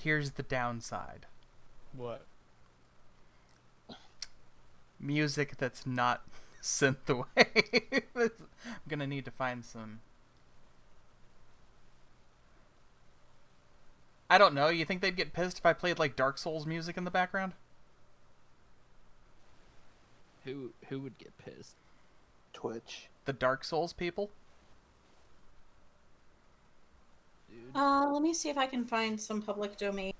Here's the downside. What? Music that's not synthwave. I'm gonna need to find some. I don't know. You think they'd get pissed if I played like Dark Souls music in the background? Who would get pissed? Twitch. The Dark Souls people? Dude. Let me see if I can find some public domain.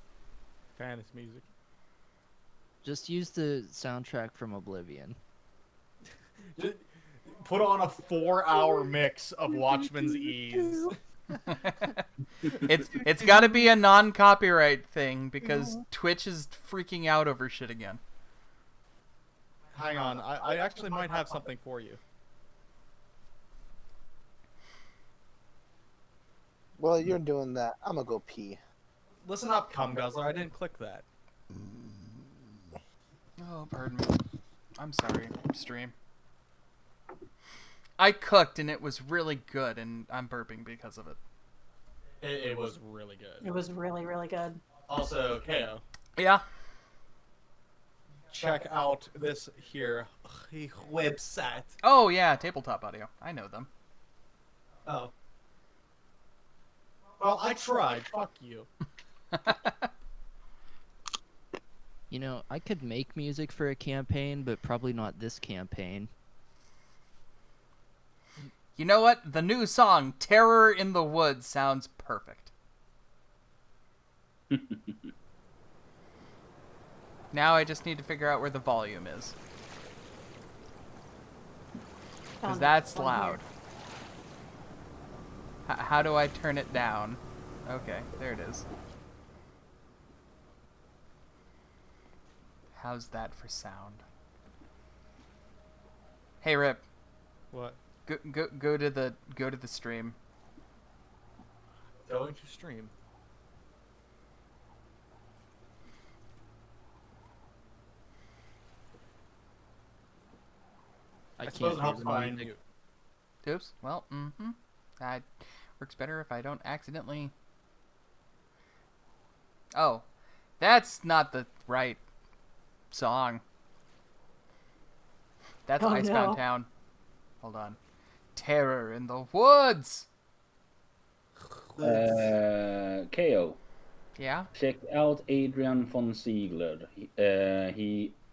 Fantasy music. Just use the soundtrack from Oblivion. Just put on a 4-hour mix of Watchman's Ease. It's got to be a non-copyright thing because Twitch is freaking out over shit again. Hang on, I actually might have something for you. Well, you're doing that. I'm gonna go pee. Listen up, cum guzzler. I didn't click that. Oh, pardon me. I'm sorry, stream. I cooked and it was really good, and I'm burping because of it. It was really good. It was really, really good. Also, KO, Yeah. check out this here website. Oh yeah, Tabletop Audio. I know them. Oh. Well, I tried. Fuck you. You know, I could make music for a campaign, but probably not this campaign. You know what? The new song, Terror in the Woods, sounds perfect. Now I just need to figure out where the volume is. Because that's loud. How do I turn it down? Okay, there it is. How's that for sound? Hey Rip, What? go to the stream. Going to stream. I suppose can't it helps hear if I the music. mute. Oops. Well, That works better if I don't accidentally. Oh, that's not the right song. That's Oh, Icebound no. Town. Hold on. Terror in the Woods. KO. Yeah. Check out Adrian von Ziegler.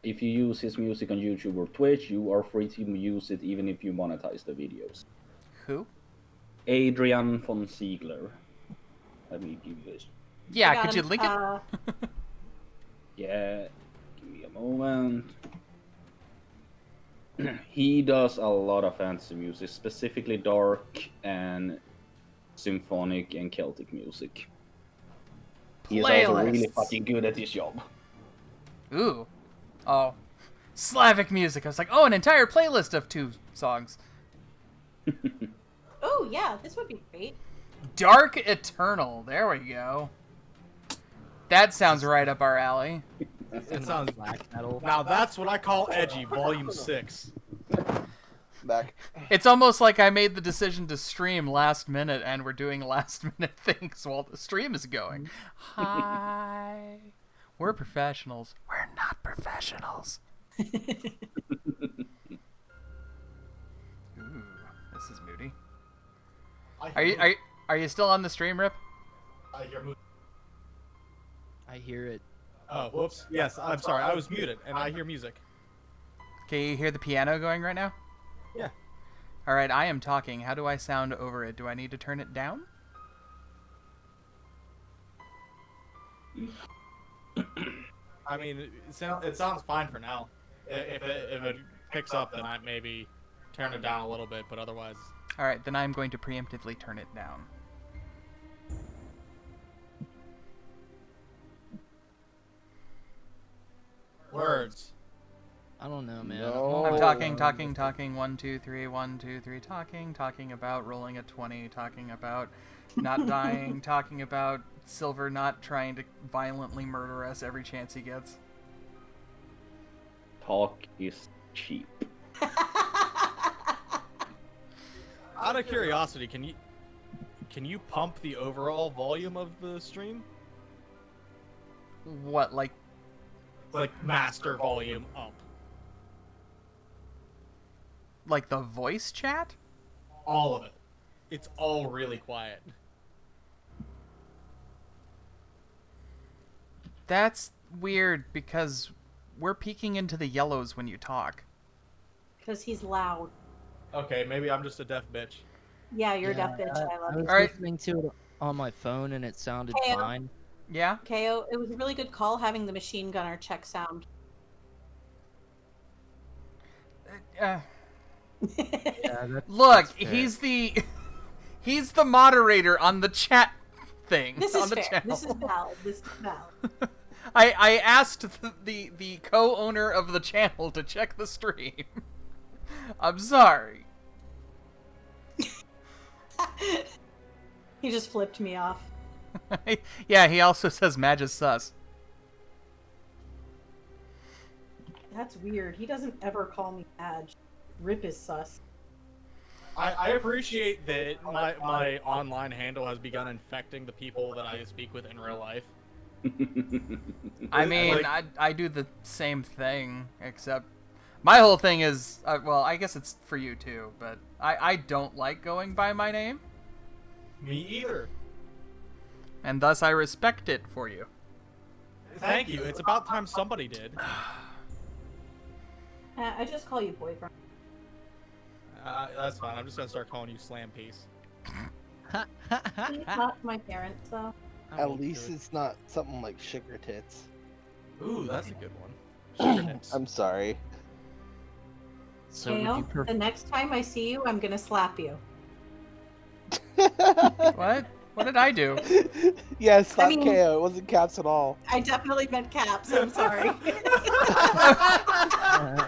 If you use his music on YouTube or Twitch, you are free to use it even if you monetize the videos. Who? Adrian von Ziegler. Let me give this. Yeah. Got Could you him. link it? Yeah, give me a moment. He does a lot of fantasy music, specifically dark and symphonic and Celtic music. He's also really Playlists. fucking good at his job. Ooh. Oh. Slavic music. I was like, oh, an entire playlist of 2 songs. Oh, yeah, this would be great. Dark Eternal. There we go. That sounds right up our alley. It sounds black metal. Now that's what I call edgy, Volume 6. Back. It's almost like I made the decision to stream last minute and we're doing last minute things while the stream is going. Hi. We're professionals. We're not professionals. Ooh, this is moody. Are you still on the stream, Rip? I hear music. I hear it. Oh, whoops. Yes, I'm sorry. I was muted, and I hear music. Can you hear the piano going right now? Yeah. All right, I am talking. How do I sound over it? Do I need to turn it down? I mean, it sounds fine for now. If it picks up, then I maybe turn it down a little bit, but otherwise... All right, then I'm going to preemptively turn it down. Words. I don't know, man. No. I'm talking. 1, 2, 3, 1, 2, 3. Talking about rolling a 20. Talking about not dying. Talking about Silver not trying to violently murder us every chance he gets. Talk is cheap. Out of curiosity, can you pump the overall volume of the stream? What, like, Like master volume up. the voice chat? All of it. It's all really quiet. That's weird because we're peeking into the yellows when you talk. Because he's loud. Okay, maybe I'm just a deaf bitch. Yeah, you're a Yeah, deaf bitch. I love I you. was Alright. listening to it on my phone and it sounded Hey, fine. Yeah? KO, it was a really good call having the machine gunner check sound. Uh, Yeah, look, that's fair. he's the moderator on the chat thing. This on is the fair. channel. This is valid. This is valid. I asked the co-owner of the channel to check the stream. I'm sorry. He just flipped me off. Yeah, he also says Madge is sus. That's weird. He doesn't ever call me Madge. Rip is sus. I appreciate that my online handle has begun infecting the people that I speak with in real life. I mean, Like- I do the same thing, except my whole thing is, well, I guess it's for you too, but I don't like going by my name, Me either. and thus I respect it for you. Thank you. It's about time somebody did. I just call you boyfriend. That's fine. I'm just gonna start calling you Slam Piece. He's not my parents, though. At least it's not something like sugar tits. Ooh, that's a good one. Sugar nips. I'm sorry. So would KO, you the next time I see you, I'm gonna slap you. What? What did I do? Yeah, slap mean- KO. It wasn't caps at all. I definitely meant caps. I'm sorry.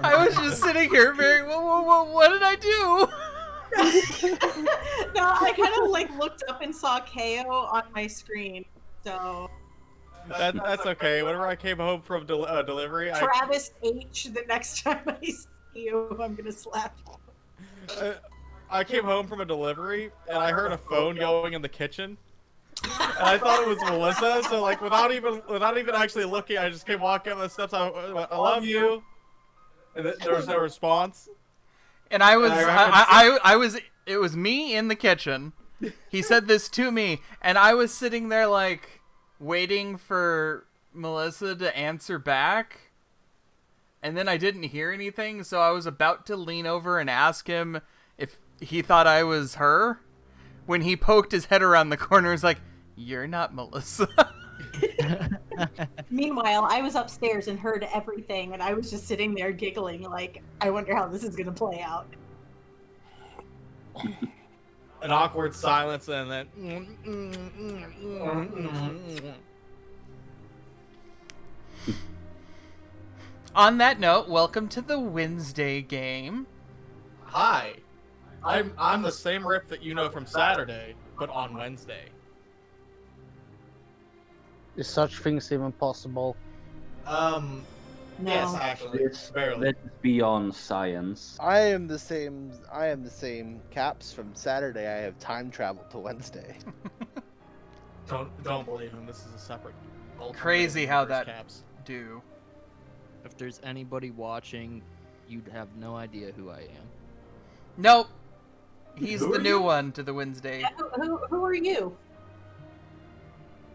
I was just sitting here very, what did I do? No, I kind of like looked up and saw KO on my screen. So That's okay. Whenever I came home from delivery, Travis H. The next time I see you, I'm gonna slap you. I came home from a delivery and I heard a phone going in the kitchen. And I thought it was Melissa, so like without even actually looking, I just came walking up the steps. I love you. And there was no response. And I was, I was, it was me in the kitchen. He said this to me, and I was sitting there like waiting for Melissa to answer back. And then I didn't hear anything, so I was about to lean over and ask him if he thought I was her. When he poked his head around the corner, he's like, "You're not Melissa." Meanwhile, I was upstairs and heard everything, and I was just sitting there giggling, like, I wonder how this is gonna play out. An awkward silence and then. On that note, welcome to the Wednesday game. Hi, I'm the same Rip that you know from Saturday, but on Wednesday. Is such things even possible? No. Yes, actually, barely. Let's be on science. I am the same. Caps from Saturday. I have time traveled to Wednesday. Don't believe him. This is a separate. Crazy how that- Caps. Do. If there's anybody watching, you'd have no idea who I am. Nope. He's Who the are new you? one to the Wednesday. Yeah, who are you?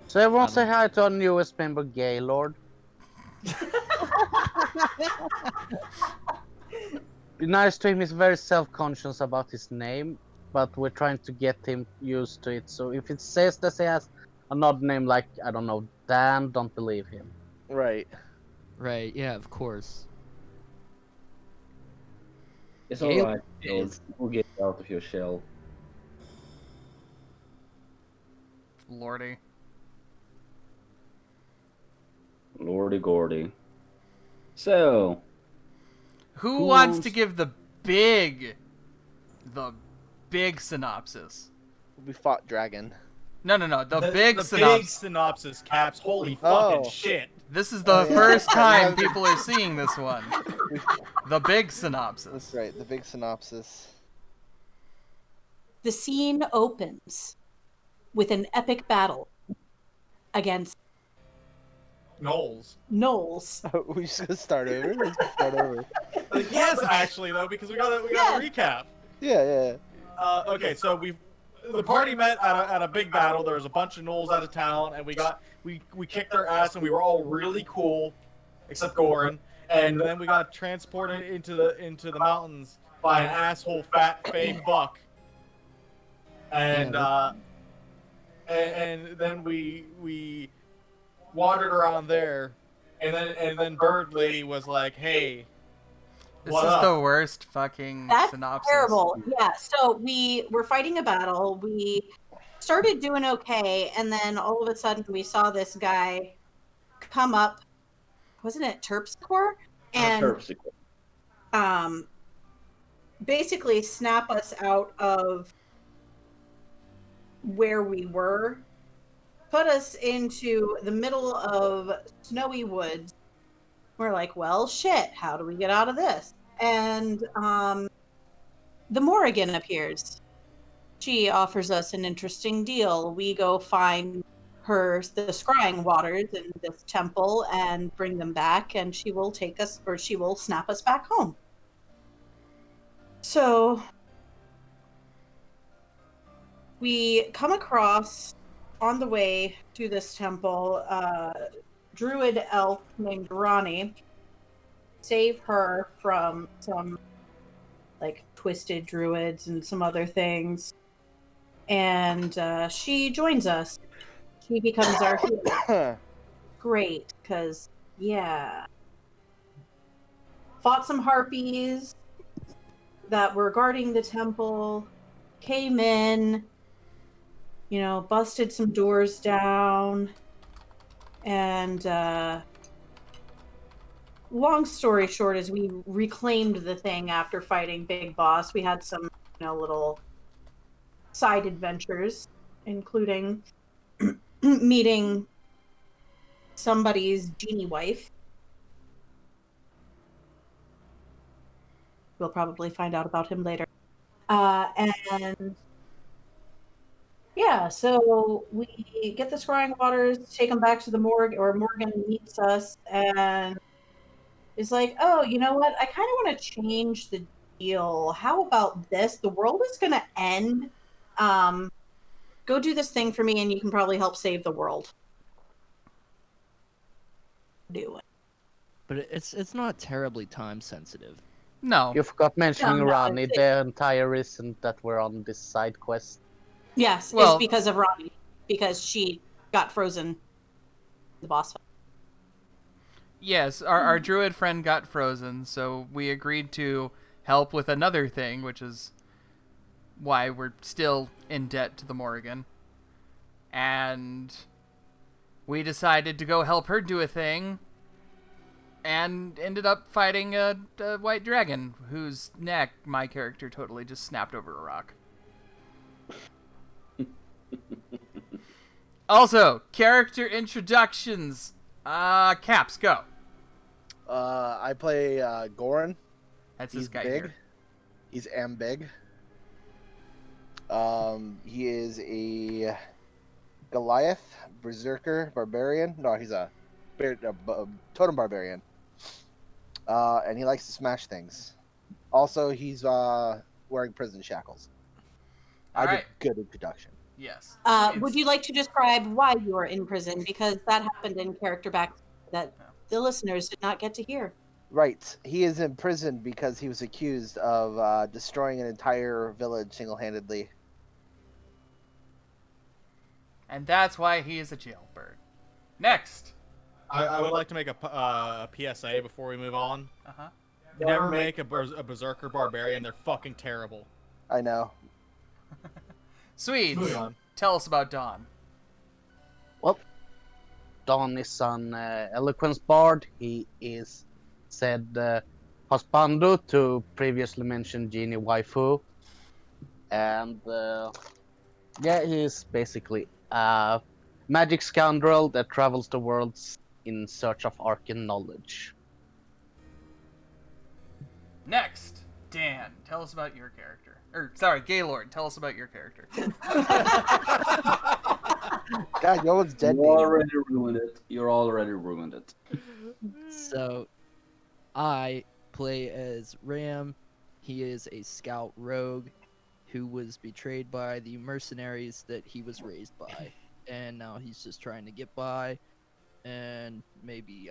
So everyone say hi to our newest member, Gaylord. Be nice to him. He's very self-conscious about his name, but we're trying to get him used to it. So if it says that he has another name like, I don't know, Dan, don't believe him. Right. Right, yeah, of course. It's Gale alright, is- we'll get out of your shell. Lordy. Lordy Gordy. So, Who Who wants wants- to give the big synopsis? We fought dragon. No. The big the synopsis. big synopsis. Caps. Holy Oh. fucking shit. This is the Oh, yeah. first time Yeah. people are seeing this one. The big synopsis. That's right. The big synopsis. The scene opens with an epic battle against Knowles. Knowles. We just gonna start over. Let's just start over. Yes, actually though, because we got a recap. Yeah. Okay, so the party met at a big battle. There was a bunch of gnolls out of town, and we kicked their ass, and we were all really cool, except Goran. And then we got transported into the mountains by an asshole fat fey fuck. And and then we wandered around there, and then Bird Lady was like, "Hey, This what is up?" the worst fucking That's synopsis. terrible. Yeah. So we were fighting a battle. We started doing okay, and then all of a sudden we saw this guy come up. Wasn't it Terpsichore? And Terpsichore. basically snap us out of where we were, put us into the middle of snowy woods. We're like, well, shit, how do we get out of this? And the Morrigan appears. She offers us an interesting deal. We go find the scrying waters in this temple and bring them back, and she will take us, or she will snap us back home. So we come across on the way to this temple druid elf named Ronnie. Save her from some like twisted druids and some other things, and she joins us. She becomes our hero. Great, because fought some harpies that were guarding the temple, came in, busted some doors down, and long story short is we reclaimed the thing after fighting Big Boss. We had some, little side adventures, including meeting somebody's genie wife. We'll probably find out about him later. And yeah, so we get the scrying waters, take them back to the morgue, or Morgan meets us and is like, oh, you know what? I kind of want to change the deal. How about this? The world is going to end. Go do this thing for me, and you can probably help save the world. Do it. But it's not terribly time sensitive. No. You forgot mentioning No, Ronnie, it's- the entire reason that we're on this side quest. Yes, Well- it's because of Ronnie, because she got frozen in the boss fight. Yes, our druid friend got frozen, so we agreed to help with another thing, which is why we're still in debt to the Morrigan. And we decided to go help her do a thing, and ended up fighting a white dragon, whose neck my character totally just snapped over a rock. Also, character introductions. Caps, go. I play Goran. That's He's this guy big. here. He's big. He is a Goliath, Berserker, Barbarian. No, he's a Totem Barbarian. And he likes to smash things. Also, he's wearing prison shackles. I did Alright. good introduction. Yes. Would you like to describe why you were in prison? Because that happened in character back that the listeners did not get to hear. Right. He is in prison because he was accused of destroying an entire village single-handedly. And that's why he is a jailbird. Next. I would like to make a PSA before we move on. Uh-huh. Never make a Berserker Barbarian. They're fucking terrible. I know. Swedes, Move on. tell us about Dawn. Well, Don is an eloquence bard. He is said husbando to previously mentioned genie waifu. And yeah, he is basically a magic scoundrel that travels the worlds in search of arcane knowledge. Next, Dan, tell us about your character. Or, sorry, Gaylord, tell us about your character. God, no one's dead. You Name. already ruined it. You're already ruined it. So, I play as Ram. He is a scout rogue who was betrayed by the mercenaries that he was raised by. And now he's just trying to get by and maybe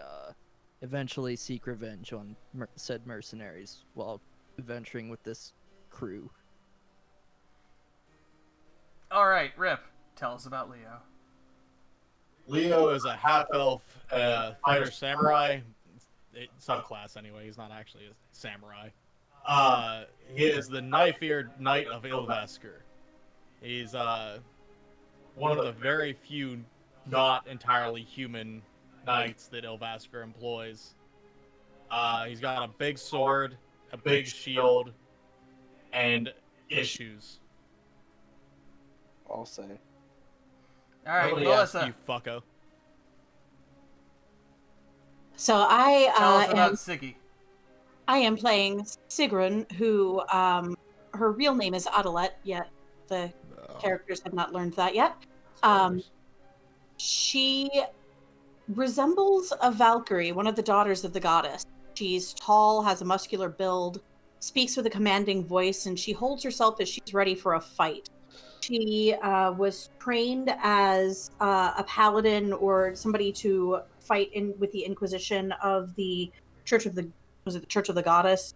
eventually seek revenge on said mercenaries while adventuring with this crew. All right, Rip, tell us about Leo. Leo is a half-elf fighter samurai. Subclass, anyway. He's not actually a samurai. He is the knife-eared knight of Ilvesker. He's one of the very few not entirely human knights that Ilvesker employs. He's got a big sword, a big shield, and issues. I'll say. All right, Nobody asked Melissa, you, fucko. So tell us about Siggy. I am playing Sigrun, who her real name is Adelet, yet the characters have not learned that yet. She resembles a Valkyrie, one of the daughters of the goddess. She's tall, has a muscular build, speaks with a commanding voice, and she holds herself as she's ready for a fight. She was trained as a paladin or somebody to fight in with the Inquisition of the Church of the Church of the Goddess?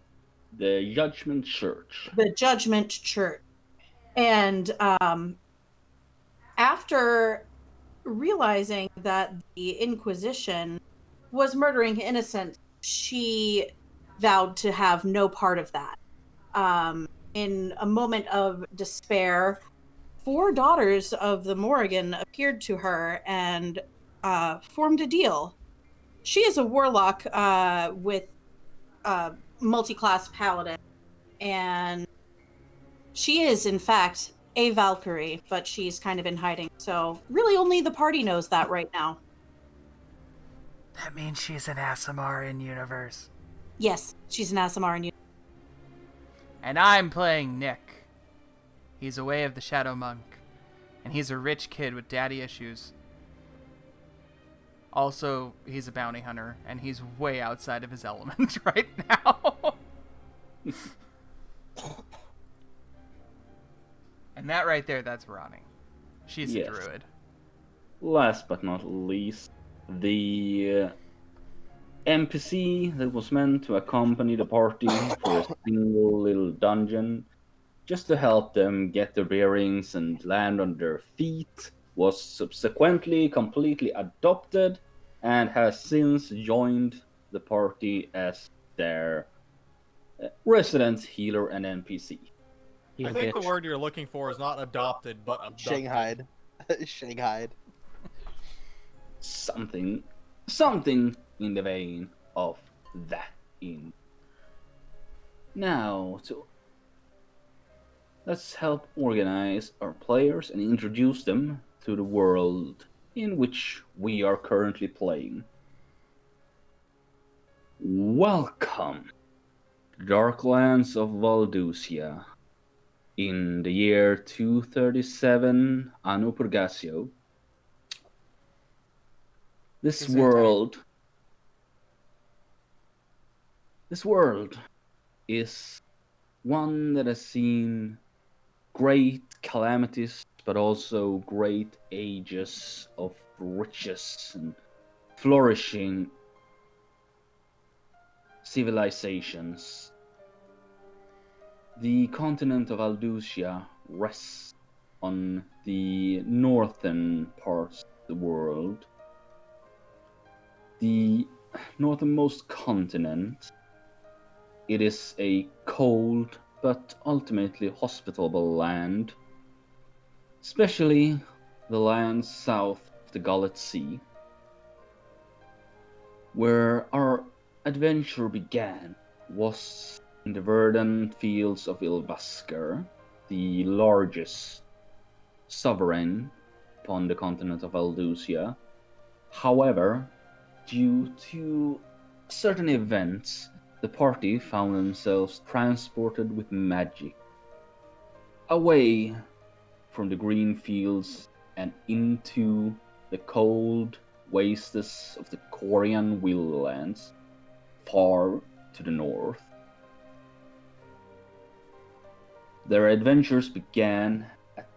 The Judgment Church. The Judgment Church. And after realizing that the Inquisition was murdering innocents, she vowed to have no part of that. In a moment of despair, 4 daughters of the Morrigan appeared to her and formed a deal. She is a warlock with multi-class paladin, and she is, in fact, a Valkyrie, but she's kind of in hiding. So really only the party knows that right now. That means she's an Asimar in universe. Yes, she's an Asimar. And I'm playing Nick. He's a Way of the Shadow Monk, and he's a rich kid with daddy issues. Also, he's a bounty hunter, and he's way outside of his element right now. And that right there, that's Ronnie. She's a druid. Last but not least, the NPC that was meant to accompany the party for a single little dungeon, just to help them get their bearings and land on their feet, was subsequently completely adopted and has since joined the party as their resident healer and NPC. I think the word you're looking for is not adopted, but abducted. Shanghaied. Shanghaied. Something in the vein of that. Now, let's help organize our players and introduce them to the world in which we are currently playing. Welcome to the Darklands of Valdusia in the year 237 Anno Purgatio. This world is one that has seen great calamities, but also great ages of riches and flourishing civilizations. The continent of Aldusia rests on the northern parts of the world. The northernmost continent. It is a cold but ultimately hospitable land, especially the land south of the Gullet Sea, where our adventure began was in the verdant fields of Ilvesker, the largest sovereign upon the continent of Aldusia. However, due to certain events, the party found themselves transported with magic away from the green fields and into the cold wastes of the Korean Willowlands, far to the north. Their adventures began at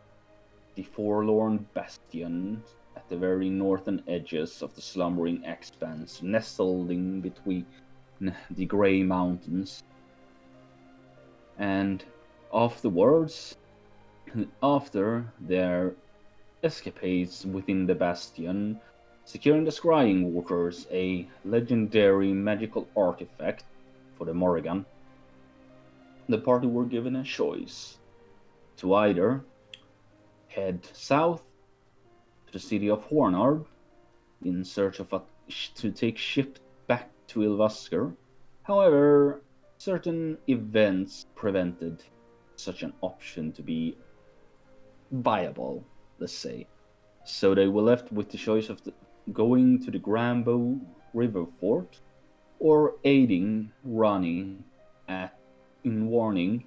the forlorn bastion at the very northern edges of the slumbering expanse, nestled in between the Grey Mountains. And afterwards, after their escapades within the bastion, securing the Scrying Waters, a legendary magical artifact for the Morrigan, the party were given a choice to either head south to the city of Hornard in search of to take ship back to Ilvasker. However, certain events prevented such an option to be viable, let's say. So they were left with the choice of going to the Grambo River Fort or aiding Ronnie in warning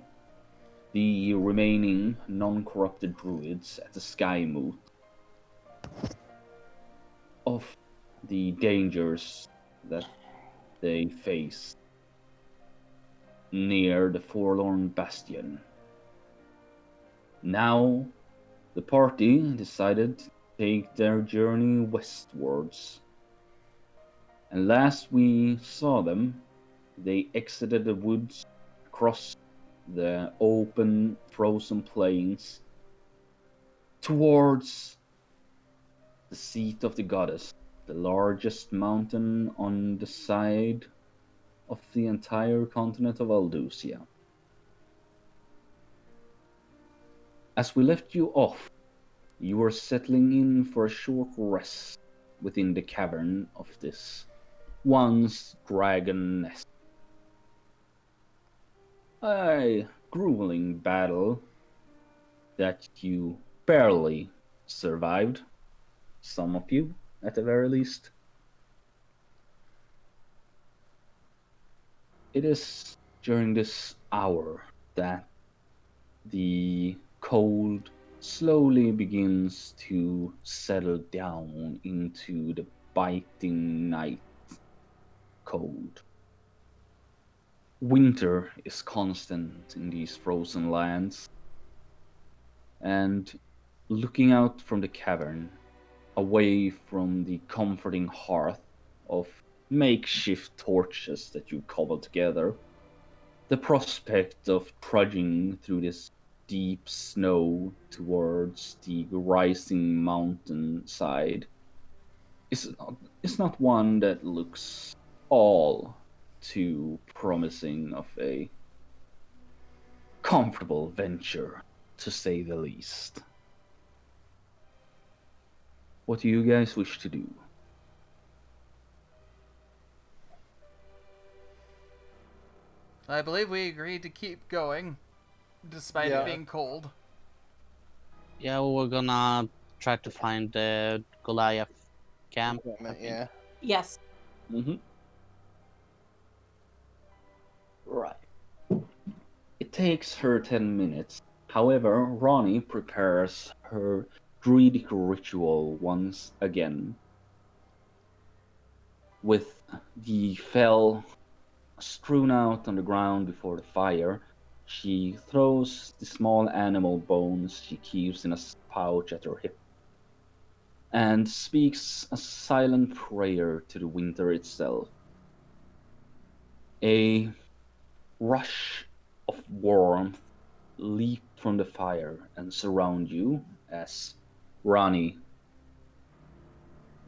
the remaining non-corrupted druids at the Sky Moot of the dangers that they face near the Forlorn Bastion. Now, the party decided to take their journey westwards. And last we saw them, they exited the woods, across the open, frozen plains, towards the seat of the goddess, the largest mountain on the side of the entire continent of Aldusia. As we left you off, you were settling in for a short rest within the cavern of this once dragon nest. A grueling battle that you barely survived, some of you at the very least. It is during this hour that the cold slowly begins to settle down into the biting night cold. Winter is constant in these frozen lands, and looking out from the cavern, away from the comforting hearth of makeshift torches that you cobbled together, the prospect of trudging through this deep snow towards the rising mountainside is not one that looks all too promising of a comfortable venture, to say the least. What do you guys wish to do? I believe we agreed to keep going, despite Yeah. it being cold. Yeah, we're gonna try to find the Goliath camp. I think. Yeah. Yes. Mm-hmm. Right. It takes her 10 minutes. However, Ronnie prepares her druidic ritual once again. With the fell strewn out on the ground before the fire, she throws the small animal bones she keeps in a pouch at her hip and speaks a silent prayer to the winter itself. A rush of warmth leap from the fire and surround you as Ronnie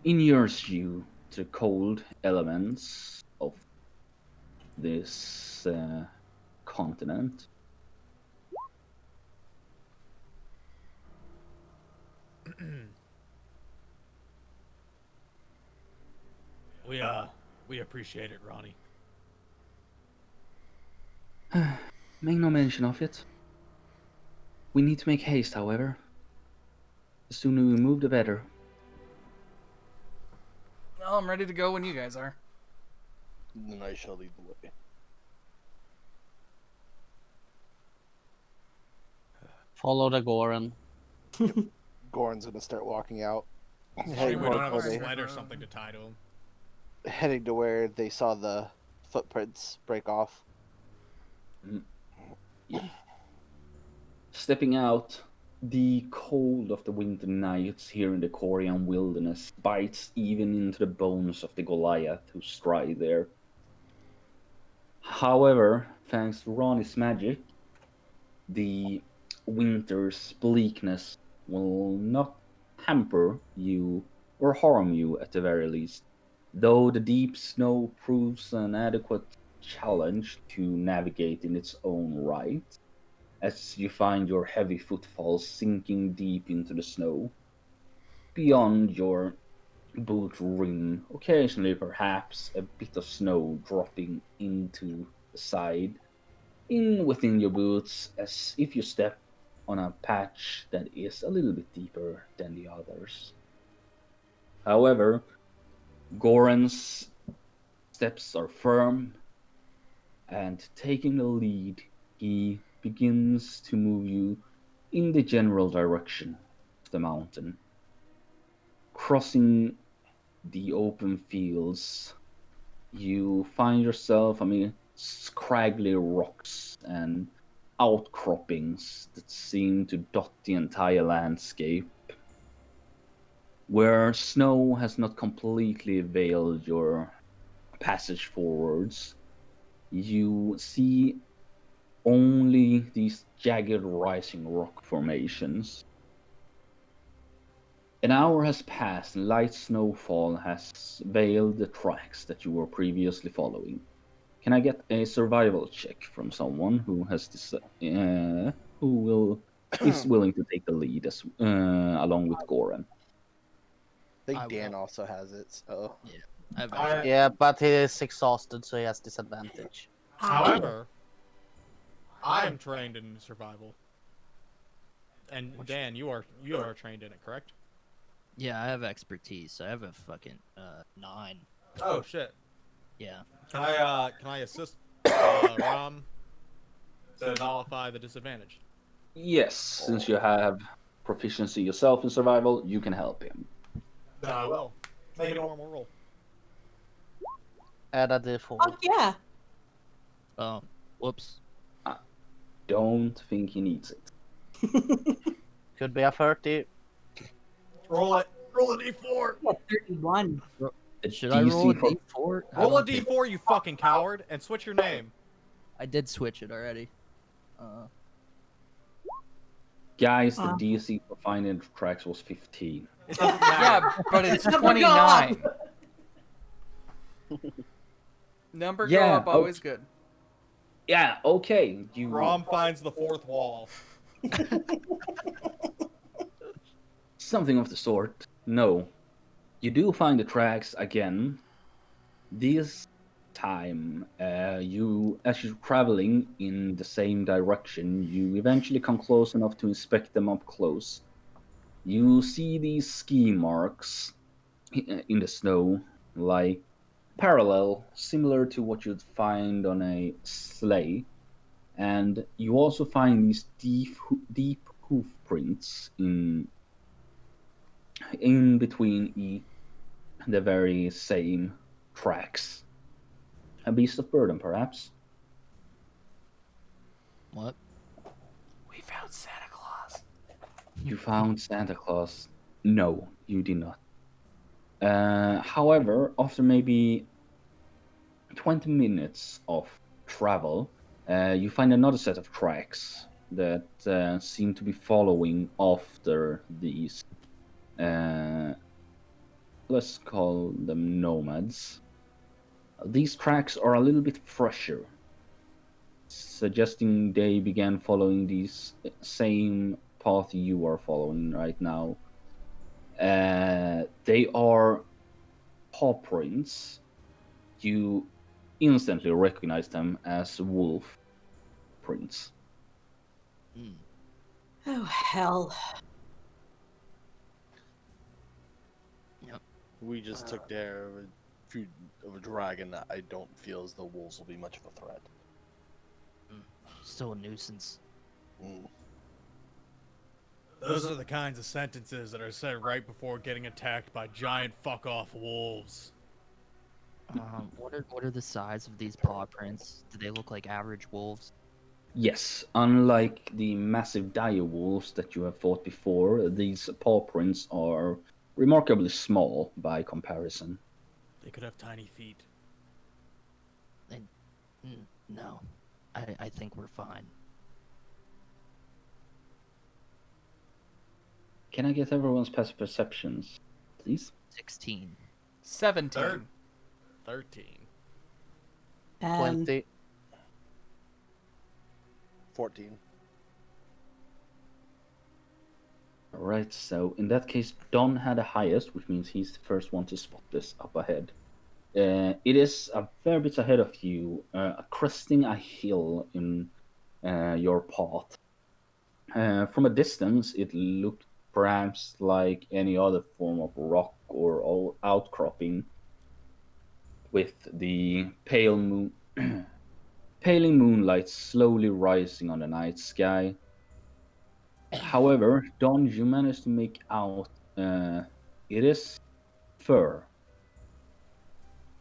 inures you to the cold elements of this continent. We appreciate it, Ronnie. Make no mention of it. We need to make haste, however. The sooner we move, the better. Well, I'm ready to go when you guys are. Then I shall lead the way. Follow the Goran. Goran's gonna start walking out, Shame heading we don't towards have where a sled or something to tie to him. heading to where they saw the footprints break off. Yeah. Stepping out, the cold of the winter nights here in the Korean wilderness bites even into the bones of the Goliath who stride there. However, thanks to Ronnie's magic, the winter's bleakness will not hamper you or harm you at the very least, though the deep snow proves an adequate challenge to navigate in its own right, as you find your heavy footfalls sinking deep into the snow, beyond your boot rim, occasionally perhaps a bit of snow dropping into the side in within your boots as if you step on a patch that is a little bit deeper than the others. However, Goran's steps are firm, and taking the lead, he begins to move you in the general direction of the mountain, crossing the open fields. You find yourself amid scraggly rocks and outcroppings that seem to dot the entire landscape. Where snow has not completely veiled your passage forwards, you see only these jagged rising rock formations. An hour has passed and light snowfall has veiled the tracks that you were previously following. Can I get a survival check from someone who has this, is willing to take the lead as along with Goran? I think I Dan will. also has it. So I have I- Yeah, but he is exhausted, so he has disadvantage. However, I am trained in survival. And Dan, you are trained in it, correct? Yeah, I have expertise. I have a fucking 9. Oh shit. Yeah. Can I assist Ram to nullify the disadvantage? Yes, since you have proficiency yourself in survival, you can help him. Then I will. Make it a normal roll. Add a d4. Fuck yeah. Whoops. Don't think he needs it. Could be a 30. Roll it. Roll a d4. Yeah, 31. A Should I roll a DC for- D4? I Roll a don't think- d4, you fucking coward, and switch your name. I did switch it already. Guys, the DC for finding the tracks was 15. It doesn't matter. Yeah, but it's Number 29. Number go Yeah, up, always good. Yeah, okay. You Rom finds the fourth wall. something of the sort. No. You do find the tracks again. This time, as you're traveling in the same direction, you eventually come close enough to inspect them up close. You see these ski marks in the snow, like parallel, similar to what you'd find on a sleigh. And you also find these deep hoof prints in between the very same tracks. A beast of burden, perhaps. What? We found Santa Claus. You found Santa Claus. No, you did not. However, after maybe 20 minutes of travel, you find another set of tracks that seem to be following after these, let's call them nomads. These tracks are a little bit fresher, suggesting they began following these same path you are following right now. They are paw prints. You instantly recognize them as wolf prints. Oh, hell. we just took care of a dragon that I don't feel as though wolves will be much of a threat. Still a nuisance. Mm. Those are the kinds of sentences that are said right before getting attacked by giant fuck-off wolves. What are the size of these paw prints? Do they look like average wolves? Yes, unlike the massive dire wolves that you have fought before, these paw prints are remarkably small by comparison. They could have tiny feet. No, I think we're fine. Can I get everyone's passive perceptions, please? 16. 17. 13. And 20. 14. Alright, so in that case, Don had the highest, which means he's the first one to spot this up ahead. It is a fair bit ahead of you, cresting a hill in your path. From a distance, it looked perhaps like any other form of rock or outcropping, with the pale moon, paling moonlight slowly rising on the night sky. However, Don, you managed to make out it is fur.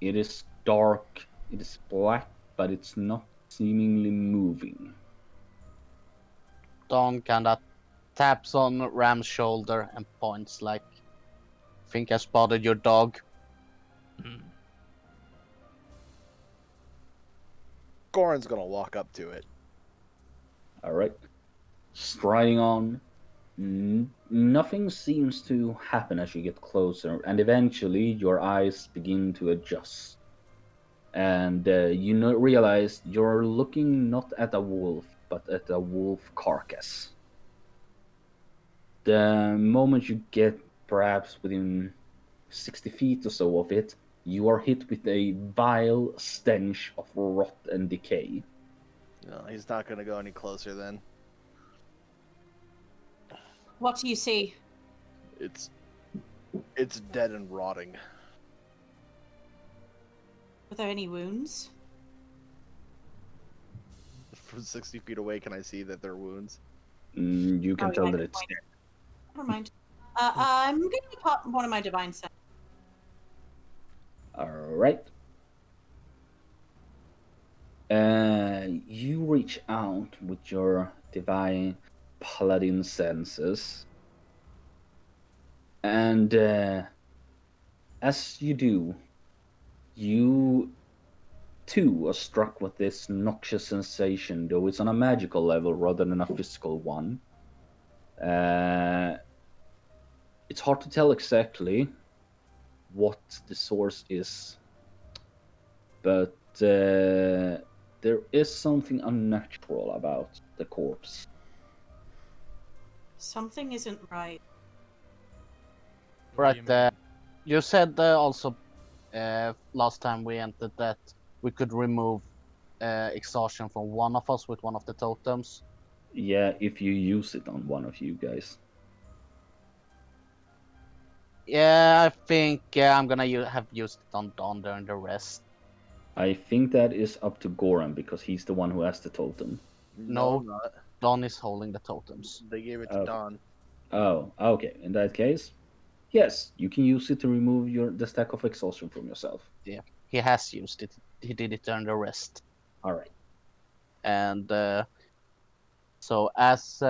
It is dark, it is black, but it's not seemingly moving. Don kinda taps on Ram's shoulder and points like, think I spotted your dog. Mm. Goran's gonna walk up to it. Alright. Striding on. Nothing seems to happen as you get closer, and eventually your eyes begin to adjust. And you realize you're looking not at a wolf, but at a wolf carcass. The moment you get perhaps within 60 feet or so of it, you are hit with a vile stench of rot and decay. No, he's not gonna go any closer then. what do you see? It's dead and rotting. Were there any wounds? From 60 feet away, can I see that they're wounds? You can Oh, tell yeah, that good it's point. Never mind. I'm going to pop one of my divine sense. alright. You reach out with your divine paladin senses, and as you do, you too are struck with this noxious sensation, though it's on a magical level rather than a physical one. It's hard to tell exactly what the source is, but there is something unnatural about the corpse. Something isn't right. What do you Right, mean? you said also last time we entered that we could remove exhaustion from one of us with one of the totems. Yeah, if you use it on one of you guys. Yeah, I think I'm gonna have used it on Don during the rest. I think that is up to Goran because he's the one who has the totem. No. not. Don is holding the totems. They gave it to Okay. Don. Oh, okay. In that case, yes, you can use it to remove the stack of exhaustion from yourself. Yeah, he has used it. He did it during the rest. All right. And so as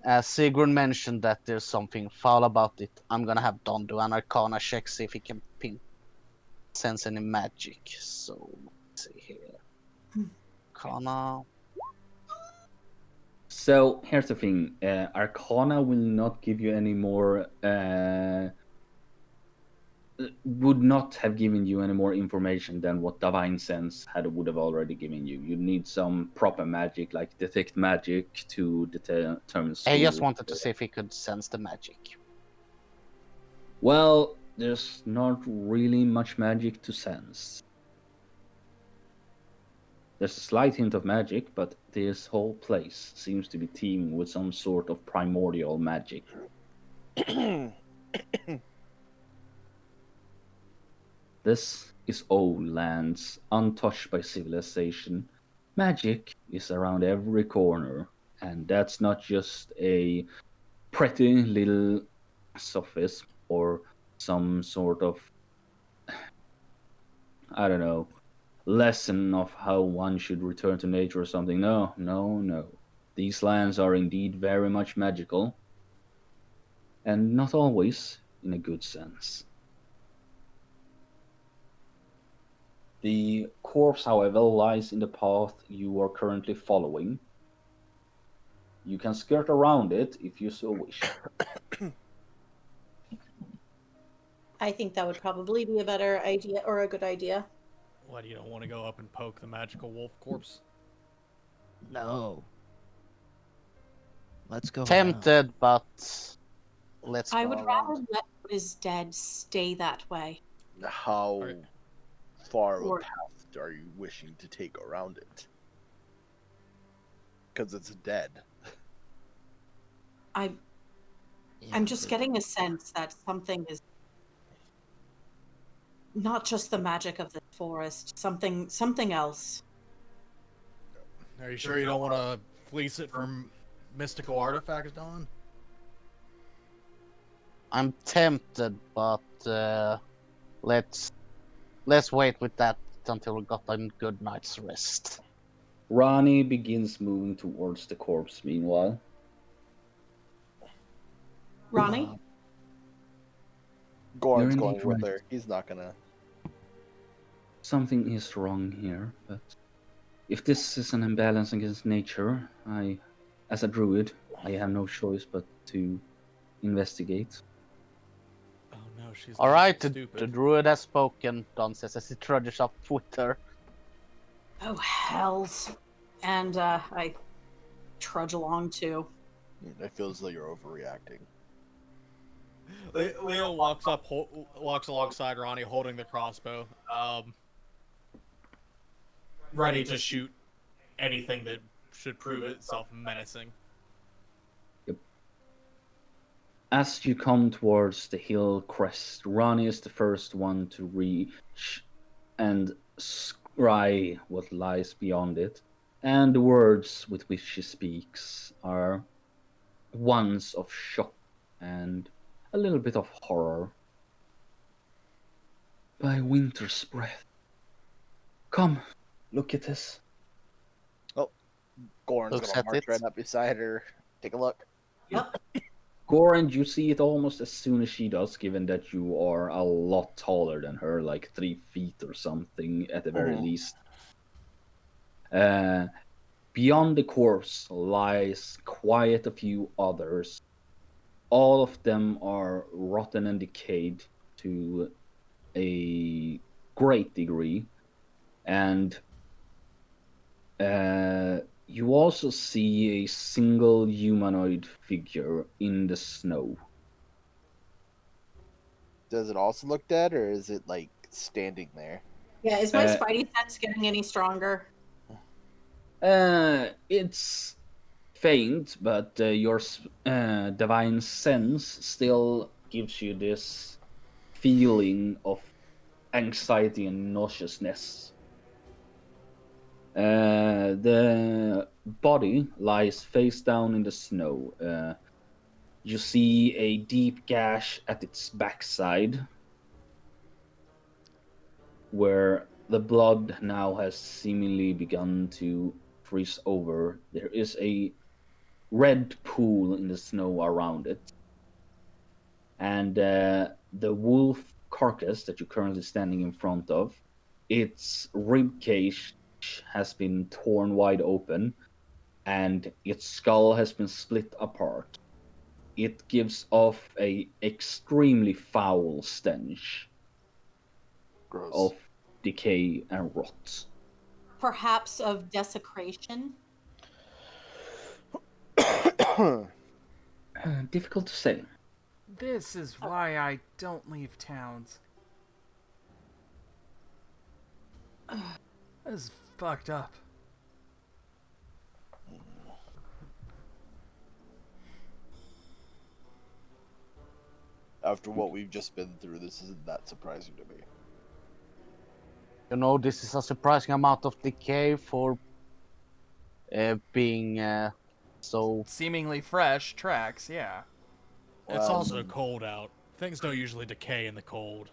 Sigrun mentioned that there's something foul about it, I'm gonna have Don do an Arcana check, see if he can sense any magic. So let's see here. Arcana. So here's the thing: Arcana will not give you any more. Would not have given you any more information than what Divine Sense would have already given you. You need some proper magic, like detect magic, to determine. I just school. wanted to see if he could sense the magic. Well, there's not really much magic to sense. There's a slight hint of magic, but this whole place seems to be teeming with some sort of primordial magic. This is old lands, untouched by civilization. Magic is around every corner, And that's not just a pretty little sophism or some sort of, I don't know, lesson of how one should return to nature or something. No, no, no. These lands are indeed very much magical, and not always in a good sense. The corpse, however, lies in the path you are currently following. You can skirt around it if you so wish. I think that would probably be a better idea or a good idea. What, you don't want to go up and poke the magical wolf corpse? No. Let's go. around. Tempted, but let's I go would around. rather let what is dead stay that way. How Alright. far of a Or- path are you wishing to take around it? Because it's dead. I'm Yeah, just but- getting a sense that something is not just the magic of the forest, something else. Are you sure you don't want to fleece it from mystical artifacts, Don? I'm tempted, but let's wait with that until we got a good night's rest. Rani begins moving towards the corpse meanwhile. Ronnie? Goran's You're going indeed with right. her. He's not gonna. Something is wrong here, but if this is an imbalance against nature, as a druid, I have no choice but to investigate. Oh no, she's All not right, so the stupid. druid has spoken, Don says as he trudges up with her. Oh, hells. And I trudge along too. It feels like you're overreacting. Leo walks alongside Ronnie, holding the crossbow, ready to shoot anything that should prove itself menacing. As you come towards the hill crest, Rani is the first one to reach and scry what lies beyond it, and the words with which she speaks are ones of shock and a little bit of horror. By winter's breath. Come, look at this. Goran's Looks gonna at march it. right up beside her. Take a look. Yep. Goran, you see it almost as soon as she does, given that you are a lot taller than her, like 3 feet or something at the very Mhm. least. Beyond the corpse lies quite a few others. All of them are rotten and decayed to a great degree. And you also see a single humanoid figure in the snow. Does it also look dead, or is it like standing there? Yeah, is my Uh, spidey sense getting any stronger? It's faint, but your divine sense still gives you this feeling of anxiety and nauseousness. The body lies face down in the snow. You see a deep gash at its backside, where the blood now has seemingly begun to freeze over. There is a red pool in the snow around it. And the wolf carcass that you're currently standing in front of, its rib cage has been torn wide open, and its skull has been split apart. It gives off a extremely foul stench Gross. of decay and rot. Perhaps of desecration? Difficult to say. This is why I don't leave towns. This is fucked up. After what we've just been through, this isn't that surprising to me. You know, this is a surprising amount of decay for being So seemingly fresh tracks. Yeah. It's Well, also cold out. Things don't usually decay in the cold.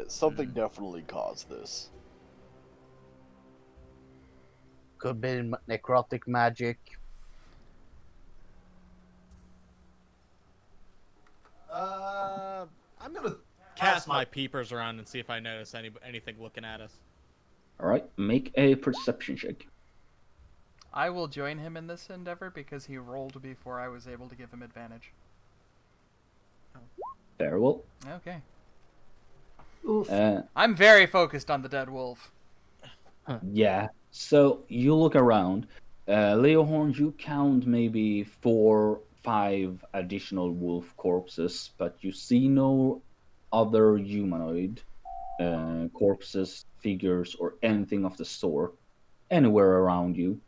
something definitely caused this. could be necrotic magic. I'm gonna cast my peepers around and see if I notice anything looking at us. All right, make a perception check. I will join him in this endeavor because he rolled before I was able to give him advantage. Very well. Okay. Oof. I'm very focused on the dead wolf. Yeah. So you look around. Leohorn, you count maybe 4, 5 additional wolf corpses, but you see no other humanoid corpses, figures, or anything of the sort anywhere around you.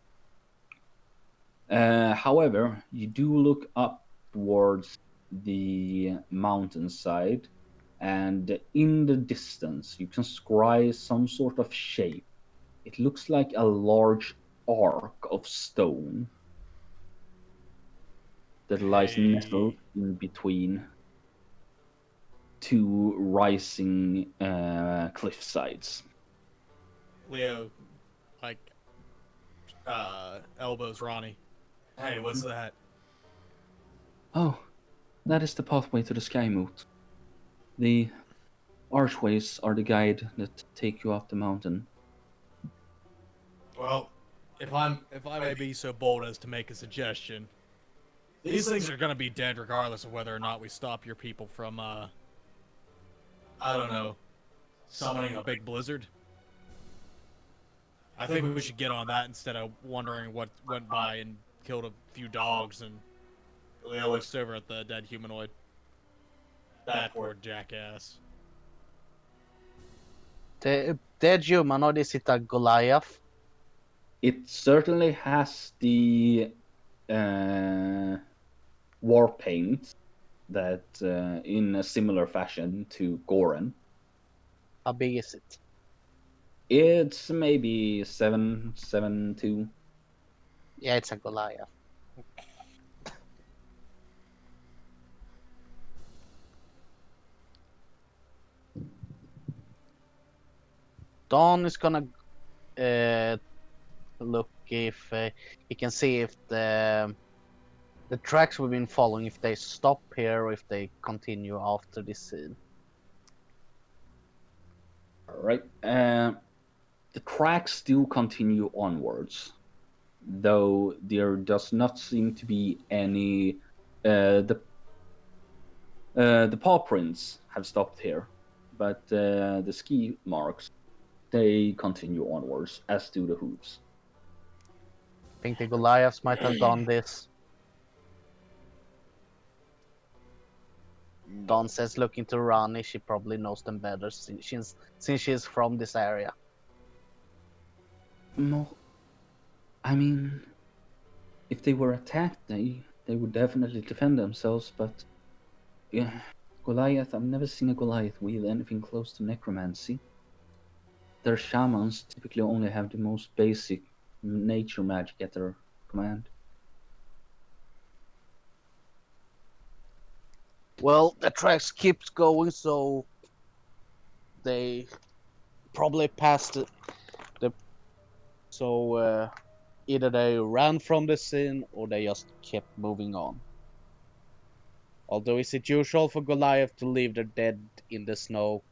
However, you do look up towards the mountainside, and in the distance, you can scry some sort of shape. It looks like a large arc of stone that lies nestled in between two rising cliff sides. Leo, like, elbows Ronnie. Hey, what's that? Oh, that is the pathway to the Sky Moot. The archways are the guide that take you up the mountain. Well, if I may be so bold as to make a suggestion, these things are gonna be dead regardless of whether or not we stop your people from, I don't know, summoning a big blizzard. I think we should get on that instead of wondering what went by and killed a few dogs. And Leo looks over at the dead humanoid. That poor jackass. The dead humanoid, is it a Goliath? It certainly has the war paint that in a similar fashion to Goran. How big is it? It's maybe 7'2". Yeah, it's a Goliath. Don is gonna look if he can see if the tracks we've been following, if they stop here or if they continue after this scene. All right. The tracks still continue onwards, though there does not seem to be any. The paw prints have stopped here, but the ski marks, they continue onwards, as do the hooves. Think the Goliaths might have done this. Don says, looking to Rani, she probably knows them better since she's from this area. No, I mean, if they were attacked, they would definitely defend themselves. But yeah, Goliath, I've never seen a Goliath wield anything close to necromancy. Their shamans typically only have the most basic nature magic at their command. Well, the tracks keeps going, so they probably passed the so either they ran from the scene or they just kept moving on. Although, is it usual for Goliath to leave their dead in the snow?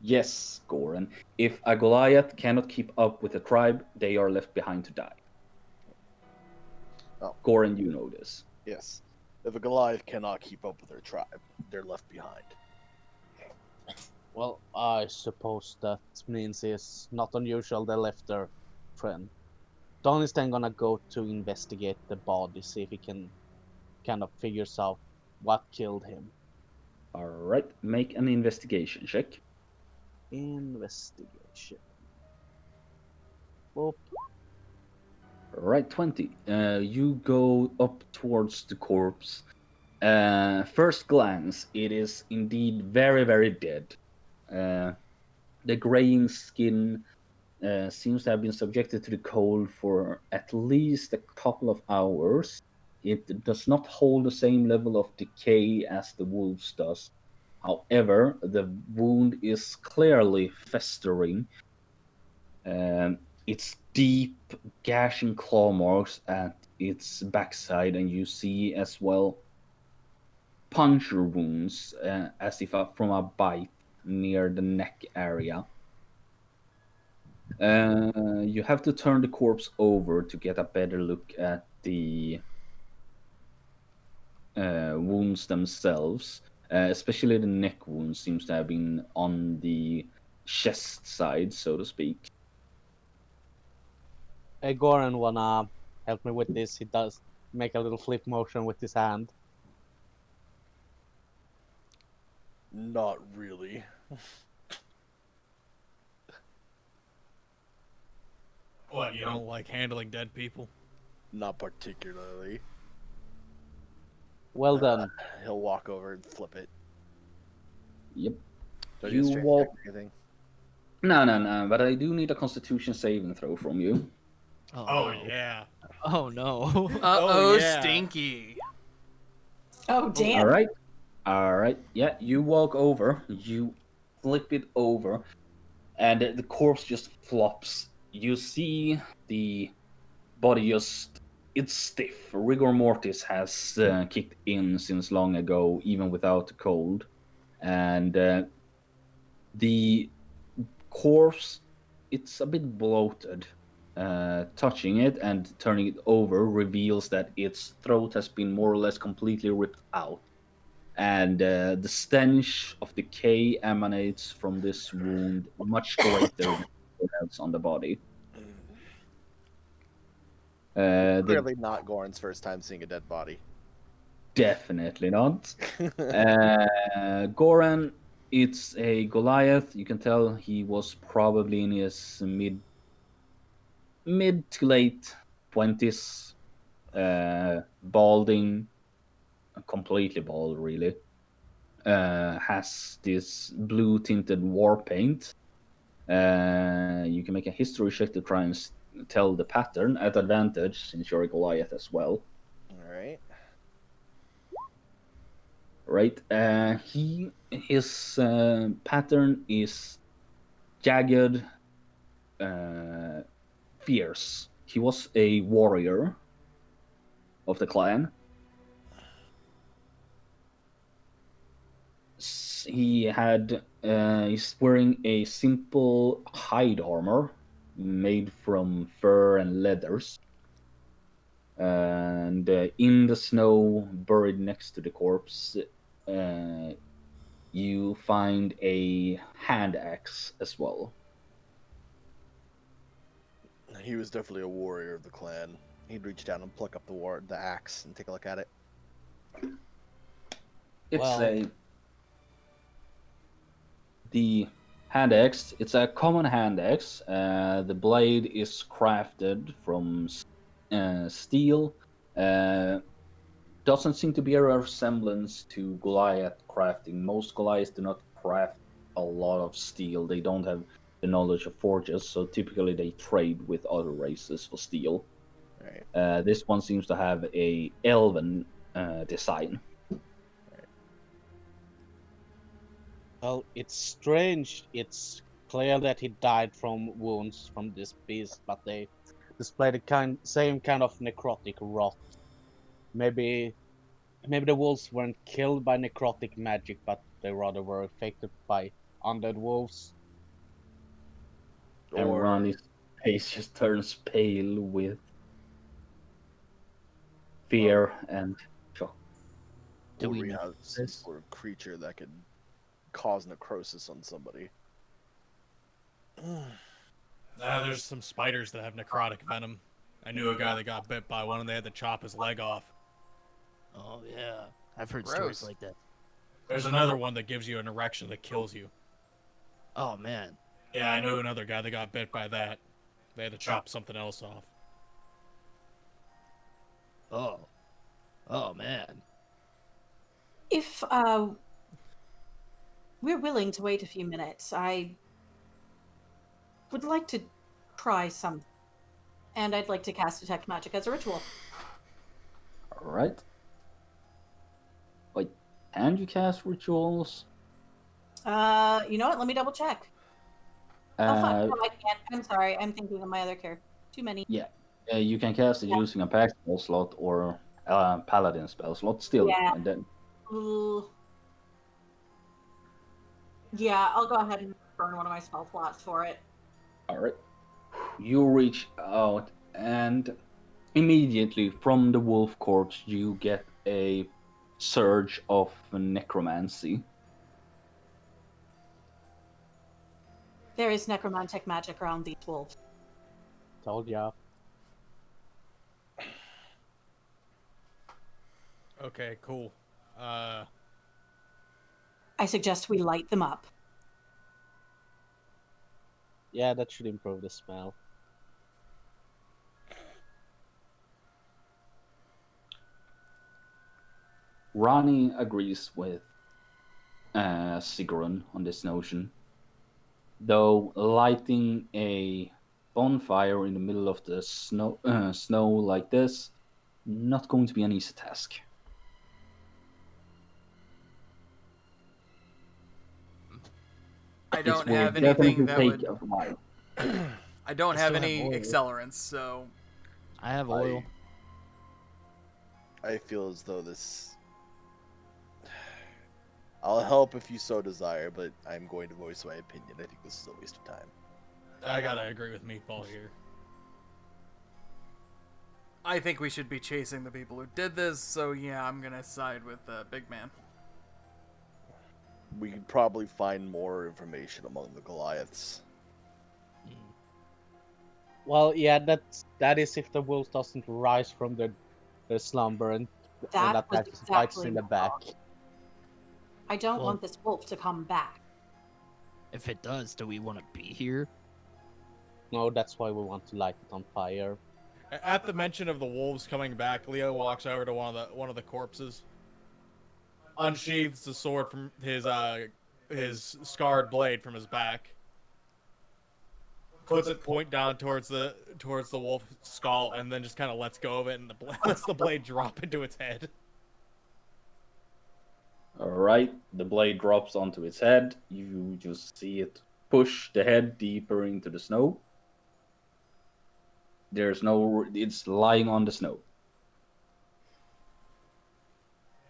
Yes, Goran. If a Goliath cannot keep up with a tribe, they are left behind to die. Oh. Goran, you know this. Yes. If a Goliath cannot keep up with their tribe, they're left behind. Well, I suppose that means it's not unusual they left their friend. Don is then gonna go to investigate the body, see if he can kind of figures out what killed him. All right, make an investigation check. Investigation. Boop. All right, 20. You go up towards the corpse. First glance, it is indeed very, very dead. The graying skin seems to have been subjected to the cold for at least a couple of hours. It does not hold the same level of decay as the wolves does. However, the wound is clearly festering. It's deep gashing claw marks at its backside, and you see as well puncture wounds, as if from a bite near the neck area. You have to turn the corpse over to get a better look at the wounds themselves. Especially the neck wound seems to have been on the chest side, so to speak. Hey, Goran wanna help me with this? He does make a little flip motion with his hand. Not really. What, you don't like handling dead people? Not particularly. Well done. He'll walk over and flip it. Yep. Don't You you strength walk. check or anything? No, but I do need a Constitution saving throw from you. Oh, no. yeah. Oh no. Uh-oh, yeah. stinky. Oh, damn. All right. Yeah, you walk over, you flip it over, and the corpse just flops. You see the body it's stiff. Rigor mortis has kicked in since long ago, even without the cold. And the corpse, it's a bit bloated. Touching it and turning it over reveals that its throat has been more or less completely ripped out. And the stench of decay emanates from this wound much greater than anything else on the body. Clearly not Goran's first time seeing a dead body. Definitely not. Goran, it's a Goliath. You can tell he was probably in his mid to late 20s, balding, completely bald, really. Has this blue tinted war paint. You can make a history check to try and tell the pattern at advantage since you're a Goliath as well. All right. Right? His pattern is jagged, fierce. He was a warrior of the clan. He's wearing a simple hide armor made from fur and leathers. And in the snow, buried next to the corpse, you find a hand axe as well. He was definitely a warrior of the clan. He'd reach down and pluck up the axe and take a look at it. The hand axe. It's a common hand axe. The blade is crafted from steel. Doesn't seem to be a resemblance to Goliath crafting. Most Goliaths do not craft a lot of steel. They don't have the knowledge of forges, so typically they trade with other races for steel. Right. This one seems to have a elven design. Well, it's strange. It's clear that he died from wounds from this beast, but they display the same kind of necrotic rot. Maybe the wolves weren't killed by necrotic magic, but they rather were affected by undead wolves. And Ronnie's face just turns pale with fear and shock. Do we know have some this? sort of creature that could cause necrosis on somebody? There's some spiders that have necrotic venom. I knew a guy that got bit by one and they had to chop his leg off. Oh yeah, I've heard Gross. stories like that. There's another one that gives you an erection that kills you. Oh man. Yeah, I know another guy that got bit by that. They had to chop something else off. Oh man. If we're willing to wait a few minutes, I would like to try something. And I'd like to cast Detect Magic as a ritual. All right. Wait, can you cast rituals? You know what? Let me double check. Oh, fuck. No, I can't. I'm sorry. I'm thinking of my other character. Too many. Yeah, you can cast it using a pack spell slot or paladin spell slot still. Yeah. And then Ooh. Yeah, I'll go ahead and burn one of my spell slots for it. all right, you reach out and immediately from the wolf corpse you get a surge of necromancy. There is necromantic magic around these wolves. Told ya. Okay, cool. I suggest we light them up. Yeah, that should improve the smell. Ronnie agrees with Sigrun on this notion, though lighting a bonfire in the middle of the snow like this, not going to be an easy task. I don't will have definitely anything that take would. a while. I don't I have still have any oil. accelerants, so I have oil. I feel as though this. I'll help if you so desire, but I'm going to voice my opinion. I think this is a waste of time. I gotta agree with Meatball here. I think we should be chasing the people who did this. So yeah, I'm gonna side with Big Man. We could probably find more information among the Goliaths. Well, yeah, that is if the wolf doesn't rise from their slumber and That was attacks bites exactly in the my back. thought. I don't Well- want this wolf to come back. If it does, do we want to be here? No, that's why we want to light it on fire. At the mention of the wolves coming back, Leo walks over to one of the corpses, unsheathes the sword from his scarred blade from his back, puts it point down towards the wolf's skull, and then just kind of lets go of it and lets the blade drop into its head. Alright, the blade drops onto its head. You just see it push the head deeper into the snow. It's lying on the snow.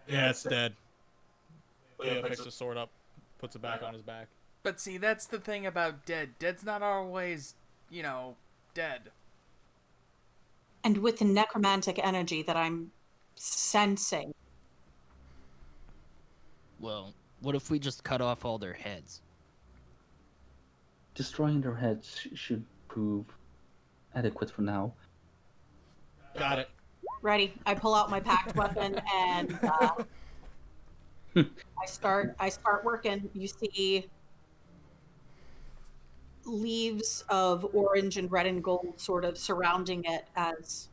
Yeah, it's dead. Leo picks his sword up, puts it back on his back. But see, that's the thing about dead. Dead's not always, dead. And with the necromantic energy that I'm sensing, Well, what if we just cut off all their heads? Destroying their heads should prove adequate for now. Got it. ready. I pull out my packed weapon and I start working. You see leaves of orange and red and gold sort of surrounding it as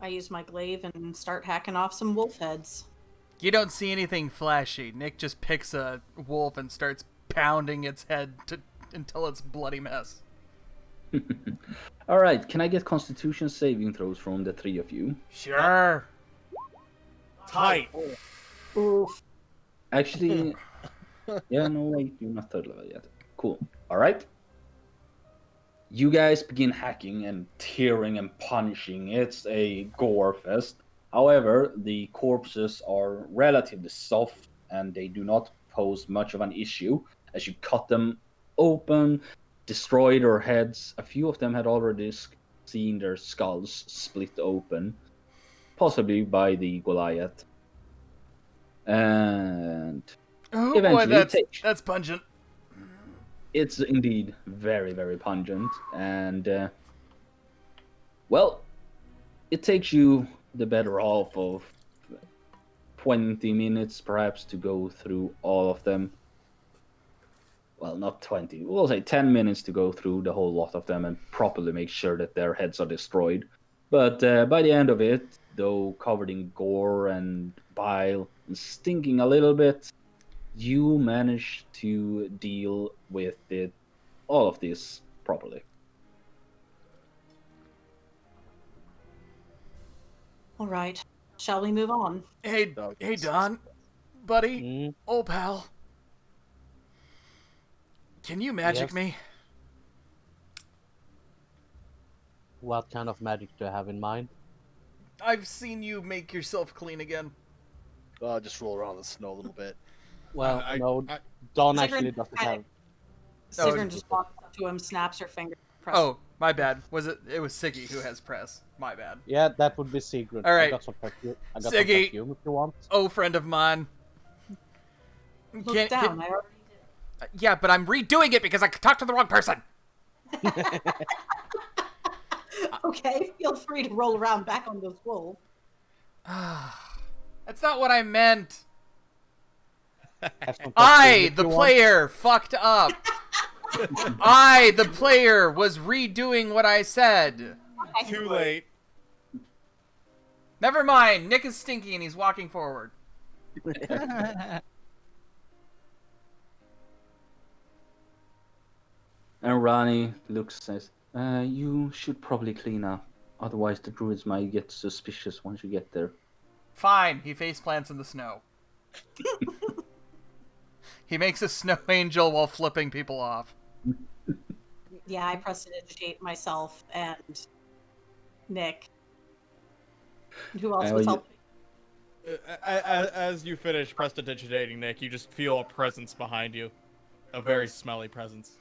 I use my glaive and start hacking off some wolf heads. You don't see anything flashy. Nick just picks a wolf and starts pounding its head until it's a bloody mess. Alright, can I get constitution saving throws from the three of you? Sure. Tight. Oof. Actually, yeah, no, wait, you're not third level yet. Cool. Alright. You guys begin hacking and tearing and punching. It's a gore fest. However, the corpses are relatively soft and they do not pose much of an issue as you cut them open, destroy their heads. A few of them had already seen their skulls split open, possibly by the Goliath. And Oh boy, eventually that's pungent. it's indeed very, very pungent. And, well, it takes you the better half of 20 minutes perhaps to go through all of them. Well, not 20. We'll say 10 minutes to go through the whole lot of them and properly make sure that their heads are destroyed. But by the end of it, though covered in gore and bile and stinking a little bit, you manage to deal with it all of this properly. All right. Shall we move on? Hey, Oh, hey, Jesus. Don, buddy, Mm, old pal. Can you magic Yes. me? what kind of magic do I have in mind? I've seen you make yourself clean again. Just roll around in the snow a little bit. Well, I- no, I- Dawn Sigrun actually doesn't kinda- have. Sigrun just walks up to him, snaps her finger. Press. Oh, my bad. It was Siggy who has press. My bad. Yeah, that would be Sigrid. All right. I got some perfume. I got Siggy. some perfume if you want. Oh, friend of mine. Look down. I already did. Yeah, but I'm redoing it because I talked to the wrong person. Okay, feel free to roll around back on those wolves. That's not what I meant. Have some perfume I, if the you want. player, fucked up. I, the player, was redoing what I said. Too late. Never mind. Nick is stinky and he's walking forward. And Rani looks says, "You should probably clean up. Otherwise, the druids might get suspicious once you get there." Fine. He face plants in the snow. He makes a snow angel while flipping people off. Yeah, I prestidigitate myself and Nick. And who else Oh, was you- helping? As you finish prestidigitating, Nick, you just feel a presence behind you. A very smelly presence.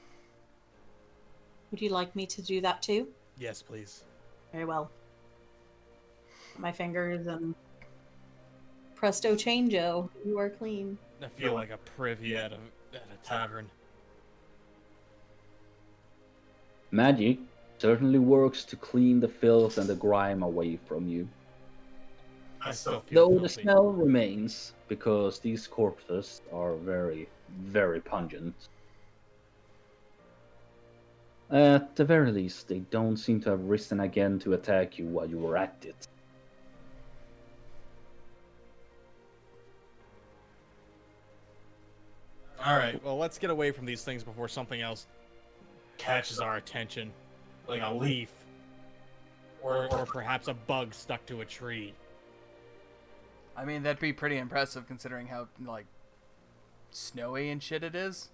Would you like me to do that too? Yes, please. Very well. My fingers and presto changeo. You are clean. I feel like a privy at a tavern. Magic certainly works to clean the filth and the grime away from you. I still feel Though the filthy. smell remains, because these corpses are very, very pungent. At the very least, they don't seem to have risen again to attack you while you were at it. Alright, well, let's get away from these things before something else catches our attention. Like a leaf. Or perhaps a bug stuck to a tree. I mean, that'd be pretty impressive considering how, like, snowy and shit it is.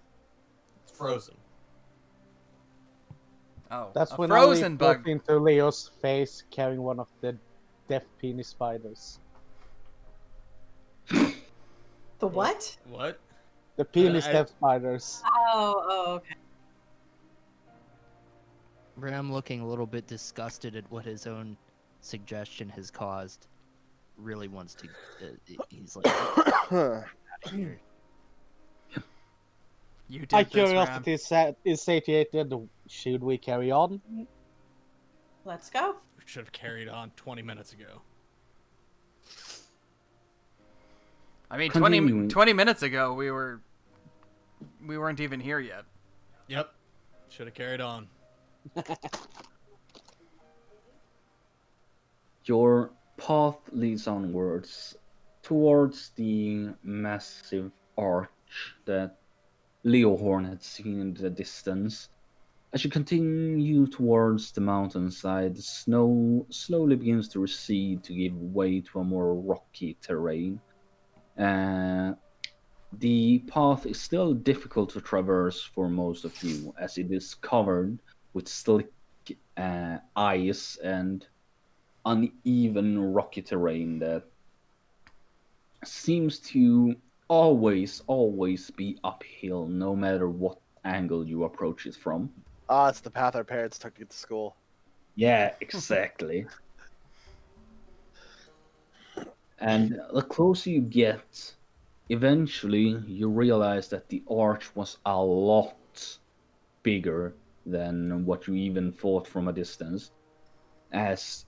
It's frozen. Oh, That's a when frozen I bug. walked into Leo's face carrying one of the death penis spiders. The what? What? The penis I- death spiders. Oh, okay. Ram, looking a little bit disgusted at what his own suggestion has caused, really wants to. He's like, You did My this, Ram. curiosity is satiated. Should we carry on? Let's go. We should have carried on 20 minutes ago. I mean, Continuing. 20 minutes ago, we weren't even here yet. Yep. Should have carried on. Your path leads onwards towards the massive arch that Leohorn had seen in the distance. As you continue towards the mountainside, the snow slowly begins to recede to give way to a more rocky terrain. The path is still difficult to traverse for most of you, as it is covered with slick ice and uneven rocky terrain that seems to always be uphill, no matter what angle you approach it from. It's the path our parents took to get to school. Yeah, exactly. And the closer you get, eventually you realize that the arch was a lot bigger than what you even thought from a distance. As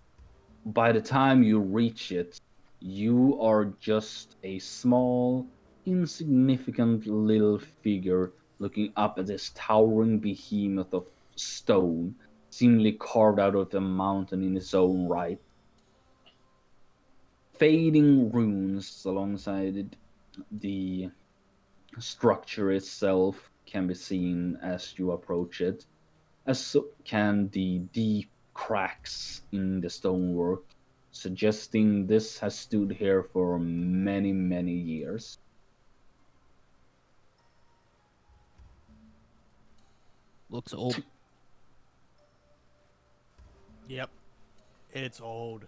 by the time you reach it, you are just a small, insignificant little figure looking up at this towering behemoth of stone, seemingly carved out of the mountain in its own right. Fading runes alongside the structure itself can be seen as you approach it, as so can the deep cracks in the stonework, suggesting this has stood here for many, many years. Looks old. Yep. It's old.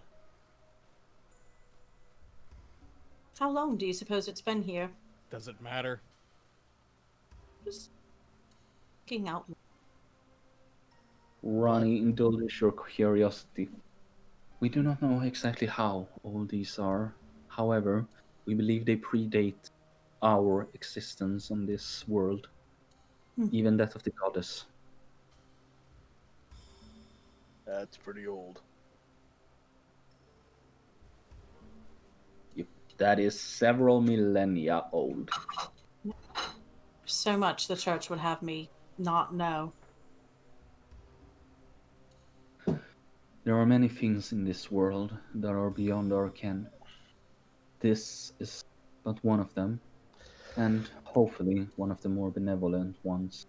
How long do you suppose it's been here? Does it matter? Just looking out. Ronnie, indulge your curiosity. We do not know exactly how old these are. However, we believe they predate our existence on this world, even that of the goddess. That's pretty old. Yep, that is several millennia old. So much the church would have me not know. There are many things in this world that are beyond our ken. This is but one of them, and hopefully one of the more benevolent ones.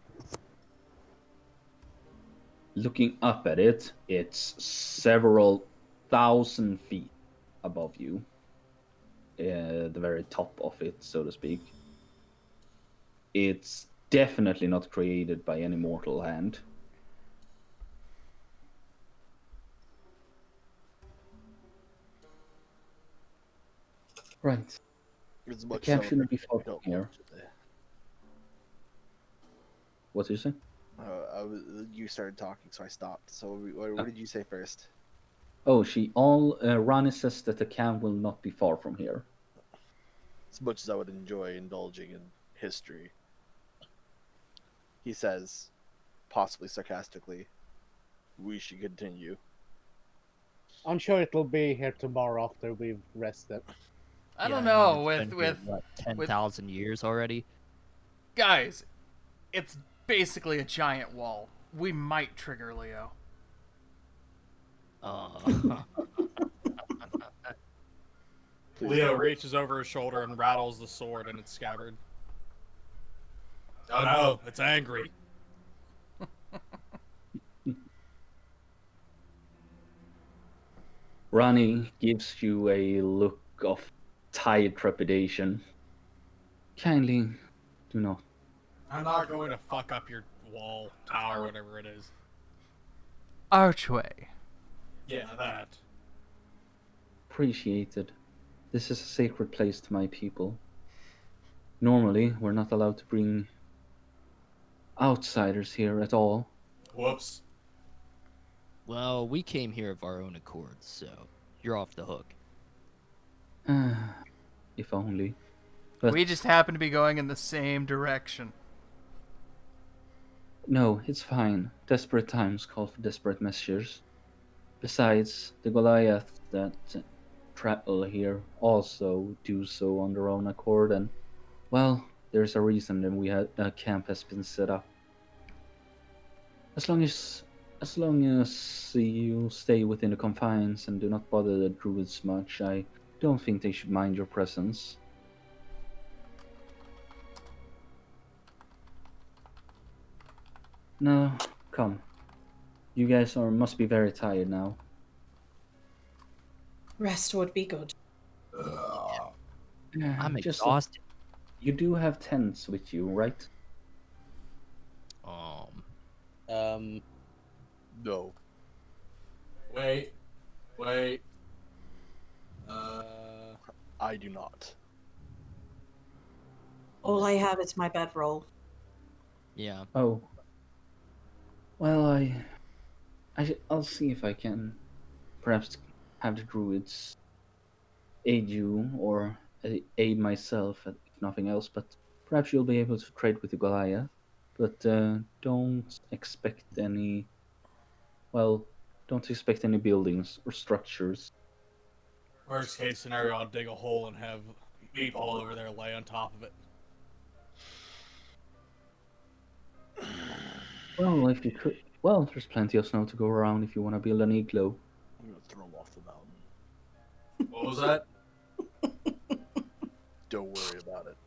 Looking up at it, it's several thousand feet above you. The very top of it, so to speak. It's definitely not created by any mortal hand. Right. As The much camp so shouldn't be far from don't here. want you there. What did you say? You started talking, so I stopped. So what did you say first? Oh, Rani says that the camp will not be far from here. As much as I would enjoy indulging in history, he says, possibly sarcastically, we should continue. I'm sure it'll be here tomorrow after we've rested. I don't Yeah, I know. mean, it's been here, With what, 10,000 years already. guys, it's basically a giant wall. We might trigger Leo. Leo reaches over his shoulder and rattles the sword in its scabbard. Oh no, it's angry. Rani gives you a look of tired trepidation. Kindly do not. I'm not going to fuck up your wall, tower, whatever it is. Archway. Yeah, that. Appreciated. This is a sacred place to my people. Normally, we're not allowed to bring outsiders here at all. Whoops. Well, we came here of our own accord, so you're off the hook. If only. But We just happen to be going in the same direction. no, it's fine. Desperate times call for desperate measures. Besides, the Goliaths that travel here also do so on their own accord, and, well, there's a reason that a camp has been set up. As long as you stay within the confines and do not bother the druids much, I don't think they should mind your presence. Now, come. You guys must be very tired now. Rest would be good. I'm Just exhausted. you do have tents with you, right? No. Wait. I do not. All I have is my bedroll. Yeah. Oh. Well, I'll see if I can perhaps have the druids aid you, or aid myself, if nothing else. But perhaps you'll be able to trade with the Goliath. But don't expect any. Well, don't expect any buildings or structures. Worst case scenario, I'll dig a hole and have Meatball over there lay on top of it. Well, if you could. Well, there's plenty of snow to go around if you want to build an igloo. I'm gonna throw him off the mountain. What was that? Don't worry about it.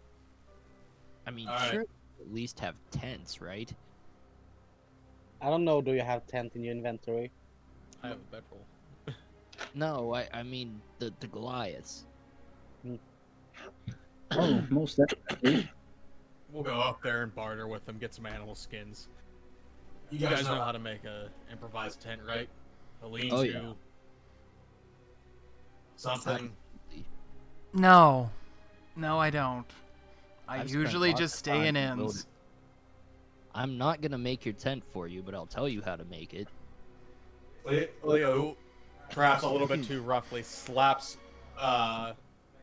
I mean, All right. sure. at least have tents, right? I don't know. Do you have tent in your inventory? I have a bedroll. No, I mean the Goliaths. Oh, most definitely. We'll go up there and barter with them, get some animal skins. You guys know how to make a improvised tent, right? A lean-to, Oh, yeah. something. No. No, I don't. I I've spent usually lots just of stay in time building- inns. I'm not gonna make your tent for you, but I'll tell you how to make it. Leo, who perhaps a little bit too roughly, slaps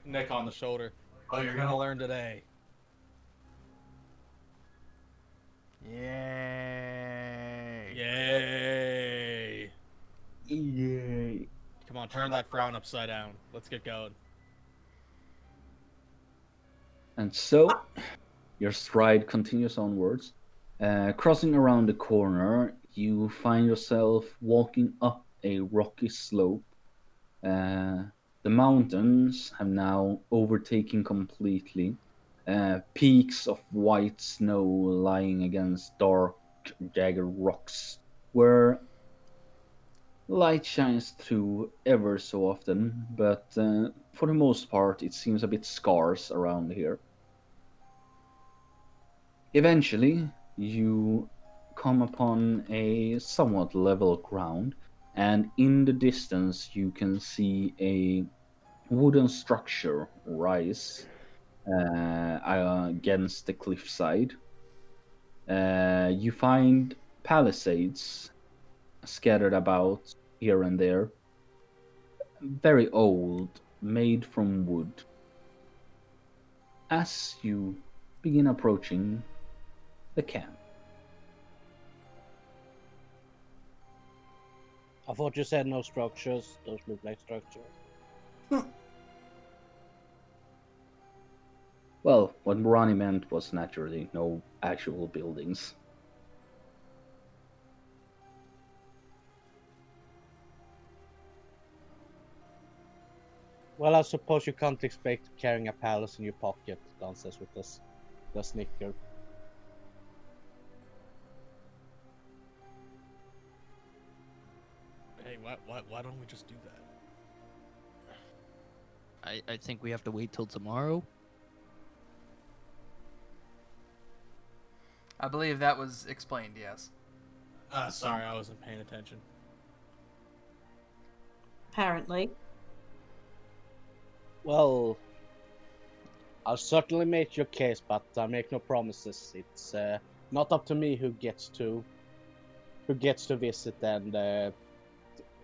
Nick on the shoulder. Oh, you're gonna learn today. Yay. Yay! Yay. Come on, turn that frown upside down. Let's get going. And so, your stride continues onwards. Crossing around the corner, you find yourself walking up a rocky slope. The mountains have now overtaken completely. Peaks of white snow lying against dark, jagged rocks, where light shines through ever so often, but for the most part, it seems a bit scarce around here. Eventually, you come upon a somewhat level ground, and in the distance, you can see a wooden structure rise against the cliffside. You find palisades scattered about here and there, very old, made from wood. As you begin approaching the camp, I thought you said no structures. Those look like structures. well, what Morani meant was naturally no actual buildings. Well, I suppose you can't expect carrying a palace in your pocket, Don says with this the snicker. Hey, why don't we just do that? I think we have to wait till tomorrow. I believe that was explained, yes. Sorry, I wasn't paying attention. Apparently. Well, I'll certainly make your case, but I make no promises. It's not up to me who gets to visit, and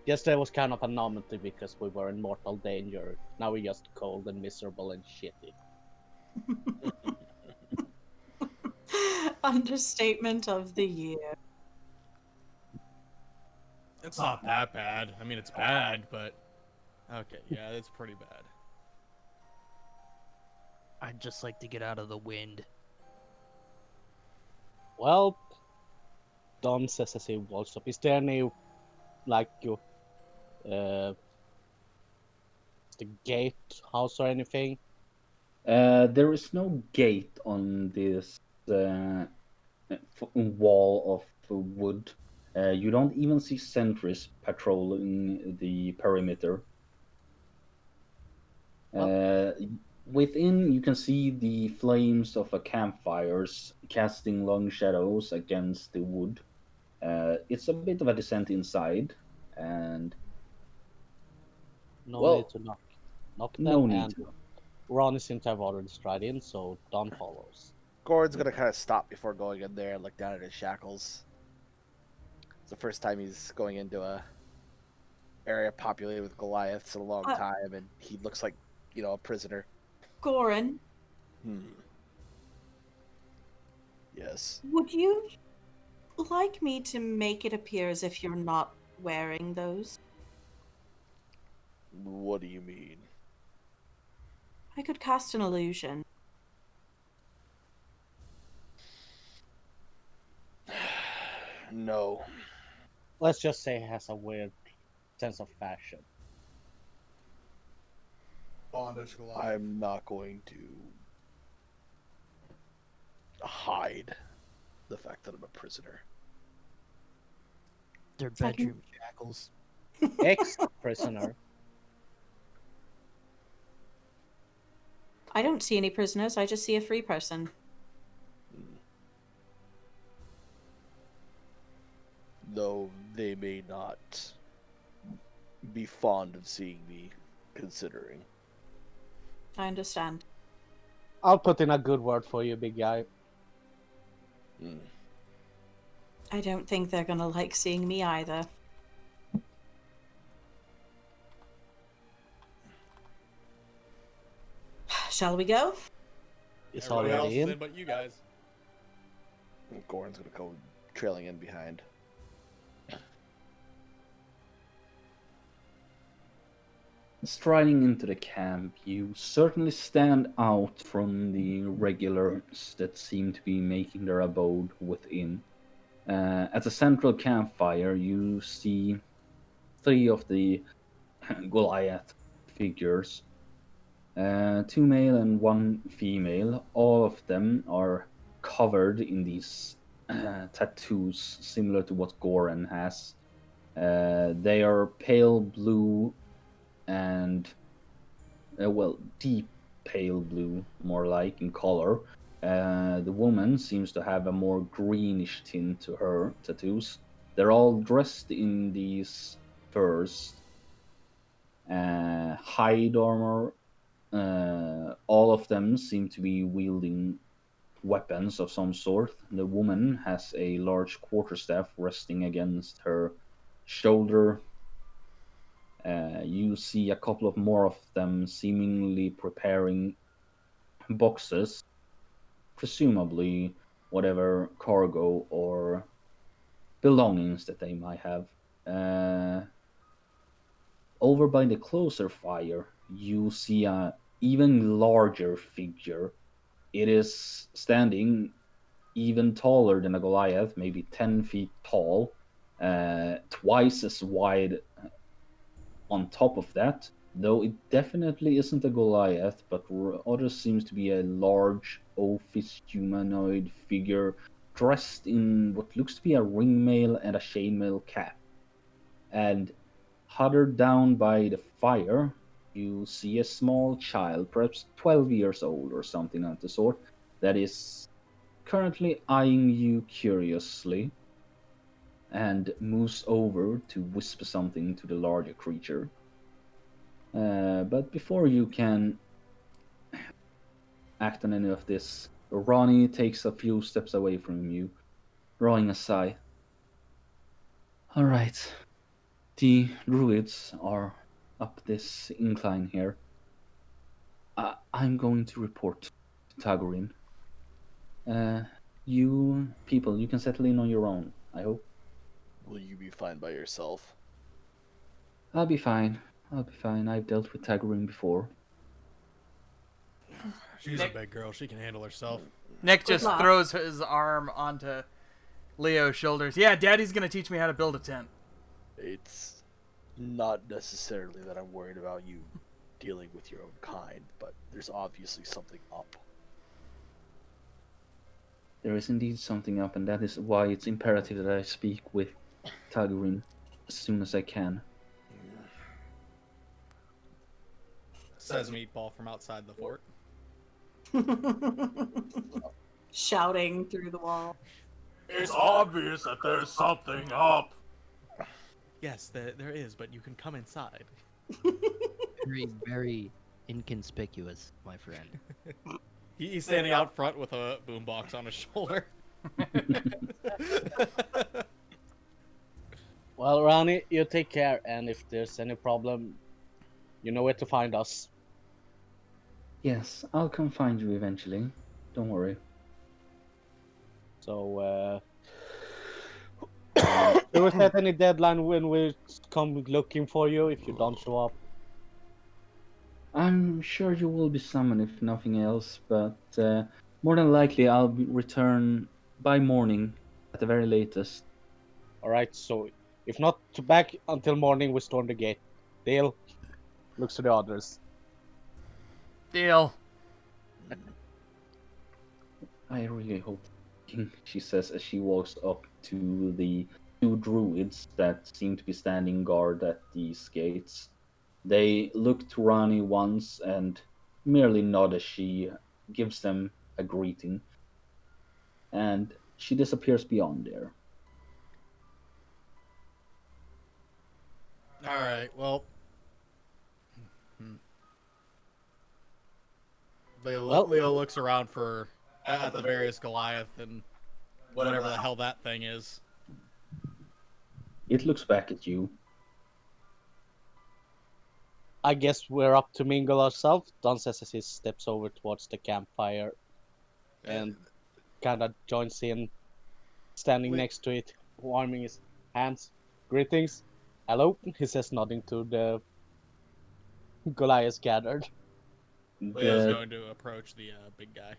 yesterday was kind of a novelty because we were in mortal danger. Now we're just cold and miserable and shitty. Understatement of the year. It's not that bad. I mean, it's bad, but okay, yeah, it's pretty bad. I'd just like to get out of the wind. Well, Don says as he walks up. Is there any, like, the gatehouse or anything? There is no gate on this wall of wood. You don't even see sentries patrolling the perimeter. Within, you can see the flames of a campfires casting long shadows against the wood. It's a bit of a descent inside, and No well, need to knock no them, need and to. Ronnie seems to have already stride in, so Don follows. Gord's gonna kind of stop before going in there and look down at his shackles. It's the first time he's going into a area populated with Goliaths in a long time, and he looks like, a prisoner. Goran, Yes. would you like me to make it appear as if you're not wearing those? What do you mean? I could cast an illusion. No. Let's just say he has a weird sense of fashion. Bondage Goliath. I'm not going to hide the fact that I'm a prisoner. Their Second. bedroom shackles. Ex-prisoner. I don't see any prisoners. I just see a free person. Though they may not be fond of seeing me, considering. I understand. I'll put in a good word for you, big guy. Mm. I don't think they're gonna like seeing me either. Shall we go? It's Everybody else already is in. in but you guys. And Goran's gonna go trailing in behind. Striding into the camp, you certainly stand out from the regulars that seem to be making their abode within. At the central campfire, you see 3 of the Goliath figures, 2 male and 1 female. All of them are covered in these tattoos, similar to what Goran has. They are pale blue and deep pale blue, more like in color. The woman seems to have a more greenish tint to her tattoos. They're all dressed in these furs, hide armor. All of them seem to be wielding weapons of some sort. The woman has a large quarterstaff resting against her shoulder. You see a couple of more of them seemingly preparing boxes, presumably whatever cargo or belongings that they might have. Over by the closer fire, you see a even larger figure. It is standing even taller than a Goliath, maybe 10 feet tall, twice as wide on top of that, though it definitely isn't a Goliath, but rather seems to be a large, oafish humanoid figure dressed in what looks to be a ringmail and a chainmail cap. And huddled down by the fire, you see a small child, perhaps 12 years old or something of the sort, that is currently eyeing you curiously and moves over to whisper something to the larger creature. But before you can act on any of this, Ronnie takes a few steps away from you, drawing a sigh. Alright, the druids are up this incline here. I'm going to report to Tagorin. You people, you can settle in on your own, I hope. Will you be fine by yourself? I'll be fine. I'll be fine. I've dealt with Tagorin before. She's a big girl. She can handle herself. Nick Good just luck. throws his arm onto Leo's shoulders. Yeah, Daddy's gonna teach me how to build a tent. It's not necessarily that I'm worried about you dealing with your own kind, but there's obviously something up. There is indeed something up, and that is why it's imperative that I speak with Tagorin as soon as I can. Says Meatball from outside the fort. Shouting through the wall. It's obvious that there's something up. Yes, there is, but you can come inside. Very, very inconspicuous, my friend. He's standing out front with a boombox on his shoulder. Well, Ronnie, you take care, and if there's any problem, you know where to find us. Yes, I'll come find you eventually. Don't worry. So, do we set any deadline when we come looking for you if you don't show up? I'm sure you will be summoned if nothing else, but more than likely I'll return by morning at the very latest. Alright, so if not back until morning, we storm the gate. Dale looks to the others. Deal. I really hope asking, she says as she walks up to the two druids that seem to be standing guard at these gates. They look to Rani once and merely nod as she gives them a greeting, and she disappears beyond there. All right. Well, Well- Leo looks around for at the various Goliath and whatever the hell that thing is. It looks back at you. I guess we're up to mingle ourselves. Don says as he steps over towards the campfire and kind of joins in, standing Le- next to it, warming his hands. Greetings. Hello, he says, nodding to the Goliath gathered. Leo's The going to approach the big guy.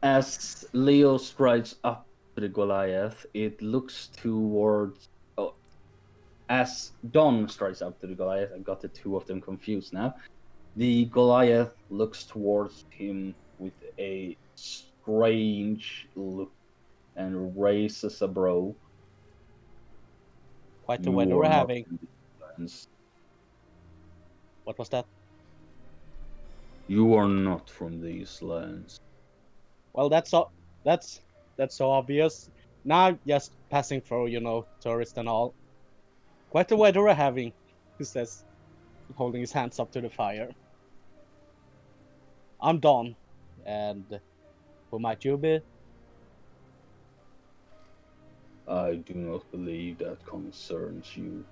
As Leo strides up to the Goliath, it looks towards. Oh, as Don strides up to the Goliath, I got the two of them confused now. The Goliath looks towards him with a strange look and raises a brow. Quite the You weather we're are not having. from these lands. What was that? You are not from these lands. Well, that's so obvious. Now just passing through, tourists and all. Quite the weather we're having, he says, holding his hands up to the fire. I'm Don, and who might you be? I do not believe that concerns you.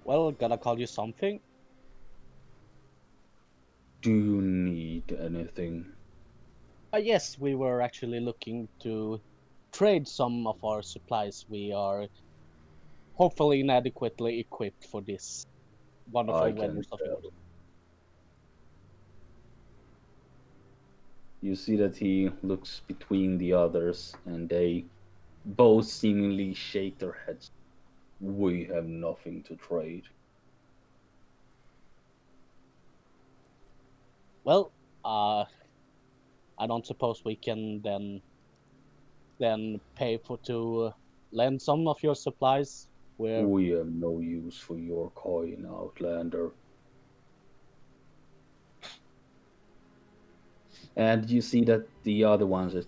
Well, gotta call you something. Do you need anything? Yes, we were actually looking to trade some of our supplies. We are hopefully inadequately equipped for this wonderful I weather can of tell. yours. You see that he looks between the others, and they both seemingly shake their heads. We have nothing to trade. Well, I don't suppose we can then pay for to lend some of your supplies. Where We have no use for your coin, Outlander. And you see that the other ones is,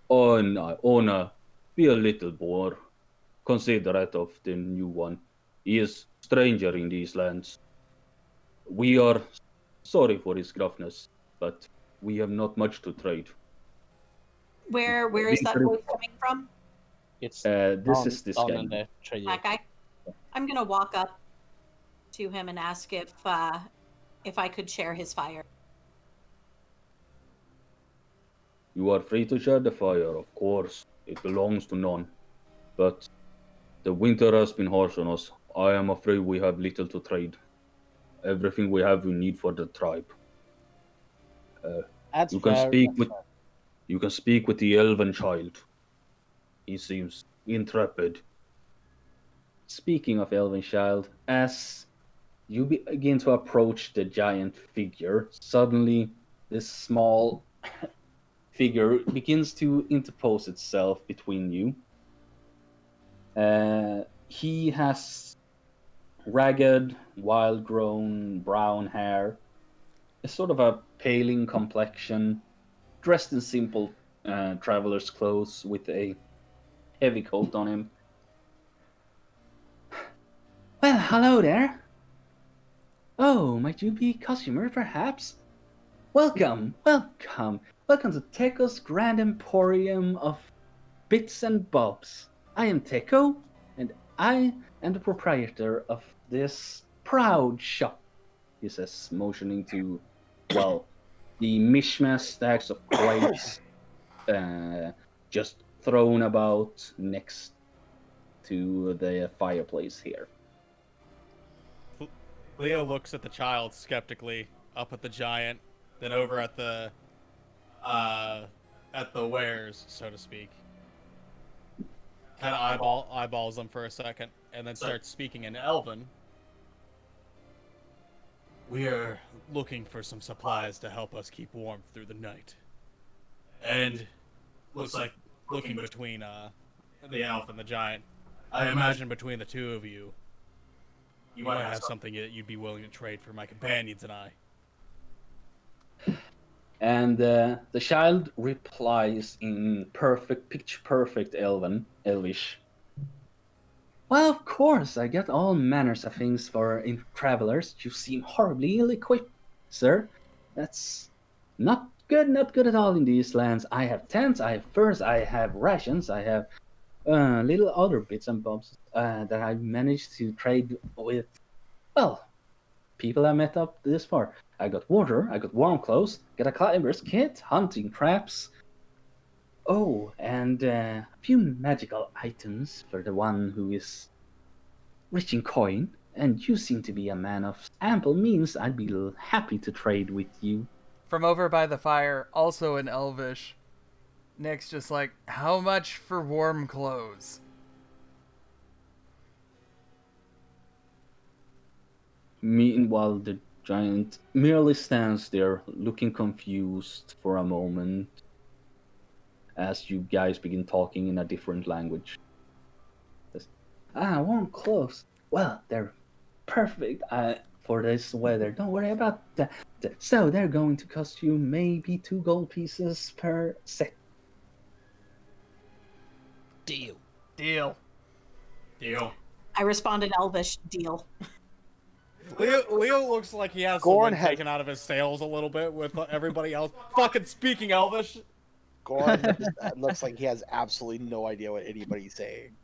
oh no, be a little more considerate of the new one. He is stranger in these lands. We are sorry for his gruffness, but we have not much to trade. Where is that voice coming from? it's This is this down guy. in the tree. That guy? I'm gonna walk up to him and ask if I could share his fire. You are free to share the fire, of course. It belongs to none. But the winter has been harsh on us. I am afraid we have little to trade. Everything we have we need for the tribe. That's You can fair. speak with the elven child. He seems intrepid. Speaking of elven child, as you begin to approach the giant figure, suddenly this small figure begins to interpose itself between you. He has ragged, wild grown brown hair, a sort of a paling complexion, dressed in simple traveler's clothes with a heavy coat on him. Well, hello there. Oh, might you be customer, perhaps? Welcome, welcome. Welcome to Teko's Grand Emporium of Bits and Bobs. I am Teko, and I am the proprietor of this proud shop, he says, motioning to, well, the mishmash stacks of crates just thrown about next to the fireplace here. Leo looks at the child skeptically, up at the giant, then over at the wares, so to speak. Kind of eyeballs them for a second, and then starts speaking in Elven. We are looking for some supplies to help us keep warm through the night. And looks like looking between the elf and the giant. I imagine between the two of you, you might have something that you'd be willing to trade for my companions and I. And the child replies in perfect, pitch perfect Elvish. Well, of course, I get all manners of things for travelers. You seem horribly ill-equipped, sir. That's not good at all in these lands. I have tents, I have furs, I have rations, I have little other bits and bobs that I've managed to trade with, well, people I met up this far. I got water, I got warm clothes, got a climber's kit, hunting traps. Oh, and a few magical items for the one who is rich in coin. And you seem to be a man of ample means. I'd be happy to trade with you. From over by the fire, also in Elvish, Nick's just like, how much for warm clothes? Meanwhile, the giant merely stands there, looking confused for a moment as you guys begin talking in a different language. Says, warm clothes. Well, they're perfect for this weather. Don't worry about that. So they're going to cost you maybe 2 gold pieces per set. Deal. Deal. I responded Elvish, deal. Leo looks like he has the Gorn wind has- taken out of his sails a little bit with everybody else fucking speaking Elvish. Goran looks like he has absolutely no idea what anybody's saying.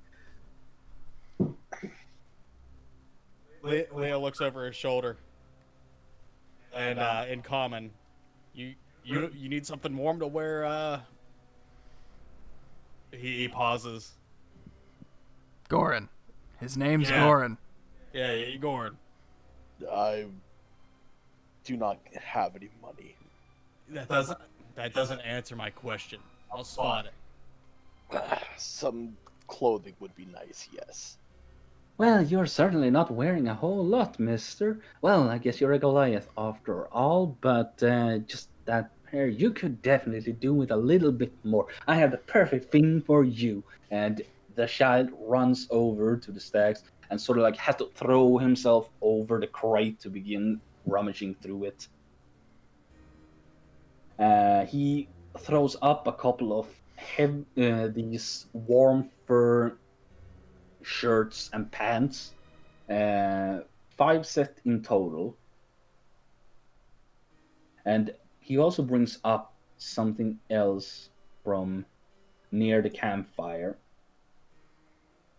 Leo looks over his shoulder, and in common, you need something warm to wear. He pauses. Goran. His name's Yeah. Goran. Yeah, Gorn. I do not have any money. That doesn't answer my question. I'll spot it. Some clothing would be nice, yes. Well, you're certainly not wearing a whole lot, mister. Well, I guess you're a Goliath after all, but just that hair, you could definitely do with a little bit more. I have the perfect thing for you. And the child runs over to the stacks and sort of like has to throw himself over the crate to begin rummaging through it. He throws up a couple of these warm fur shirts and pants, 5 set in total. And he also brings up something else from near the campfire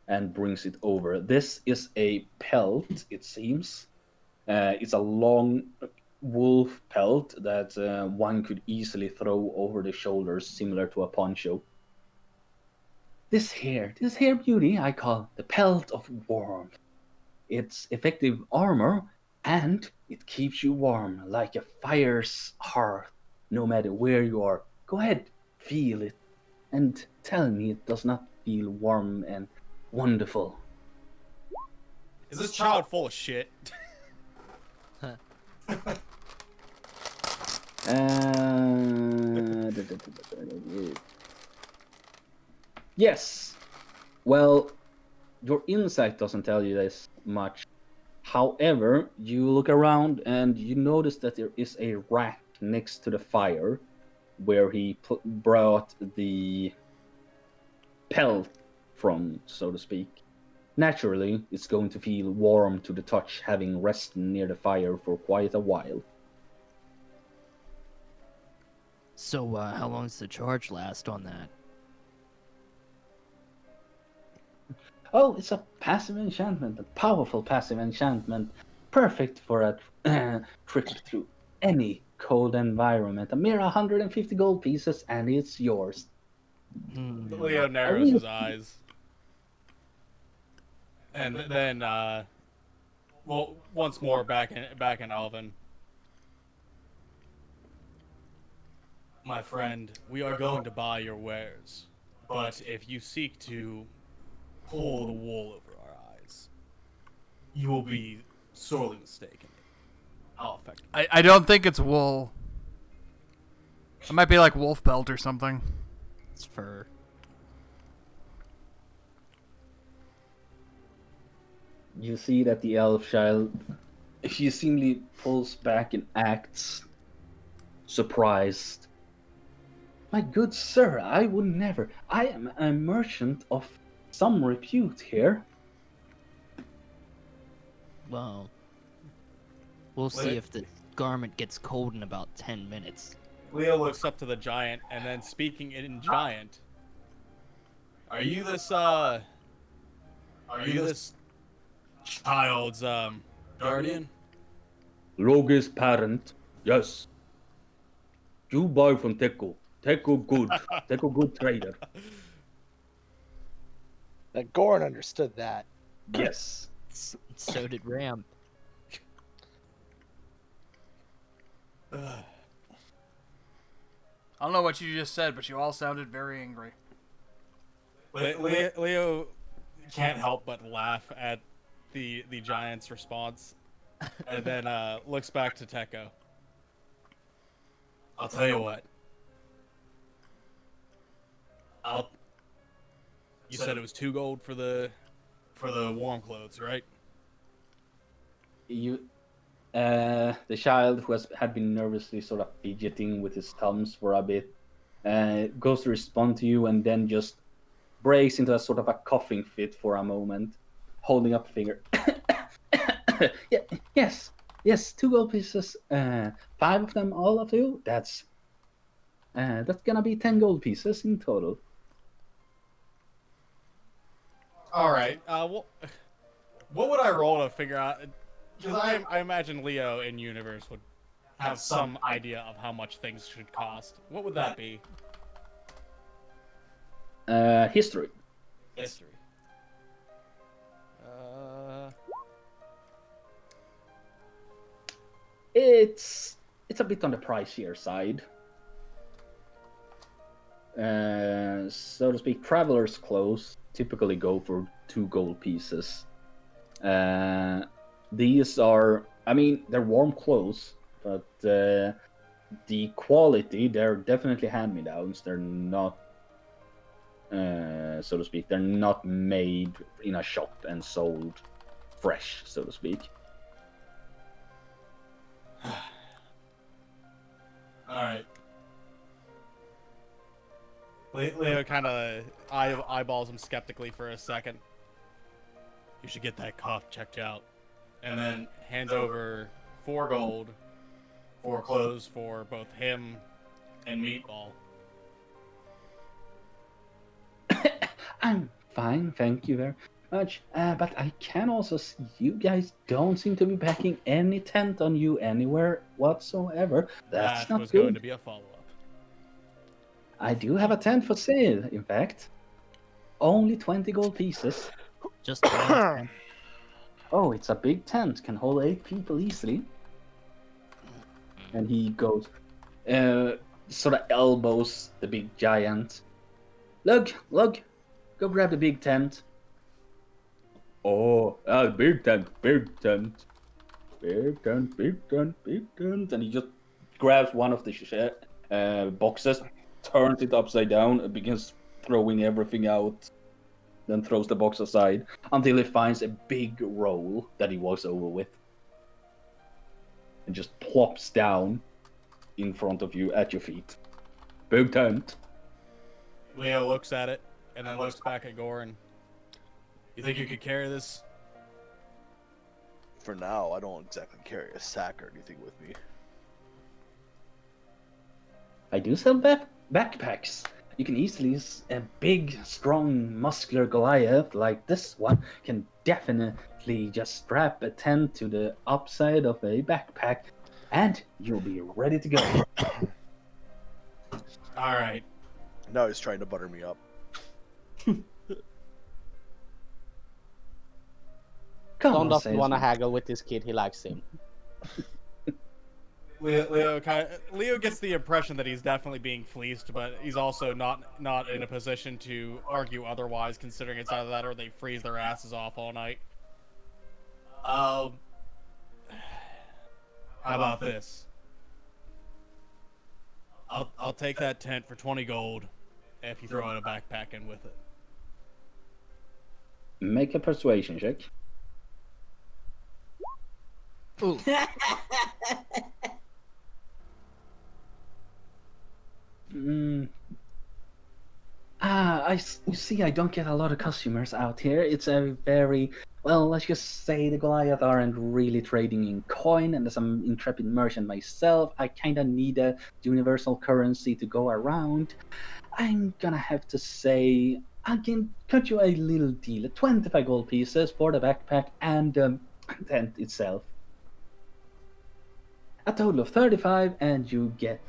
and brings it over. This is a pelt, it seems. It's a long wolf pelt that one could easily throw over the shoulders, similar to a poncho. This here beauty I call the pelt of warmth. It's effective armor, and it keeps you warm like a fire's hearth, no matter where you are. Go ahead, feel it, and tell me it does not feel warm and wonderful. Is this child full of shit? Yes. Well, your insight doesn't tell you this much. However, you look around and you notice that there is a rack next to the fire where he brought the pelt from, so to speak. Naturally, it's going to feel warm to the touch, having rested near the fire for quite a while. So, how long does the charge last on that? Oh, it's a passive enchantment, a powerful passive enchantment, perfect for a trip through any cold environment. A mere 150 gold pieces, and it's yours. Leo narrows his eyes. And then, well, once more back in Alvin. My friend, we are going to buy your wares, but if you seek to pull the wool over our eyes, you will be sorely mistaken. How effective. I don't think it's wool. It might be like wolf belt or something. It's fur. You see that the elf child, she seemingly pulls back and acts surprised. My good sir, I would never. I am a merchant of some repute here. Well, we'll see if the garment gets cold in about 10 minutes. Leo looks up to the giant, and then speaking in giant, are you this child's guardian? Rogue's parent, yes. You buy from Teko. Teko good. Teko good trader. That Goran understood that. Yes. So did Ram. I don't know what you just said, but you all sounded very angry. Leo can't help but laugh at the giant's response, and then looks back to Teko. I'll tell you what. You said it was 2 gold for the warm clothes, right? The child who had been nervously sort of fidgeting with his thumbs for a bit goes to respond to you and then just breaks into a sort of a coughing fit for a moment, holding up a finger. Yes, 2 gold pieces, 5 of them, all of you. That's gonna be 10 gold pieces in total. All right. What would I roll to figure out? Because I imagine Leo in universe would have some idea of how much things should cost. What would that be? History. History. It's a bit on the pricier side. So to speak, traveler's clothes typically go for 2 gold pieces. These are, I mean, they're warm clothes, but the quality, they're definitely hand-me-downs. They're not, so to speak, they're not made in a shop and sold fresh, so to speak. All right. Leo kind of eyeballs him skeptically for a second. You should get that cough checked out. And then hands over 4 gold for clothes for both him and Meatball. I'm fine, thank you very much. But I can also see you guys don't seem to be packing any tent on you anywhere whatsoever. That's That not was good. going to be a follow-up. I do have a tent for sale, in fact. Only 20 gold pieces. Just one. Oh, it's a big tent. Can hold 8 people easily. And he goes, sort of elbows the big giant. Look, go grab the big tent. Oh, big tent. Big tent. And he just grabs one of the boxes, turns it upside down, and begins throwing everything out. Then throws the box aside until he finds a big roll that he walks over with. And just plops down in front of you at your feet. Big tent. Leo looks at it and then looks back at Goran. You think you could carry this? For now, I don't exactly carry a sack or anything with me. I do sell backpacks. You can easily, a big, strong, muscular Goliath like this one can definitely just strap a tent to the upside of a backpack and you'll be ready to go. All right. Now he's trying to butter me up. Come Don't on, want to salesman. haggle with this kid. He likes him. Leo gets the impression that he's definitely being fleeced, but he's also not in a position to argue otherwise, considering it's either that or they freeze their asses off all night. How about this? I'll take that tent for 20 gold if you throw in a backpack in with it. Make a persuasion check. Ooh. You see, I don't get a lot of customers out here. It's a very, well, let's just say the Goliath aren't really trading in coin, and as I'm intrepid merchant myself, I kind of need a universal currency to go around. I'm gonna have to say I can cut you a little deal, 25 gold pieces for the backpack and tent itself. A total of 35, and you get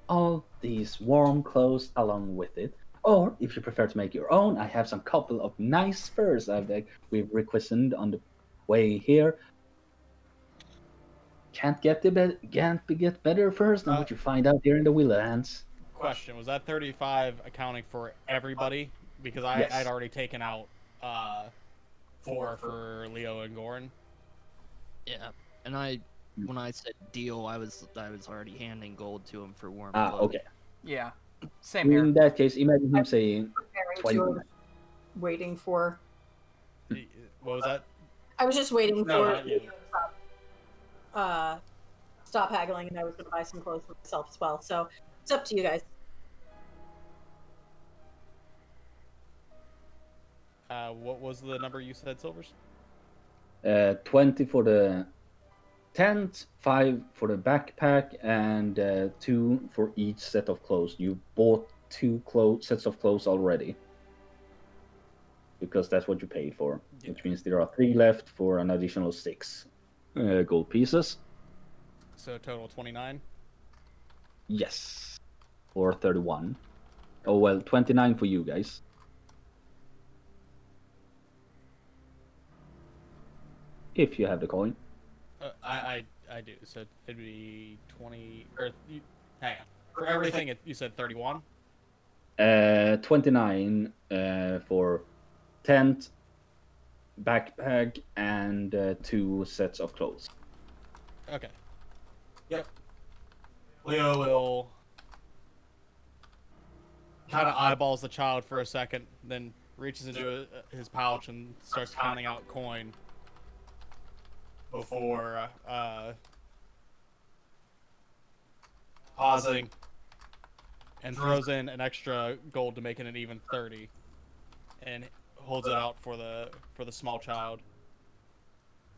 all these warm clothes along with it. Or, if you prefer to make your own, I have some couple of nice furs that we've requisitioned on the way here. Can't get better furs than what you find out here in the Willands. Question: was that 35 accounting for everybody? Because Yes. I'd already taken out 4 for Leo and Goran. Yeah, and when I said deal, I was already handing gold to him for warm Ah, clothes. okay. Yeah, same here. In that case, imagine him saying Preparing 21. to- waiting for. What was that? I was just waiting No, for not you. stop haggling, and I was going to buy some clothes for myself as well. So it's up to you guys. What was the number you said, Silvers? 20 for the tent, 5 for the backpack, and 2 for each set of clothes. You bought 2 sets of clothes already. Because that's what you paid for. Yeah. Which means there are 3 left for an additional 6 gold pieces. So total 29. Yes. Or 31. Oh, well, 29 for you guys. If you have the coin. I do. So it'd be 20. Or hang on. For everything, you said 31. 29 for tent, backpack, and 2 sets of clothes. Okay. Yep. Leo will kind of eyeballs the child for a second, then reaches into his pouch and starts counting out coin before pausing and throws in an extra gold to make it an even 30 and holds it out for the small child.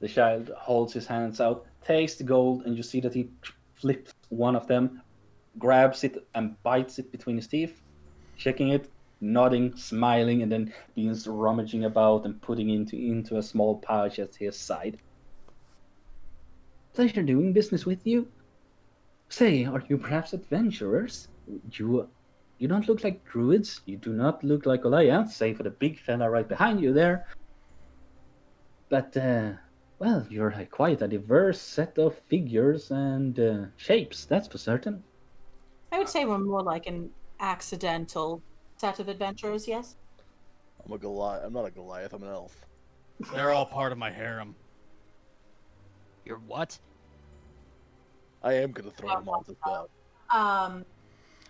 The child holds his hands out, takes the gold, and you see that he flips one of them, grabs it, and bites it between his teeth, checking it, nodding, smiling, and then begins rummaging about and putting into a small pouch at his side. Pleasure doing business with you. Say, are you perhaps adventurers? You don't look like druids. You do not look like Goliaths, save for the big fella right behind you there. But, well, you're quite a diverse set of figures and shapes, that's for certain. I would say we're more like an accidental set of adventurers, yes? I'm a Goliath. I'm not a Goliath. I'm an elf. They're all part of my harem. You're what? I am gonna throw him off the spot.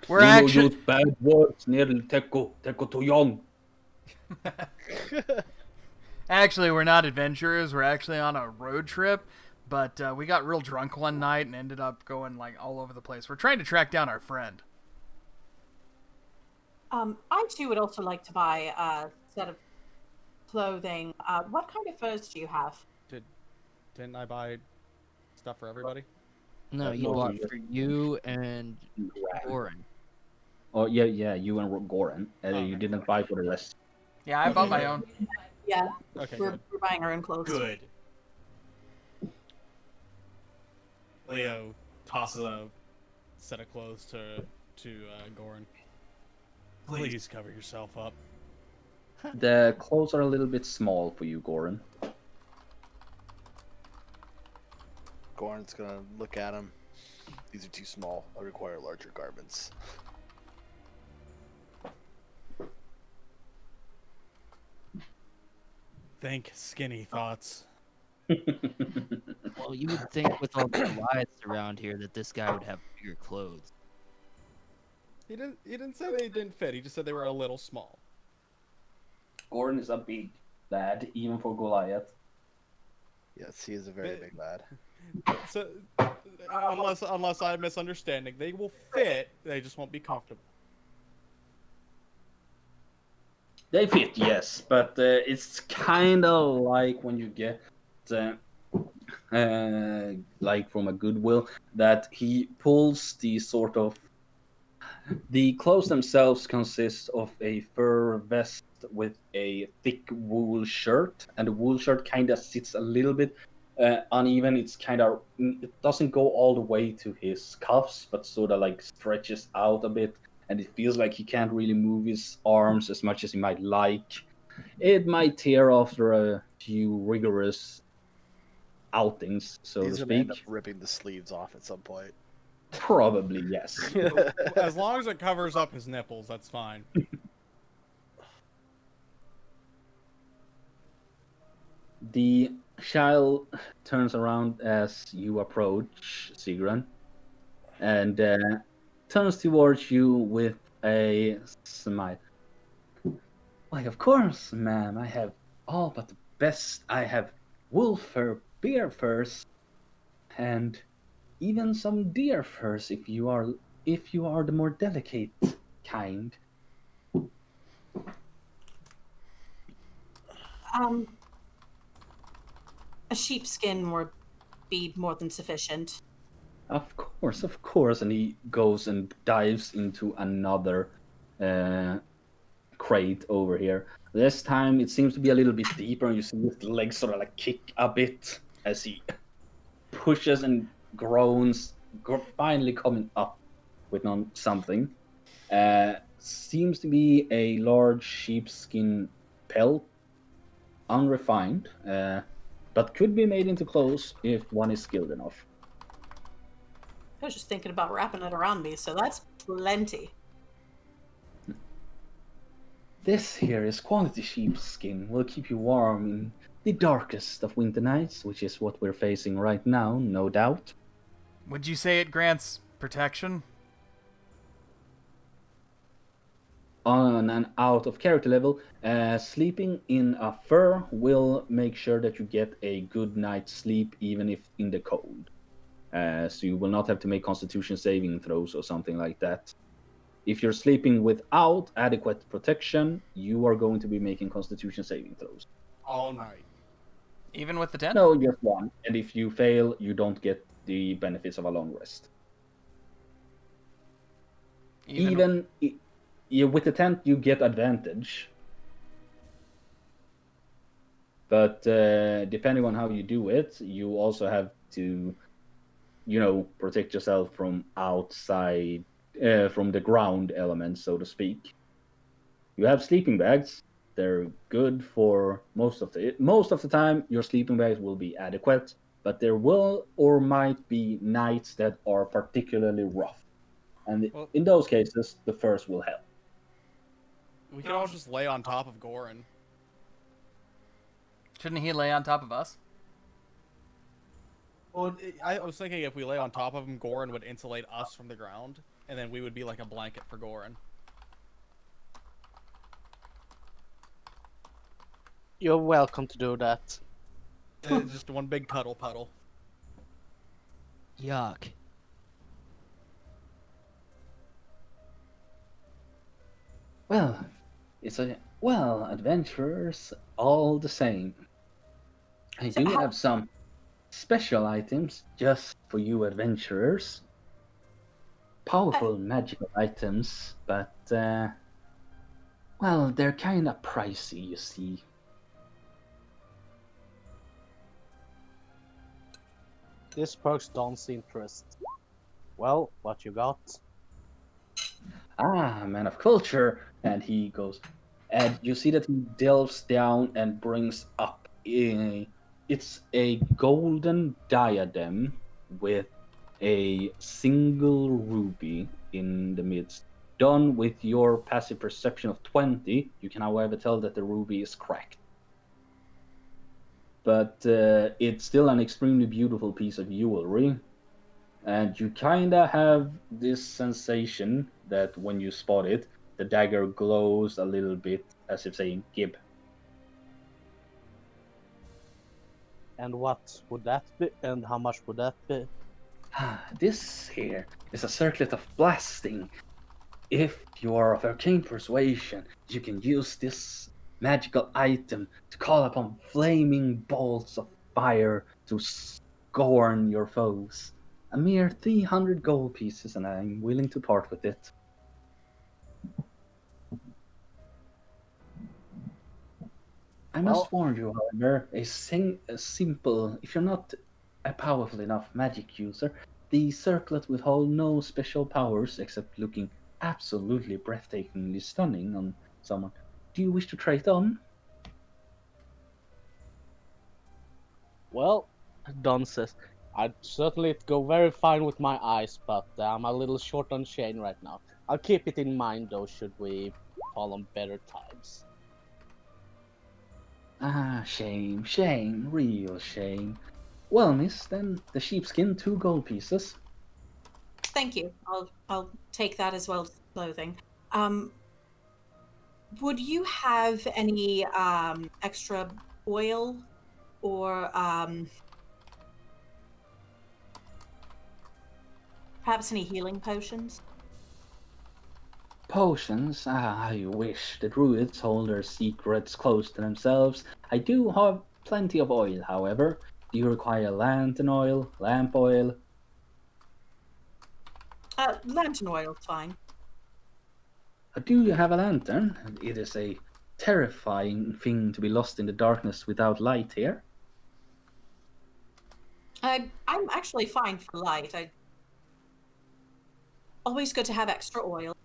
We're actually use bad words near Teko too young. Actually, we're not adventurers. We're actually on a road trip, but we got real drunk one night and ended up going all over the place. We're trying to track down our friend. I too would also like to buy a set of clothing. What kind of furs do you have? Didn't I buy stuff for everybody? No, you no, bought you- for you and Goran. Oh, yeah, you and Goran. You didn't buy for the rest. Yeah, I bought my own. Yeah, Okay, we're good. buying our own clothes. Good. Leo tosses a set of clothes to Goran. Please cover yourself up. The clothes are a little bit small for you, Goran. Goran's gonna look at him. These are too small. I require larger garments. Think skinny thoughts. Well, you would think with all the Goliaths around here that this guy would have bigger clothes. He didn't say they didn't fit. He just said they were a little small. Gordon is a big lad, even for Goliath. Yes, he is a very big lad. So, unless I'm misunderstanding, they will fit. They just won't be comfortable. They fit, yes, but it's kind of like when you get, like from a Goodwill, that he pulls the sort of. The clothes themselves consist of a fur vest with a thick wool shirt, and the wool shirt kind of sits a little bit uneven. It doesn't go all the way to his cuffs, but sort of like stretches out a bit, and it feels like he can't really move his arms as much as he might like. It might tear after a few rigorous outings, so He's to gonna end speak. up ripping the sleeves off at some point. Probably yes. As long as it covers up his nipples, that's fine. The child turns around as you approach, Sigrun, and turns towards you with a smile. Why, of course, ma'am. I have all but the best. I have wolf fur, bear furs, and even some deer furs if you are the more delicate kind. Um, a sheepskin would be more than sufficient. Of course, and he goes and dives into another crate over here. This time it seems to be a little bit deeper, and you see his legs sort of like kick a bit as he pushes and groans, finally coming up with something. Seems to be a large sheepskin pelt, unrefined, but could be made into clothes if one is skilled enough. I was just thinking about wrapping it around me, so that's plenty. This here is quality sheepskin. Will keep you warm in the darkest of winter nights, which is what we're facing right now, no doubt. Would you say it grants protection? On an out of character level, sleeping in a fur will make sure that you get a good night's sleep, even if in the cold. So you will not have to make constitution saving throws or something like that. If you're sleeping without adequate protection, you are going to be making constitution saving throws. All night. Even with the tent? No, just one. And if you fail, you don't get the benefits of a long rest. With the tent, you get advantage. But depending on how you do it, you also have to, protect yourself from outside, from the ground elements, so to speak. You have sleeping bags. They're good for most of the time. Your sleeping bags will be adequate, but there will or might be nights that are particularly rough, and in those cases, the furs will help. We could all just lay on top of Goran. Shouldn't he lay on top of us? Well, I was thinking if we lay on top of him, Goran would insulate us from the ground, and then we would be like a blanket for Goran. You're welcome to do that. Just one big cuddle puddle. Yuck. Well, adventurers all the same. I do have some special items just for you adventurers. Powerful magical items, but they're kind of pricey, you see. This perks Don's interest. Well, what you got? Ah, man of culture. And he goes, and you see that he delves down and brings up it's a golden diadem with a single ruby in the midst. Done with your passive perception of 20, you can however tell that the ruby is cracked. But it's still an extremely beautiful piece of jewelry. And you kinda have this sensation that when you spot it, the dagger glows a little bit as if saying, "Gib." And what would that be? And how much would that be? This here is a circlet of blasting. If you are of arcane persuasion, you can use this magical item to call upon flaming bolts of fire to scorn your foes. A mere 300 gold pieces, and I'm willing to part with it. I must Well, warn you, however, a simple, if you're not a powerful enough magic user, the circlet will hold no special powers except looking absolutely breathtakingly stunning on someone. Do you wish to try it on? well, Don says, I'd certainly go very fine with my eyes, but I'm a little short on chain right now. I'll keep it in mind though, should we fall on better times. Ah, shame, shame, real shame. Well, miss, then the sheepskin, 2 gold pieces. Thank you. I'll take that as well as clothing. Would you have any extra oil or perhaps any healing potions? Potions? Ah, I wish the druids hold their secrets close to themselves. I do have plenty of oil, however. Do you require lantern oil, lamp oil? Lantern oil's fine. Do you have a lantern? It is a terrifying thing to be lost in the darkness without light here. I'm actually fine for light. I always good to have extra oil.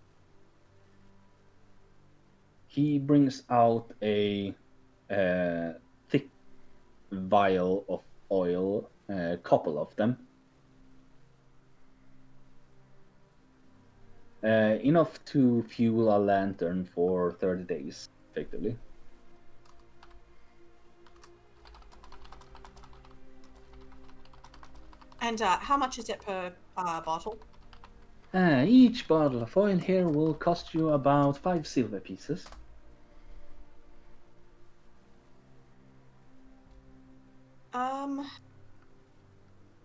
He brings out a thick vial of oil, a couple of them. Enough to fuel a lantern for 30 days, effectively. And how much is it per bottle? Each bottle of oil here will cost you about 5 silver pieces.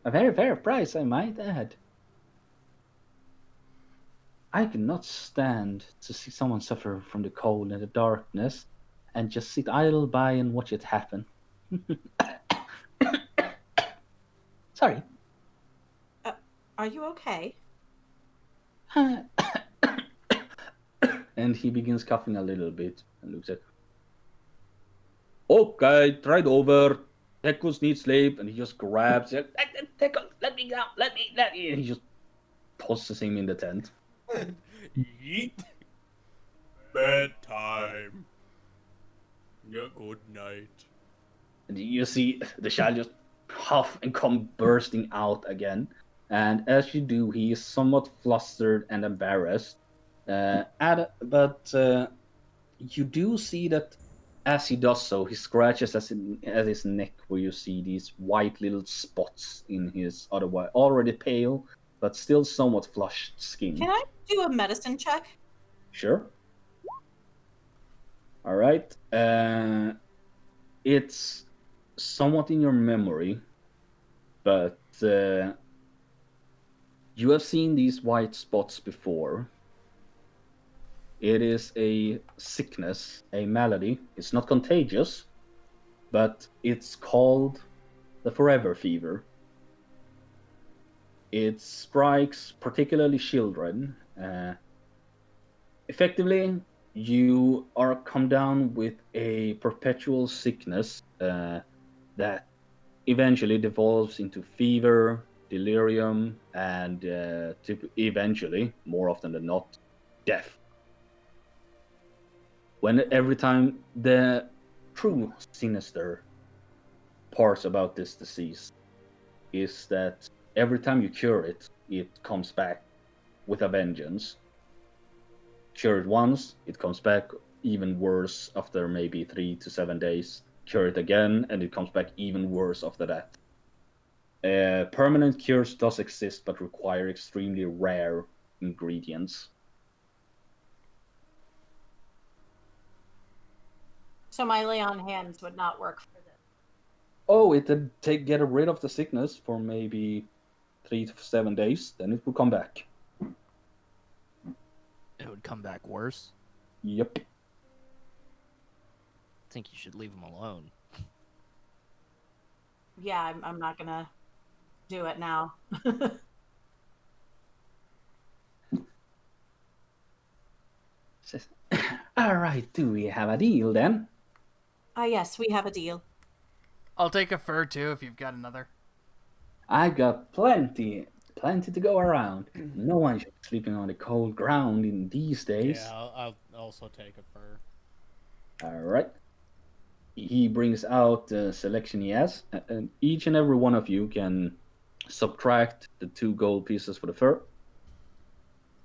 A very fair price, I might add. I cannot stand to see someone suffer from the cold and the darkness and just sit idle by and watch it happen. Sorry. Are you okay? And he begins coughing a little bit and looks at. Okay, tried over. Tekos needs sleep, and he just grabs it. Tekos, let me out, let me. And he just tosses him in the tent. Yeet. Bedtime. Yeah, good night. And you see the child just huff and come bursting out again. And as you do, he is somewhat flustered and embarrassed. But you do see that as he does so, he scratches at his neck, where you see these white little spots in his otherwise already pale but still somewhat flushed skin. Can I do a medicine check? Sure. All right. It's somewhat in your memory, but you have seen these white spots before. It is a sickness, a malady. It's not contagious, but it's called the forever fever. It strikes particularly children. Effectively, you are come down with a perpetual sickness that eventually devolves into fever, delirium, and eventually, more often than not, death. Every time the true sinister parts about this disease is that every time you cure it, it comes back with a vengeance. Cure it once, it comes back even worse after maybe 3 to 7 days. Cure it again, and it comes back even worse after that. Permanent cures does exist, but require extremely rare ingredients. So my lay on hands would not work for this. Oh, it did get rid of the sickness for maybe 3 to 7 days, then it will come back. It would come back worse. Yep. I think you should leave him alone. Yeah, I'm not gonna do it now. Says, all right, do we have a deal then? Ah, yes, we have a deal. I'll take a fur too if you've got another. I got plenty to go around. No one should be sleeping on the cold ground in these days. Yeah, I'll also take a fur. All right. He brings out the selection he has, and each and every one of you can subtract the 2 gold pieces for the fur.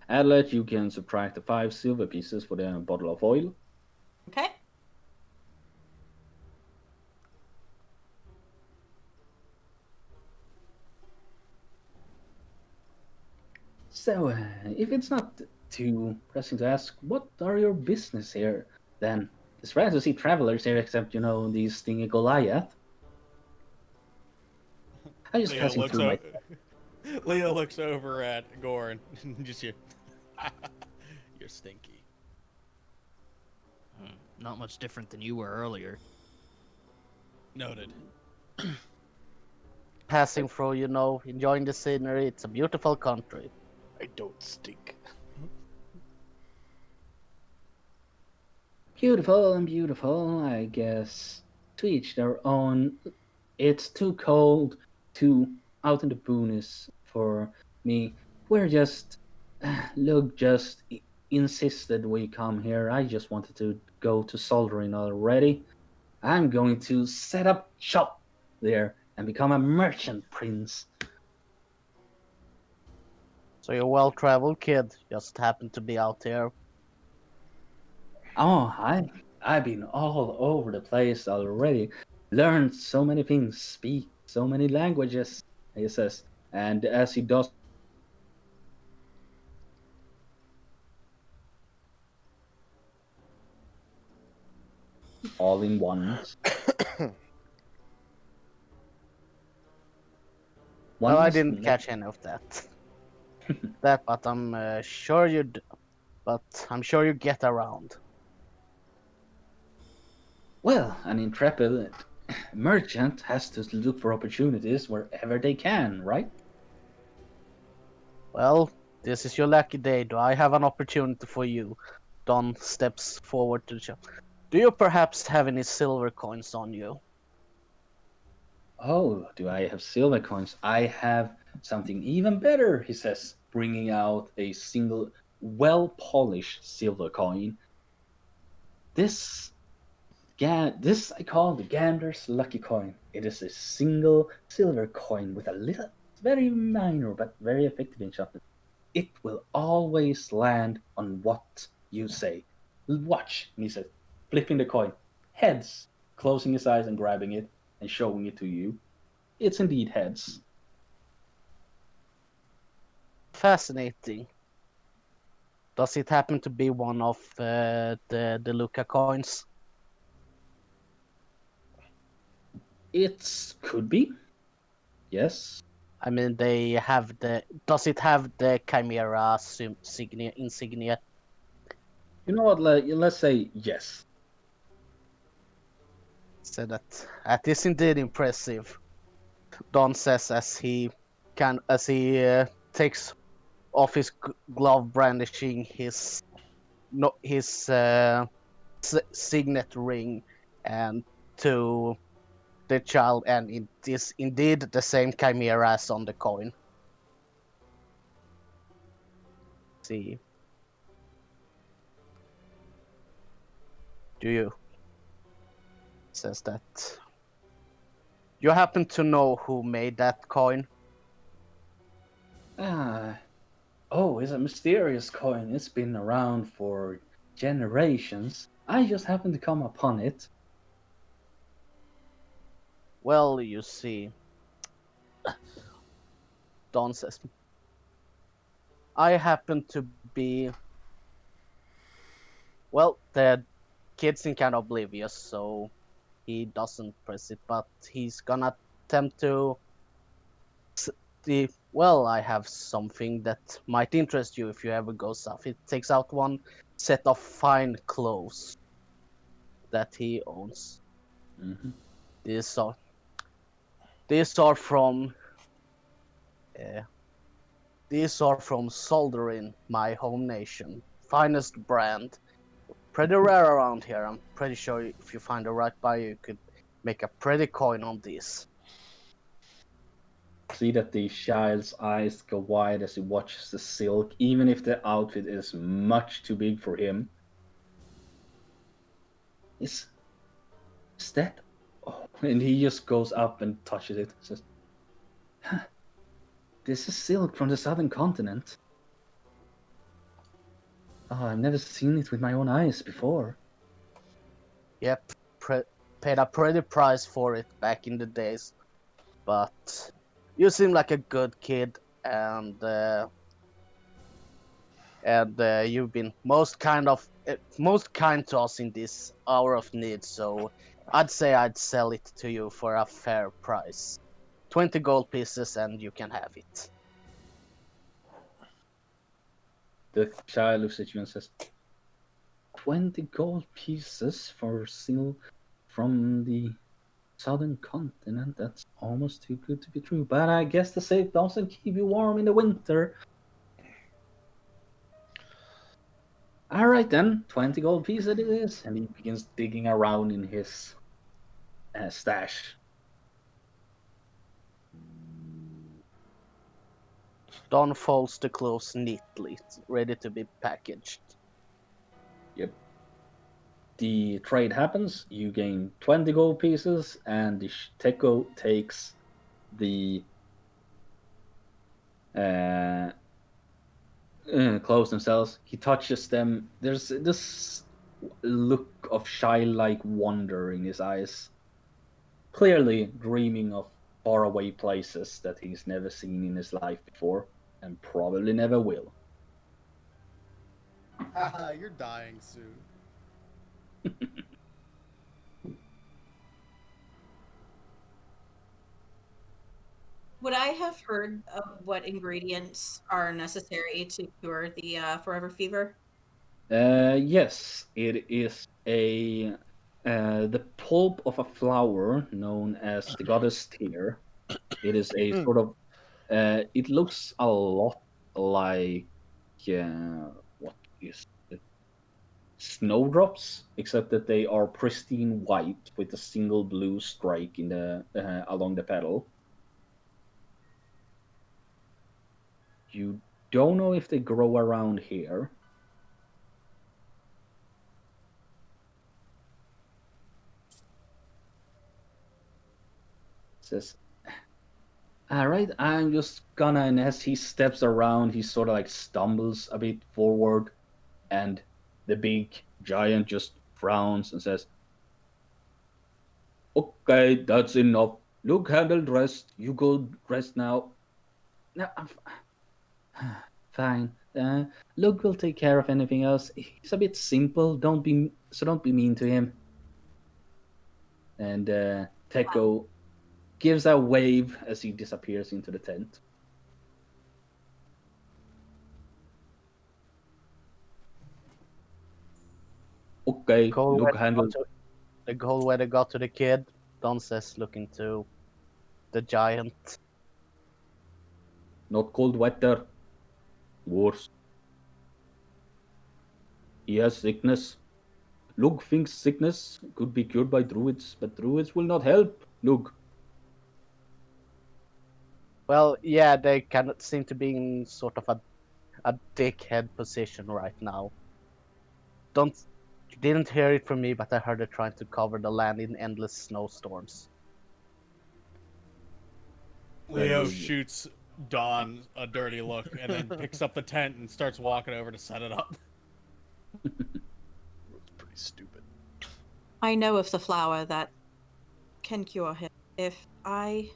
Adlet, you can subtract the 5 silver pieces for the bottle of oil. Okay. So, if it's not too pressing to ask, what are your business here, then? It's rare to see travelers here except, these stingy Goliath. I'm just passing through my... Leo looks over at Goran. Just you. You're stinky. Not much different than you were earlier. Noted. Passing through, enjoying the scenery. It's a beautiful country. I don't stink. Beautiful and beautiful, I guess. To each their own. It's too cold, too out in the boonies for me. We're just... Look, just insisted we come here. I just wanted to go to soldering already. I'm going to set up shop there and become a merchant prince. So you're a well-traveled kid. Just happened to be out here. Oh, I've been all over the place already. Learned so many things, speak so many languages, he says. And as he does, all in once. Well, I didn't catch any of that. But I'm sure you'd. But I'm sure you get around. Well, an intrepid merchant has to look for opportunities wherever they can, right? Well, this is your lucky day. Do I have an opportunity for you? Don steps forward to the shop. Do you perhaps have any silver coins on you? Oh, do I have silver coins? I have something even better, he says, bringing out a single, well-polished silver coin. This I call the Gambler's Lucky Coin. It is a single silver coin with a little, very minor but very effective enchantment. It will always land on what you say. Watch, he says, flipping the coin. Heads, closing his eyes and grabbing it and showing it to you. It's indeed heads. Fascinating. Does it happen to be one of the Luca coins? It could be. Yes. I mean, they have the. Does it have the Chimera insignia? You know what? Let's say yes. So that is indeed impressive. Don says as he takes off his glove, brandishing his signet ring, and to the child, and it is indeed the same chimera as on the coin. See, do you? Says that. You happen to know who made that coin? Oh, it's a mysterious coin. It's been around for generations. I just happened to come upon it. Well, you see, Don says, I happen to be, well, the kid seems kind of oblivious, so he doesn't press it, but he's gonna attempt to well, I have something that might interest you if you ever go south. It takes out one set of fine clothes that he owns. Hmm. These are these are from uh, these are from Solderin, my home nation. Finest brand. Pretty rare around here. I'm pretty sure if you find the right buyer, you could make a pretty coin on these. See that the child's eyes go wide as he watches the silk, even if the outfit is much too big for him. Is that? Oh, and he just goes up and touches it. Says, huh, "This is silk from the southern continent. Oh, I've never seen it with my own eyes before." Yep, paid a pretty price for it back in the days. But you seem like a good kid, and you've been most kind to us in this hour of need. So I'd say I'd sell it to you for a fair price, 20 gold pieces, and you can have it. The child looks at you and says, 20 gold pieces for silk from the southern continent? That's almost too good to be true. But I guess the safe doesn't keep you warm in the winter. All right then, 20 gold pieces it is. And he begins digging around in his stash. Don folds the clothes neatly, ready to be packaged. Yep. The trade happens. You gain 20 gold pieces, and the Teko takes the clothes themselves. He touches them. There's this look of childlike wonder in his eyes, clearly dreaming of faraway places that he's never seen in his life before, and probably never will. Haha, you're dying soon. Would I have heard of what ingredients are necessary to cure the forever fever? Yes, it is the pulp of a flower known as the goddess tear. It is a sort of it looks a lot like what is it? Snowdrops, except that they are pristine white with a single blue strike in the along the petal. You don't know if they grow around here. Says, all right, I'm just gonna. And as he steps around, he sort of like stumbles a bit forward, and the big giant just frowns and says, "Okay, that's enough. Look, handled rest. You go rest now." No, fine. Luke will take care of anything else. He's a bit simple. Don't be mean to him. And Teko gives a wave as he disappears into the tent. Okay, Cold Luke weather handled. the cold weather got to the kid. Don says, looking to the giant. Not cold weather. Worse. He has sickness. Luke thinks sickness could be cured by druids, but druids will not help. Luke. Well, yeah, they kind of seem to be in sort of a dickhead position right now. Don't You didn't hear it from me, but I heard it trying to cover the land in endless snowstorms. Leo shoots Dawn a dirty look and then picks up the tent and starts walking over to set it up. It's pretty stupid. I know of the flower that can cure him. If I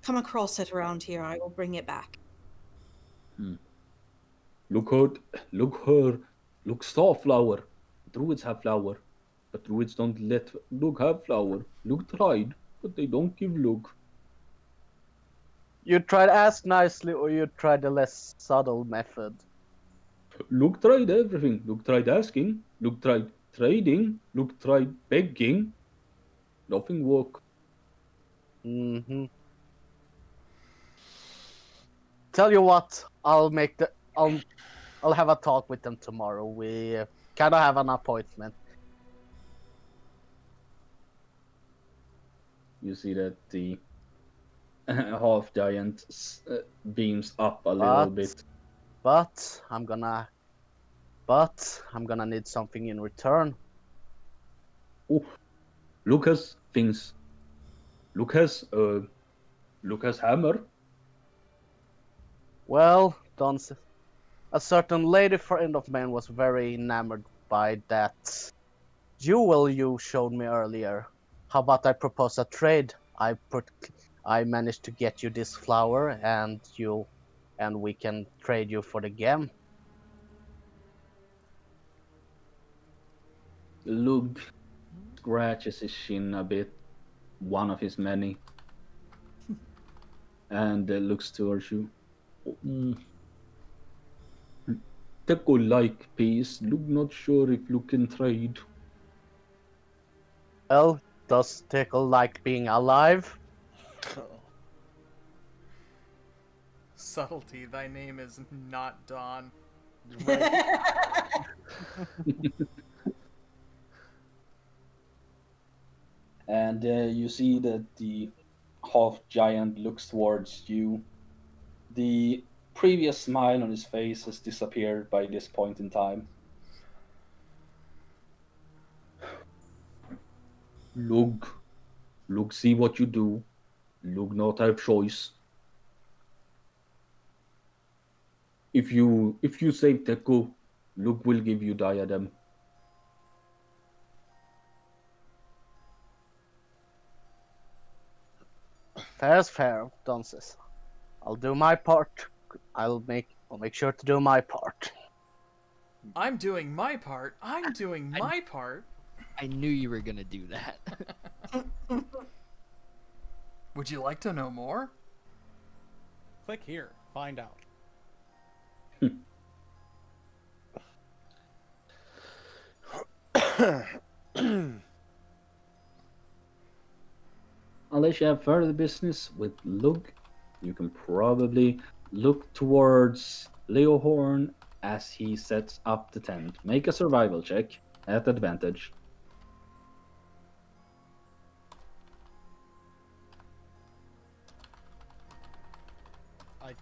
come across it around here, I will bring it back. Look her, look her, look starflower. Druids have flower, but druids don't let look have flower. Look tried, but they don't give look. You tried ask nicely, or you tried the less subtle method. Look tried everything. Look tried asking. Look tried trading. Look tried begging. Nothing work. Mm-hmm. Tell you what, I'll have a talk with them tomorrow. We kind of have an appointment. You see that the half giant beams up a little But bit. but I'm gonna I'm gonna need something in return. Oh, Lucas thinks. Lucas, Lucas hammer. Well, Dons, a certain lady friend of mine was very enamored by that jewel you showed me earlier. How about I propose a trade? I managed to get you this flower, and we can trade you for the gem. Lug scratches his shin a bit, one of his many, and looks towards you. Mm. Take a like piece. Look not sure if you can trade. Well, does Tickle like being alive? Subtlety, thy name is not Dawn. And you see that the half giant looks towards you. The previous smile on his face has disappeared by this point in time. Look, look, see what you do. Look, not have choice. If you save Deku, Luke will give you diadem. Fair is fair, Donsis. I'll do my part. I'll make sure to do my part. I'm doing my part. I'm doing my part. I knew you were gonna do that. Would you like to know more? Click here. Find out. Unless you have further business with Luke, you can probably look towards Leohorn as he sets up the tent. Make a survival check at advantage. I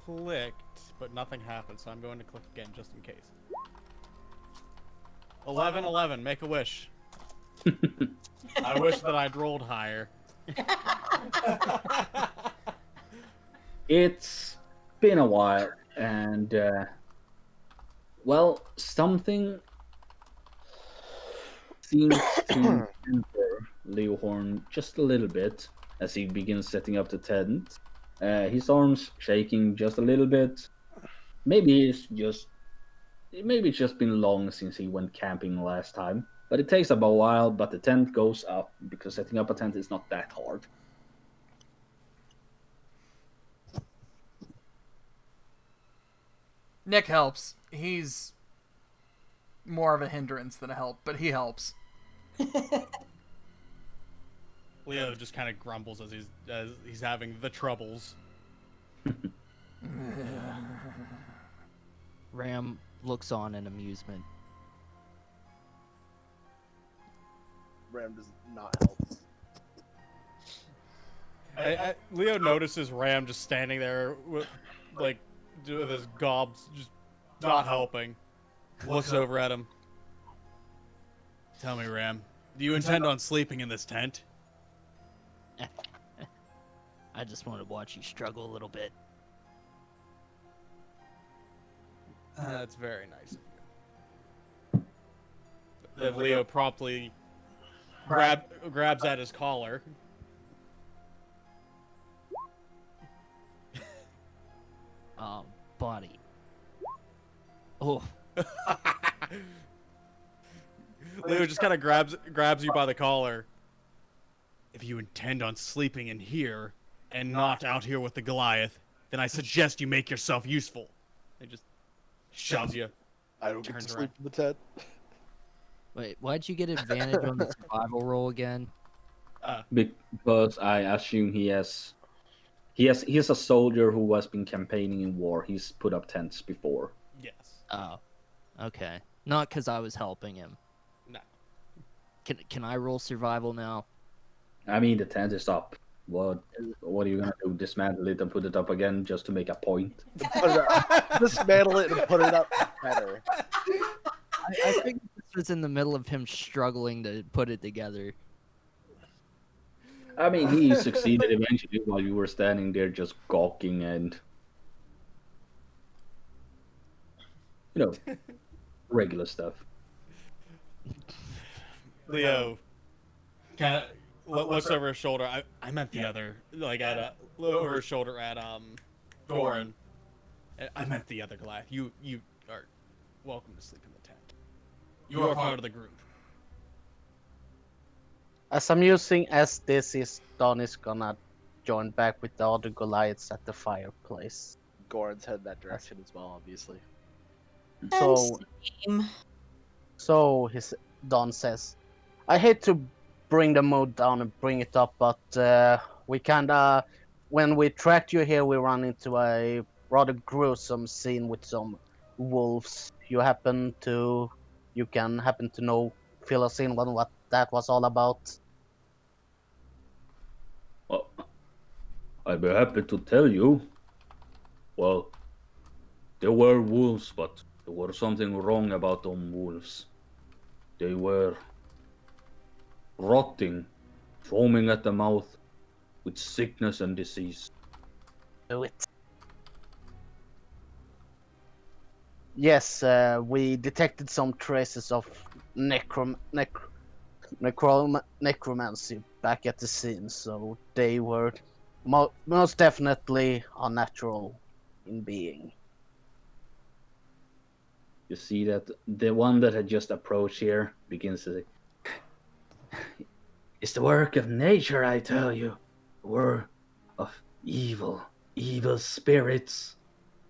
clicked, but nothing happened, so I'm going to click again just in case. 11, make a wish. I wish that I'd rolled higher. It's been a while, and well, something seems to enter Leohorn just a little bit as he begins setting up the tent. His arms shaking just a little bit. Maybe it's just been long since he went camping last time. But it takes about a while, but the tent goes up because setting up a tent is not that hard. Nick helps. He's more of a hindrance than a help, but he helps. Leo just kind of grumbles as he's having the troubles. Ram looks on in amusement. Ram does not help. Leo notices Ram just standing there with, like, with his gobs just not helping. Looks over at him. Tell me, Ram, do you intend on sleeping in this tent? I just want to watch you struggle a little bit. That's very nice of you. Then Leo promptly grabs at his collar. Oh, Leo just kind of grabs you by the collar. If you intend on sleeping in here and not out here with the Goliath, then I suggest you make yourself useful. He just shoves you. I don't get Turns to sleep in the tent. wait, why'd you get advantage on the survival roll again? Because I assume he is a soldier who has been campaigning in war. He's put up tents before. Yes. Oh, okay. Not because I was helping him. No. Can I roll survival now? I mean, the tent is up. What are you gonna do? Dismantle it and put it up again just to make a point? Put it up. Dismantle it and put it up better. I think this was in the middle of him struggling to put it together. I mean, he succeeded eventually while you were standing there just gawking and, regular stuff. Leo kind of looks over his shoulder. I meant the other, like over his shoulder at Doran. I meant the other Goliath. You are welcome to sleep in the tent. You are part of the group. As amusing as this is, Don is gonna join back with the other Goliaths at the fireplace. Goran's head that direction as well, obviously. So, Same. so Don says, I hate to bring the mood down and bring it up, but we kinda, when we tracked you here, we ran into a rather gruesome scene with some wolves. You can happen to know, fill us in on what that was all about. Well, I'd be happy to tell you. Well, there were wolves, but there was something wrong about them wolves. They were rotting, foaming at the mouth, with sickness and disease. Do it. Yes, we detected some traces of necromancy back at the scene, so they were most definitely unnatural in being. You see that the one that had just approached here begins to say, it's the work of nature, I tell you. The work of evil spirits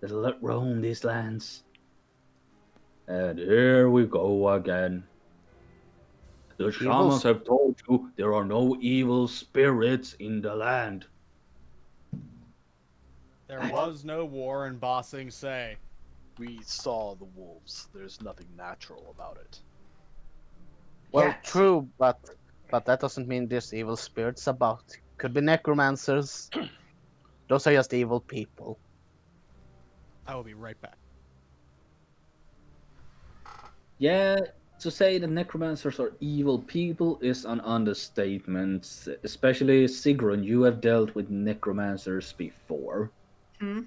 that roam these lands. And here we go again. The shamans have told you there are no evil spirits in the land. There was no war in Bossing Say. We saw the wolves. There's nothing natural about it. Well, Yes. true, but that doesn't mean there's evil spirits about. Could be necromancers. Those are just evil people. I will be right back. Yeah, to say the necromancers are evil people is an understatement. Especially Sigrun, you have dealt with necromancers before. Hmm?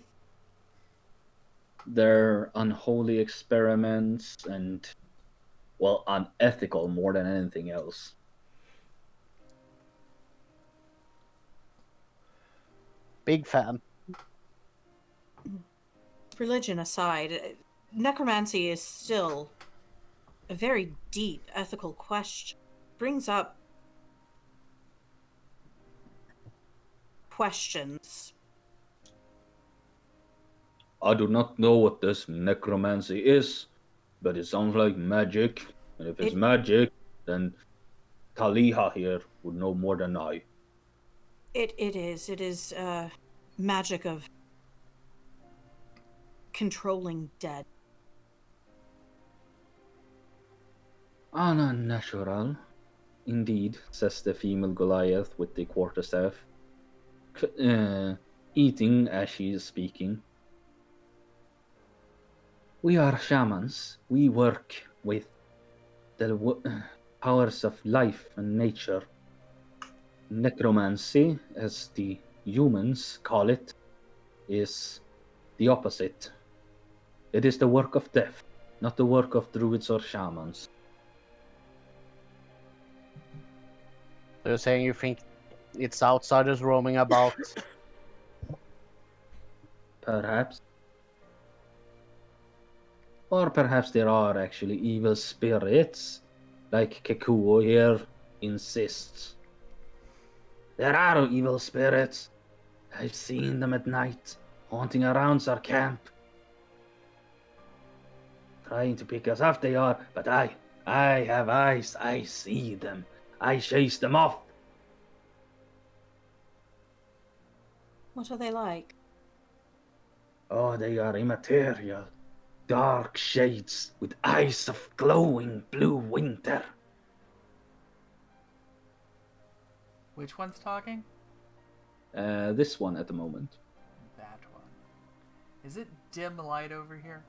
They're unholy experiments and, well, unethical more than anything else. Big fan. Religion aside, necromancy is still a very deep ethical question. Brings up questions. I do not know what this necromancy is, but it sounds like magic. And if it's magic, then Taliha here would know more than I. It is magic of controlling dead. Unnatural. Indeed, says the female Goliath with the quarterstaff, eating as she is speaking. We are shamans. We work with the powers of life and nature. Necromancy, as the humans call it, is the opposite. It is the work of death, not the work of druids or shamans. So you're saying you think it's outsiders roaming about? Perhaps. Or perhaps there are actually evil spirits, like Kekuo here insists. There are evil spirits. I've seen them at night, haunting around our camp. Trying to pick us off they are, but I have eyes, I see them. I chase them off. What are they like? Oh, they are immaterial. Dark shades with eyes of glowing blue winter. Which one's talking? This one at the moment. That one. Is it dim light over here?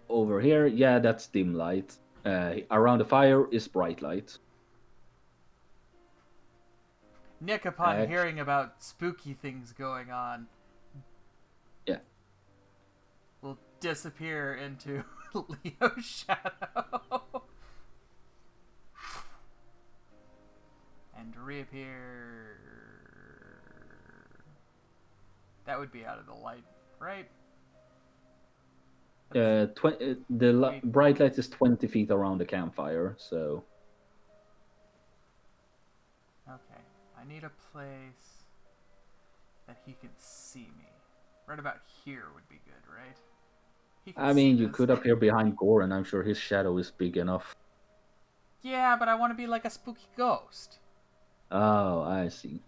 Over here, yeah, that's dim light. Around the fire is bright light. Nick, upon hearing about spooky things going on, Yeah. will disappear into Leo's shadow. And reappear. That would be out of the light, right? Bright light is 20 feet around the campfire, so... Okay. I need a place that he can see me. Right about here would be good, right? He can I mean, see you this. could appear behind Goran. I'm sure his shadow is big enough. Yeah, but I want to be like a spooky ghost. Oh, I see.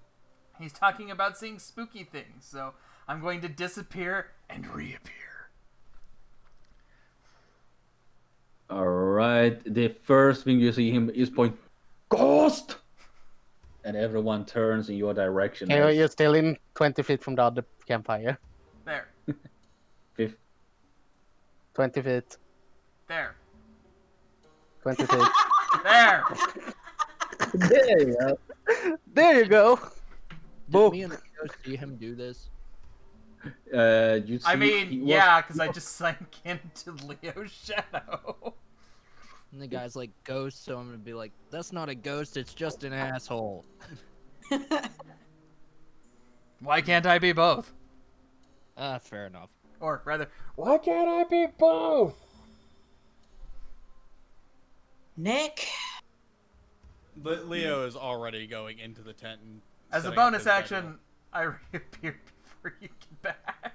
He's talking about seeing spooky things, so I'm going to disappear and reappear. Alright, the first thing you see him is point, Ghost! And everyone turns in your direction. Okay, as you're still in 20 feet from the other campfire. There. 20 feet. There. 20 feet. There! There you go. There you go. Did Boom. me and Leo see him do this? You see, I mean, he was- yeah, because I just sank into Leo's shadow. And the guy's like, ghost, so I'm gonna be like, that's not a ghost, it's just an asshole. Why can't I be both? Fair enough. Or rather, why can't I be both? Nick. Leo is already going into the tent and As a setting up bonus his action, bedroll. I reappear before you get back.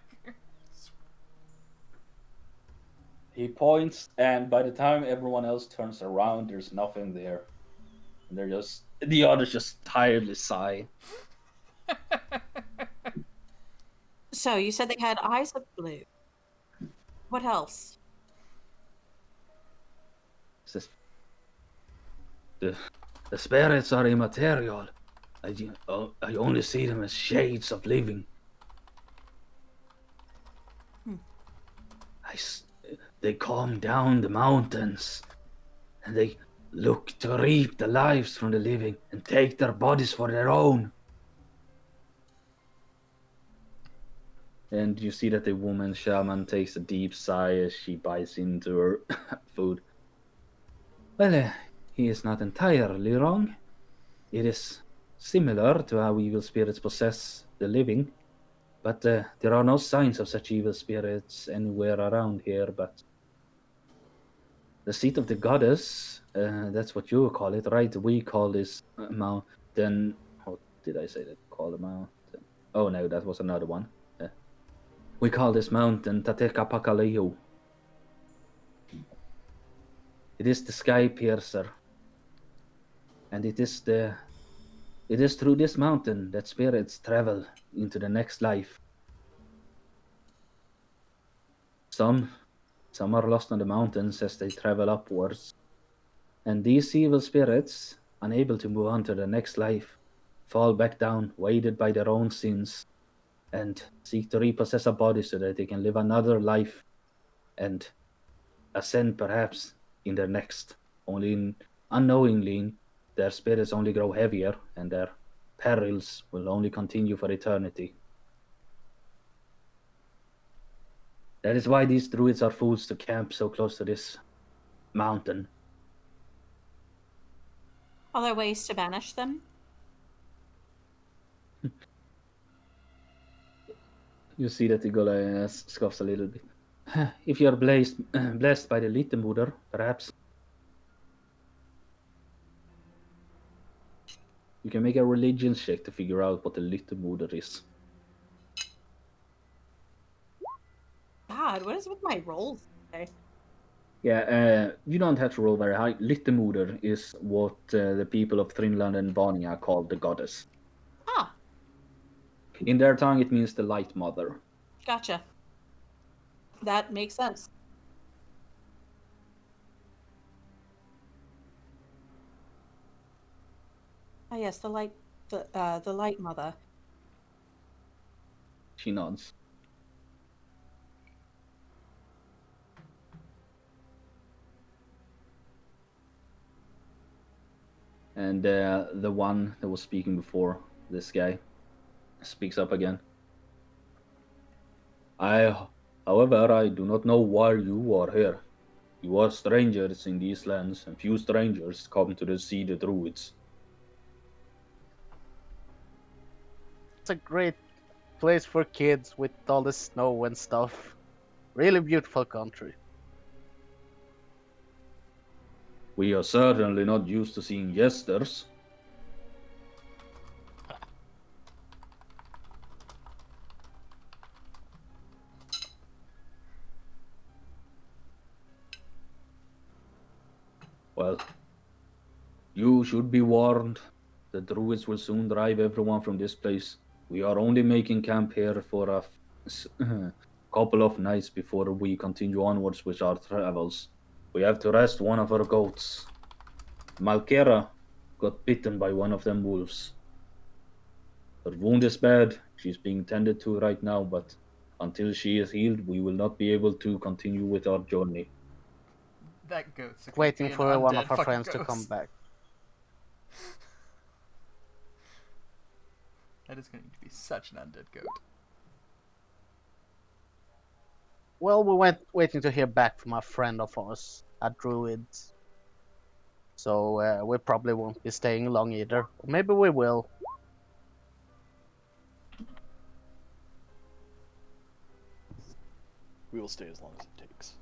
He points, and by the time everyone else turns around, there's nothing there. And the others just tiredly sigh. So you said they had eyes of blue. What else? Says, the spirits are immaterial. I only see them as shades of living. They come down the mountains, and they look to reap the lives from the living and take their bodies for their own. And you see that the woman shaman takes a deep sigh as she bites into her food. Well, he is not entirely wrong. It is similar to how evil spirits possess the living, but there are no signs of such evil spirits anywhere around here. But the seat of the goddess, that's what you call it, right? We call this mountain. How did I say that? Call a mountain. Oh no, that was another one. We call this mountain Tatekapakaliu. It is the sky piercer, and it is through this mountain that spirits travel into the next life. Some are lost on the mountains as they travel upwards, and these evil spirits, unable to move on to the next life, fall back down, weighted by their own sins, and seek to repossess a body so that they can live another life and ascend perhaps in their next. Only unknowingly, their spirits only grow heavier, and their perils will only continue for eternity. That is why these druids are fools to camp so close to this mountain. Are there ways to banish them? You see that the Goliath scoffs a little bit. If you're blessed by the Littemuder, perhaps you can make a religion check to figure out what the Littemuder is. God, what is with my rolls today? Yeah, you don't have to roll very high. Littemuder is what the people of Trinland and Vania call the goddess. Ah, In their tongue, it means the Light Mother. gotcha. That makes sense. Ah, yes, the light mother. She nods. And the one that was speaking before, this guy, speaks up again. However, I do not know why you are here. You are strangers in these lands, and few strangers come to see the druids. It's a great place for kids with all the snow and stuff. Really beautiful country. We are certainly not used to seeing jesters. Well, you should be warned. The druids will soon drive everyone from this place. We are only making camp here for a couple of nights before we continue onwards with our travels. We have to rest one of our goats. Malkera got bitten by one of them wolves. Her wound is bad. She's being tended to right now, but until she is healed, we will not be able to continue with our journey. That goat's gonna Waiting be an for one undead of our fucking friends to come ghost. back. That is going to be such an undead goat. Well, we went waiting to hear back from a friend of ours, a druid. So we probably won't be staying long either. Or maybe we will. We will stay as long as it takes.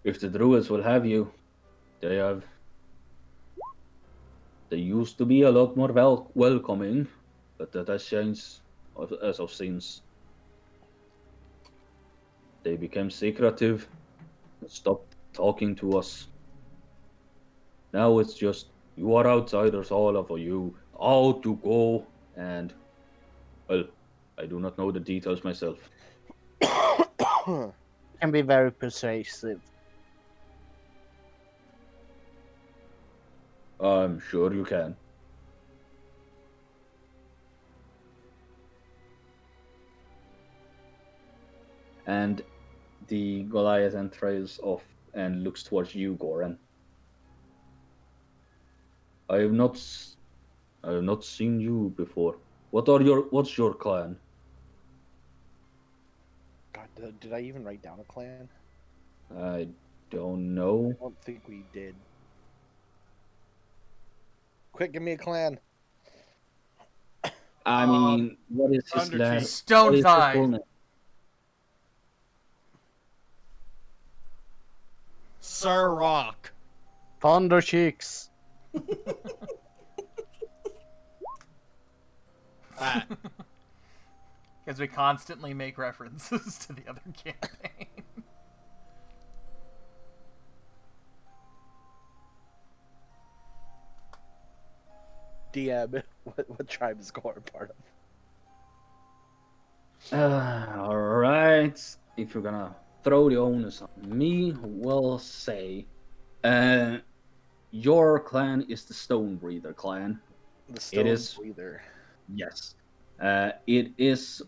If the druids will have you, they have. They used to be a lot more welcoming, but that has changed as of since. They became secretive, stopped talking to us. Now it's just, you are outsiders, all of you, out to go, and, well, I do not know the details myself. Can be very persuasive. I'm sure you can. And the Goliath trails off and looks towards you, Goran. I have not seen you before. What's your clan? God, did I even write down a clan? I don't know. I don't think we did. Quick, give me a clan. I mean, what is his Underkeep. last? Stone What is his Thigh. full name? Sir Rock. Thunder Cheeks. That. Because we constantly make references to the other campaign. DM, what tribe is Gore part of? Alright. If you're gonna throw the onus on me, we'll say your clan is the Stone Breather clan. The Stone is- Breather. Yes. It is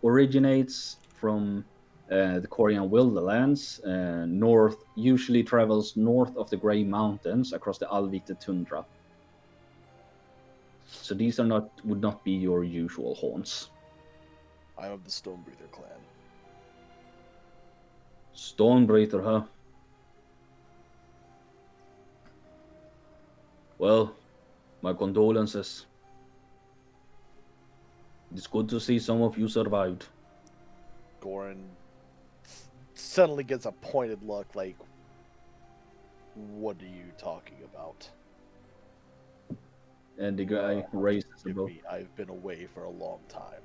originates from the Korean Wildlands, north, usually travels north of the Grey Mountains across the Alvita tundra. So these would not be your usual haunts. I am of the Stone Breather clan. Stonebreather, huh? Well, my condolences. It's good to see some of you survived. Goran suddenly gets a pointed look like, what are you talking about? And the guy raises a Give bow. me, I've been away for a long time.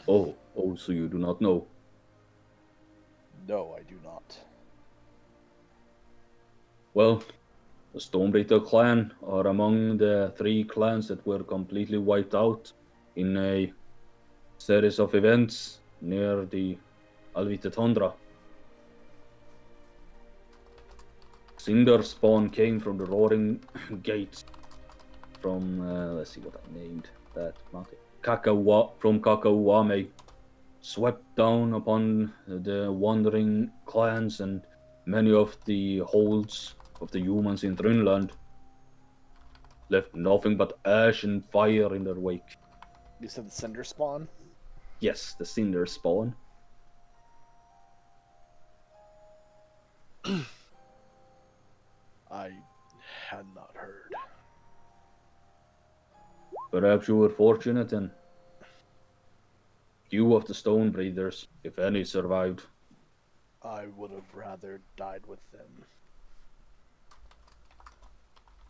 Oh, so you do not know. No, I do not. Well, the Stormbreaker clan are among the 3 clans that were completely wiped out in a series of events near the Alvita Tundra. Cinder spawn came from the Roaring Gates from, let's see what I named that mountain. From Kakawame, swept down upon the wandering clans and many of the holds of the humans in Thrunland, left nothing but ash and fire in their wake. You said the Cinder Spawn? Yes, the Cinder spawn. I had not heard. Perhaps you were fortunate and few of the Stone Breathers, if any, survived. I would have rather died with them.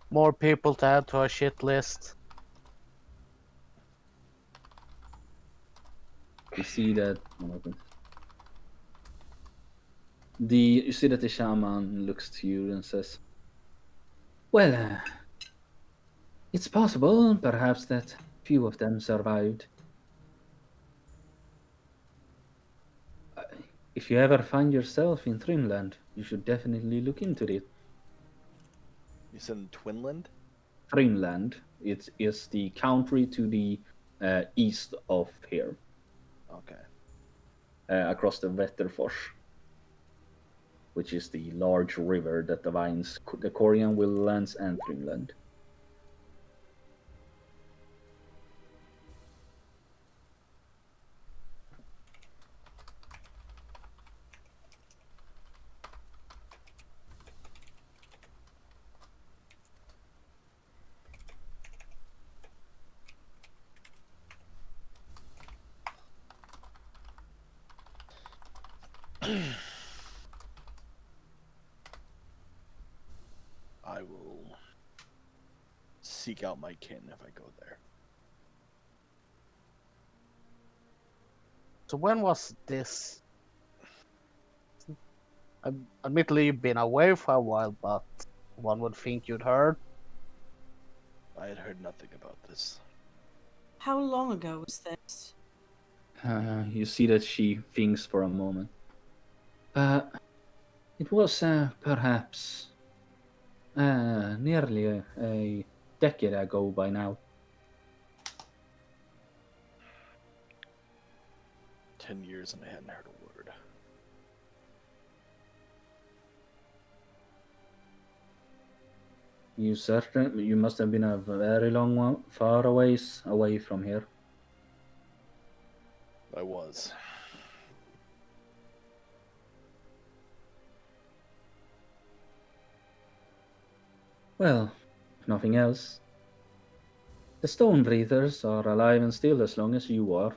More people to add to our shit list. You see that you see that the shaman looks to you and says, "Well, it's possible, perhaps, that few of them survived. If you ever find yourself in Trimland, you should definitely look into it. You said in Twinland? Trimland, it is the country to the east of here, Okay. across the Vätterfors, which is the large river that divides the Korean Wildlands and Trimland. I will seek out my kin if I go there. So when was this? Admittedly, you've been away for a while, but one would think you'd heard. I had heard nothing about this. How long ago was this? You see that she thinks for a moment. It was perhaps nearly a decade ago by now. 10 years and I hadn't heard a word. You must have been a very long far away from here. I was. Well, if nothing else, the Stone Breathers are alive and still as long as you are.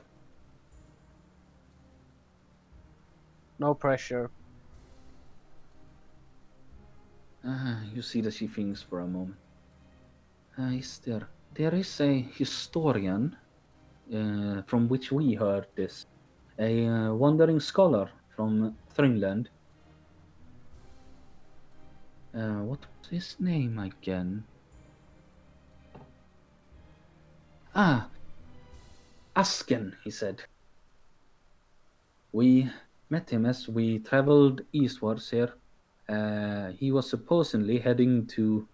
No pressure. You see that she thinks for a moment. There is a historian from which we heard this, a wandering scholar from Thrunland. What was his name again? Asken, he said. We met him as we traveled eastwards here. He was supposedly heading to,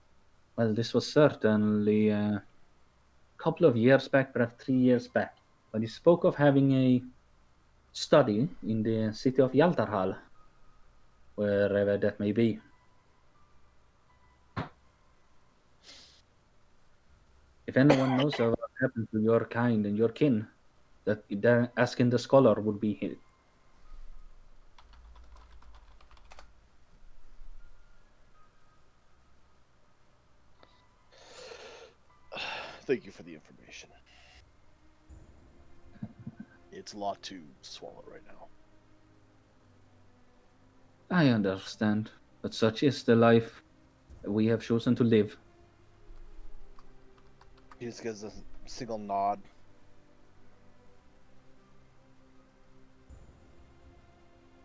well, this was certainly a couple of years back, perhaps 3 years back. But he spoke of having a study in the city of Yaltarhal, wherever that may be. If anyone knows of what happened to your kind and your kin, that asking the scholar would be here. Thank you for the information. It's a lot to swallow right now. I understand, but such is the life we have chosen to live. He just gives a single nod.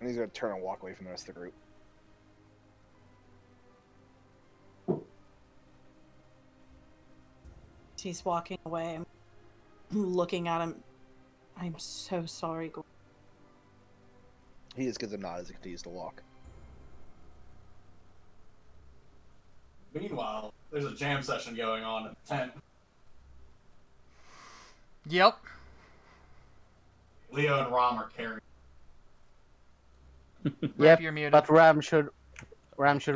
And he's gonna turn and walk away from the rest of the group. He's walking away. I'm looking at him. I'm so sorry, Gordon. He just gives a nod as he continues to walk. Meanwhile, there's a jam session going on in the tent. Yep. Leo and Rom are carrying. Rip, Yep, you're muted. but Ram should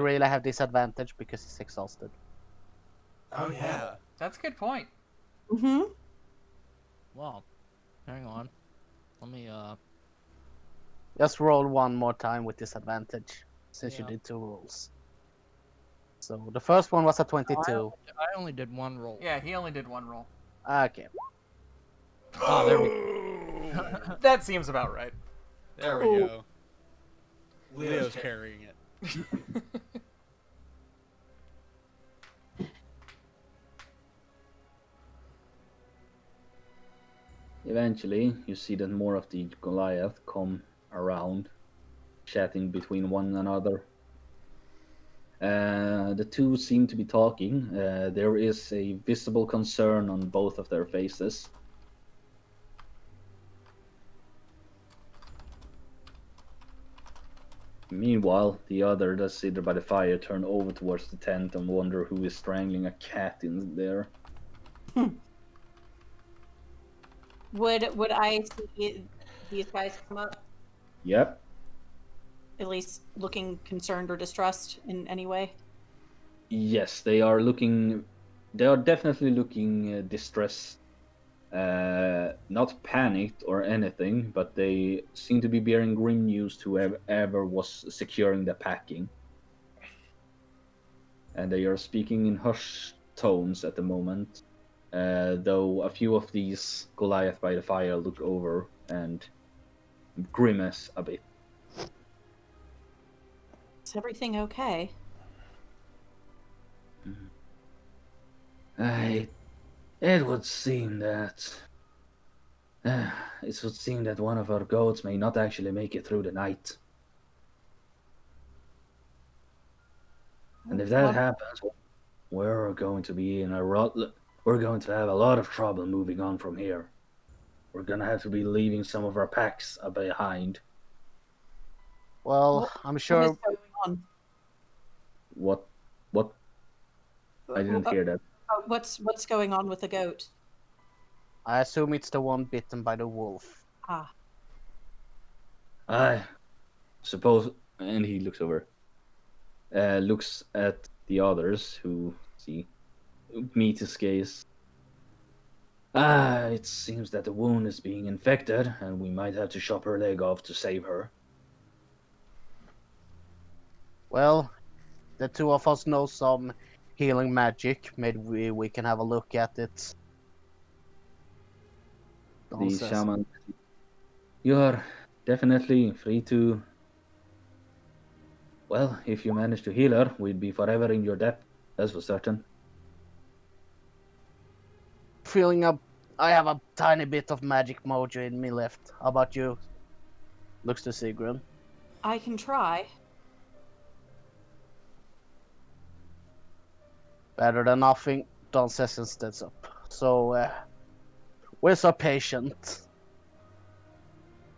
really have disadvantage because he's exhausted. Oh yeah. That's a good point. Mm-hmm. Well, hang on. Let me Just roll one more time with disadvantage, since you Yeah. did 2 rolls. So the first one was a 22. I only did one roll. Yeah, he only did one roll. Okay. Oh, there we go. That seems about right. There we go. Leo's carrying it. Eventually, you see that more of the Goliath come around, chatting between one another. The two seem to be talking. There is a visible concern on both of their faces. Meanwhile, the other that's seated by the fire turn over towards the tent and wonder who is strangling a cat in there. Would I see these guys come up, Yep. at least looking concerned or distressed in any way? Yes, they are looking. They are definitely looking distressed. Not panicked or anything, but they seem to be bearing grim news to whoever was securing the packing. And they are speaking in hushed tones at the moment, though a few of these Goliath by the fire look over and grimace a bit. Is everything okay? It would seem that it would seem that one of our goats may not actually make it through the night. And if that happens, we're going to be in we're going to have a lot of trouble moving on from here. We're gonna have to be leaving some of our packs behind. Well, I'm What sure. is going on? What? I didn't hear that. What's going on with the goat? I assume it's the one bitten by the wolf. Ah, I suppose, and he looks over, looks at the others who meet his gaze. It seems that the wound is being infected, and we might have to chop her leg off to save her. Well, the 2 of us know some healing magic. Maybe we can have a look at it. Don The says. shaman, you're definitely free to. Well, if you manage to heal her, we'd be forever in your debt, that's for certain. Feeling up. I have a tiny bit of magic mojo in me left. How about you? Looks to Sigrun. I can try. Better than nothing. Don says and stands up. So, we're so patient.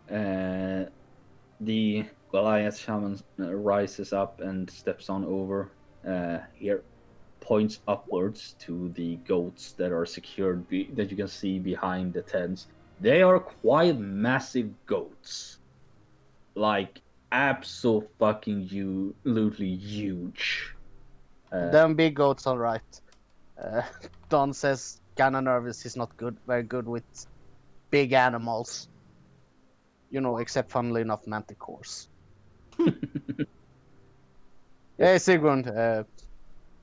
The Goliath shaman rises up and steps on over. Here, points upwards to the goats that are secured that you can see behind the tents. They are quite massive goats, like absolutely huge. Them big goats, alright. Don says, kinda nervous. He's not very good with big animals. You know, except funnily enough, manticores. Hey, Sigrun,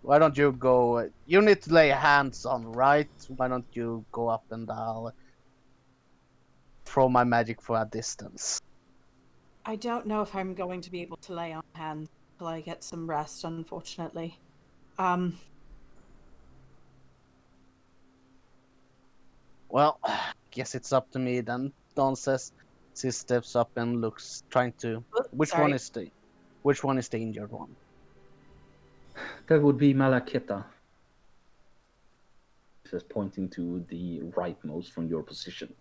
why don't you go? You need to lay hands on, right? Why don't you go up and I'll throw my magic for a distance. I don't know if I'm going to be able to lay on hands till I get some rest, unfortunately. Well, guess it's up to me then. Don says. She steps up and looks, trying to. Which sorry. Which one is the injured one? That would be Malaketa. Says pointing to the rightmost from your position.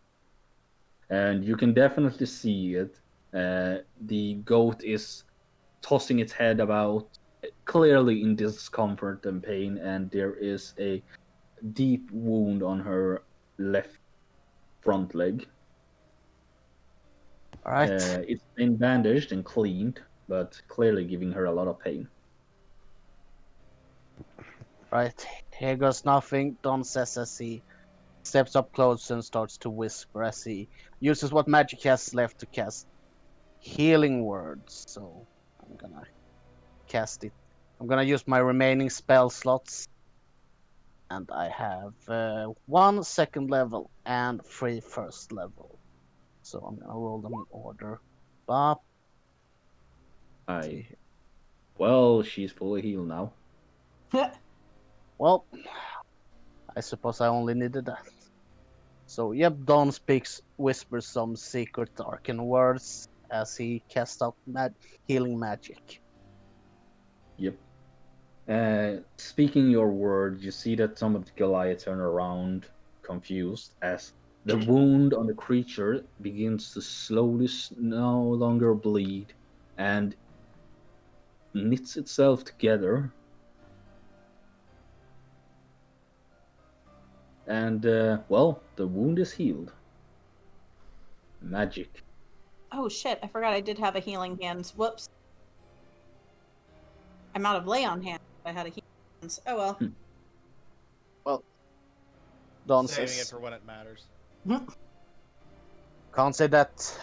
And you can definitely see it. The goat is tossing its head about, clearly in discomfort and pain, and there is a deep wound on her left front leg. All right. It's been bandaged and cleaned, but clearly giving her a lot of pain. Right. Here goes nothing, Don says as he steps up close and starts to whisper as he uses what magic he has left to cast healing words. So I'm gonna cast it. I'm gonna use my remaining spell slots. And I have 1 second level and 3 first level. So I'm gonna roll them in order. But Well, she's fully healed now. well, I suppose I only needed that. So yep, Don whispers some secret arcane words as he casts out healing magic. Yep. Speaking your word, you see that some of the Goliath turn around, confused, as the wound on the creature begins to slowly no longer bleed and knits itself together. And, well, the wound is healed. Magic. Oh shit, I forgot I did have a healing hands. Whoops. I'm out of lay on hands. I had a healing hands. Oh well. Well, Don Saving says, it for when it matters. can't say that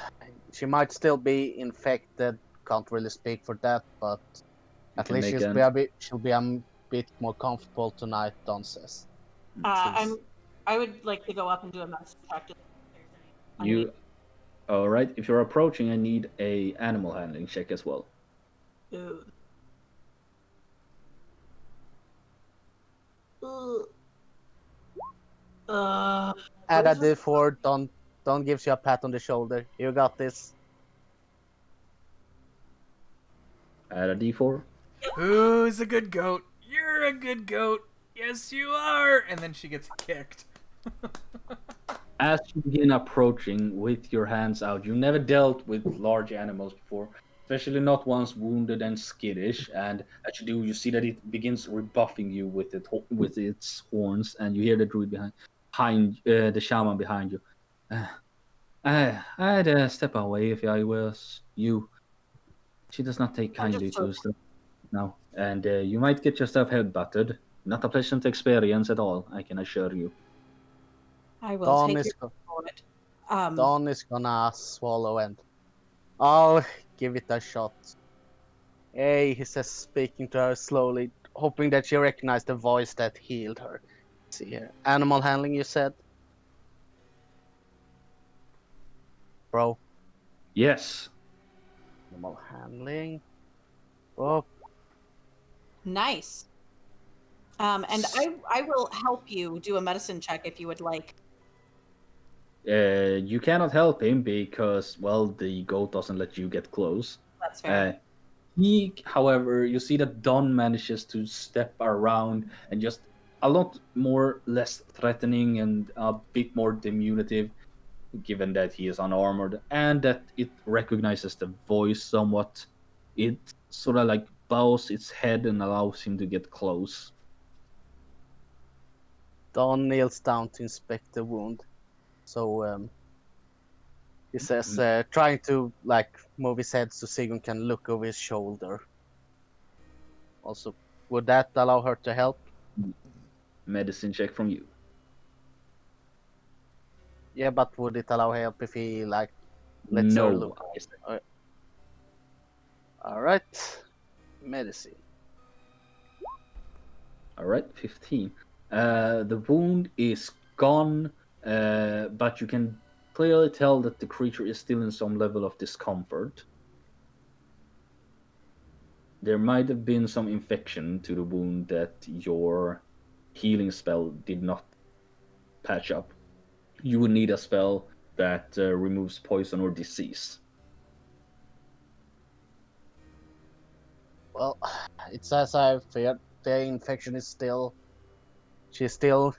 she might still be infected. Can't really speak for that, but at least she'll be a bit more comfortable tonight. Don says. I would like to go up and do a medicine check. You, all right? If you're approaching, I need a animal handling check as well. Ooh. Add a D4. Don gives you a pat on the shoulder. You got this. Add a D4. Who's a good goat? You're a good goat. Yes, you are. And then she gets kicked. As you begin approaching with your hands out, you never dealt with large animals before, especially not ones wounded and skittish. And as you do, you see that it begins rebuffing you with its horns, and you hear the druid behind the shaman behind you. I'd step away if I was you. She does not take kindly to stuff now, and you might get yourself headbutted. Not a pleasant experience at all, I can assure you. I will take your it. Don is gonna swallow and I'll give it a shot. Hey, he says, speaking to her slowly, hoping that she recognized the voice that healed her. Let's see here. Animal handling, you said? Bro? Yes. Animal handling. Oh. Nice. And I will help you do a medicine check if you would like. You cannot help him because, well, the goat doesn't let you get close. That's fair. However, you see that Don manages to step around and just a lot more less threatening and a bit more diminutive, given that he is unarmored and that it recognizes the voice somewhat. It sort of like bows its head and allows him to get close. Don kneels down to inspect the wound. So he says, trying to like move his head so Sigun can look over his shoulder. Also, would that allow her to help? Medicine check from you. Yeah, but would it allow help if he like lets her look? All right, medicine. All right, 15. The wound is gone, but you can clearly tell that the creature is still in some level of discomfort. There might have been some infection to the wound that your healing spell did not patch up. You would need a spell that removes poison or disease. Well, it's as I feared. The infection is still. She still.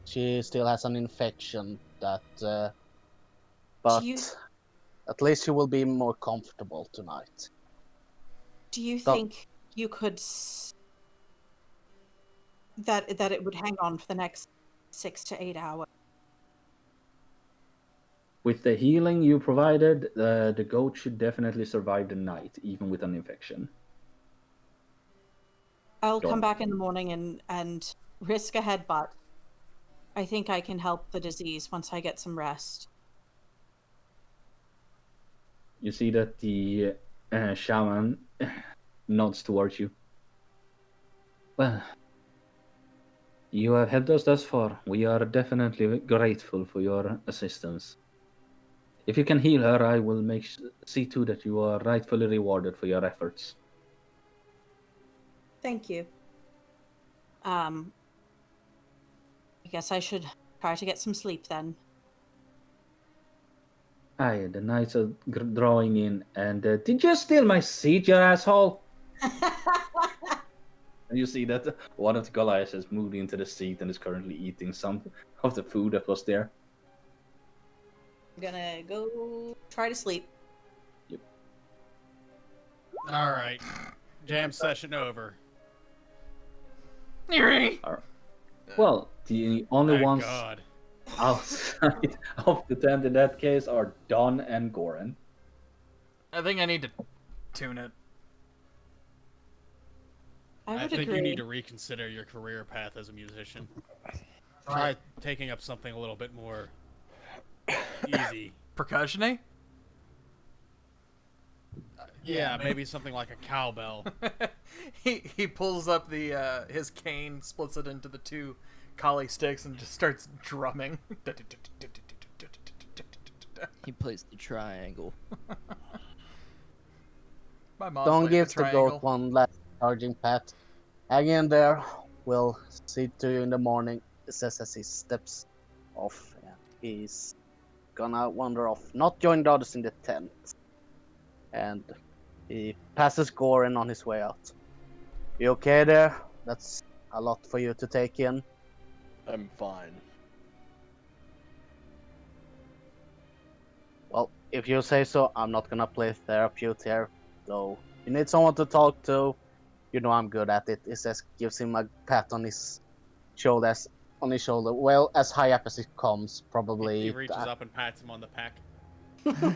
She still has an infection that. But you at least she will be more comfortable tonight. do you Don't- think you could that it would hang on for the next 6 to 8 hours? With the healing you provided, the goat should definitely survive the night, even with an infection. I'll come Don't. back in the morning and risk a headbutt. I think I can help the disease once I get some rest. You see that the shaman nods towards you. Well, you have helped us thus far. We are definitely grateful for your assistance. If you can heal her, I will see to that you are rightfully rewarded for your efforts. Thank you. I guess I should try to get some sleep then. Aye, the nights are drawing in, and did you steal my seat, you asshole? And you see that one of the Goliaths has moved into the seat and is currently eating some of the food that was there. I'm gonna go try to sleep. All right, jam session over. Well, the only Thank ones God. outside of the tent in that case are Don and Goran. I think I need to tune it. I I would think agree. you need to reconsider your career path as a musician. Try taking up something a little bit more easy. Percussion-y? Yeah, maybe something like a cowbell. he pulls up the his cane, splits it into the two collie sticks, and just starts drumming. He plays the triangle. My mom Don't played give the the triangle. goat one last charging pat. Hang in there. We'll see to you in the morning. It says as he steps off. And he's gonna wander off, not join the others in the tent. And he passes Goran on his way out. You okay there? That's a lot for you to take in. I'm fine. Well, if you say so, I'm not gonna play therapeutic here. Though you need someone to talk to. You know I'm good at it. It says gives him a pat on his shoulders, well, as high up as it comes, probably. He reaches up and pats him on the pack.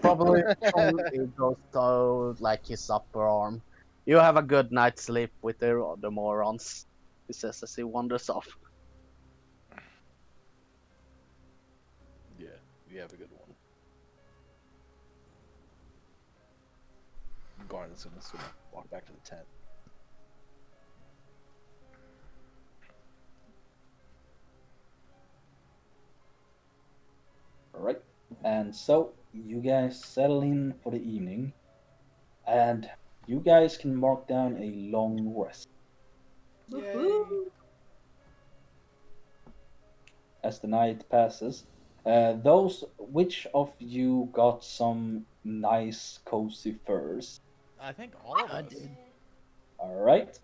Probably it goes to like his upper arm. You have a good night's sleep with the morons. He says as he wanders off. Yeah, you have a good one. Garnet's gonna sort of walk back to the tent. Alright, and so you guys settle in for the evening, and you guys can mark down a long rest. Woohoo. As the night passes. Which of you got some nice cozy furs? I think all of I us. did. Alright.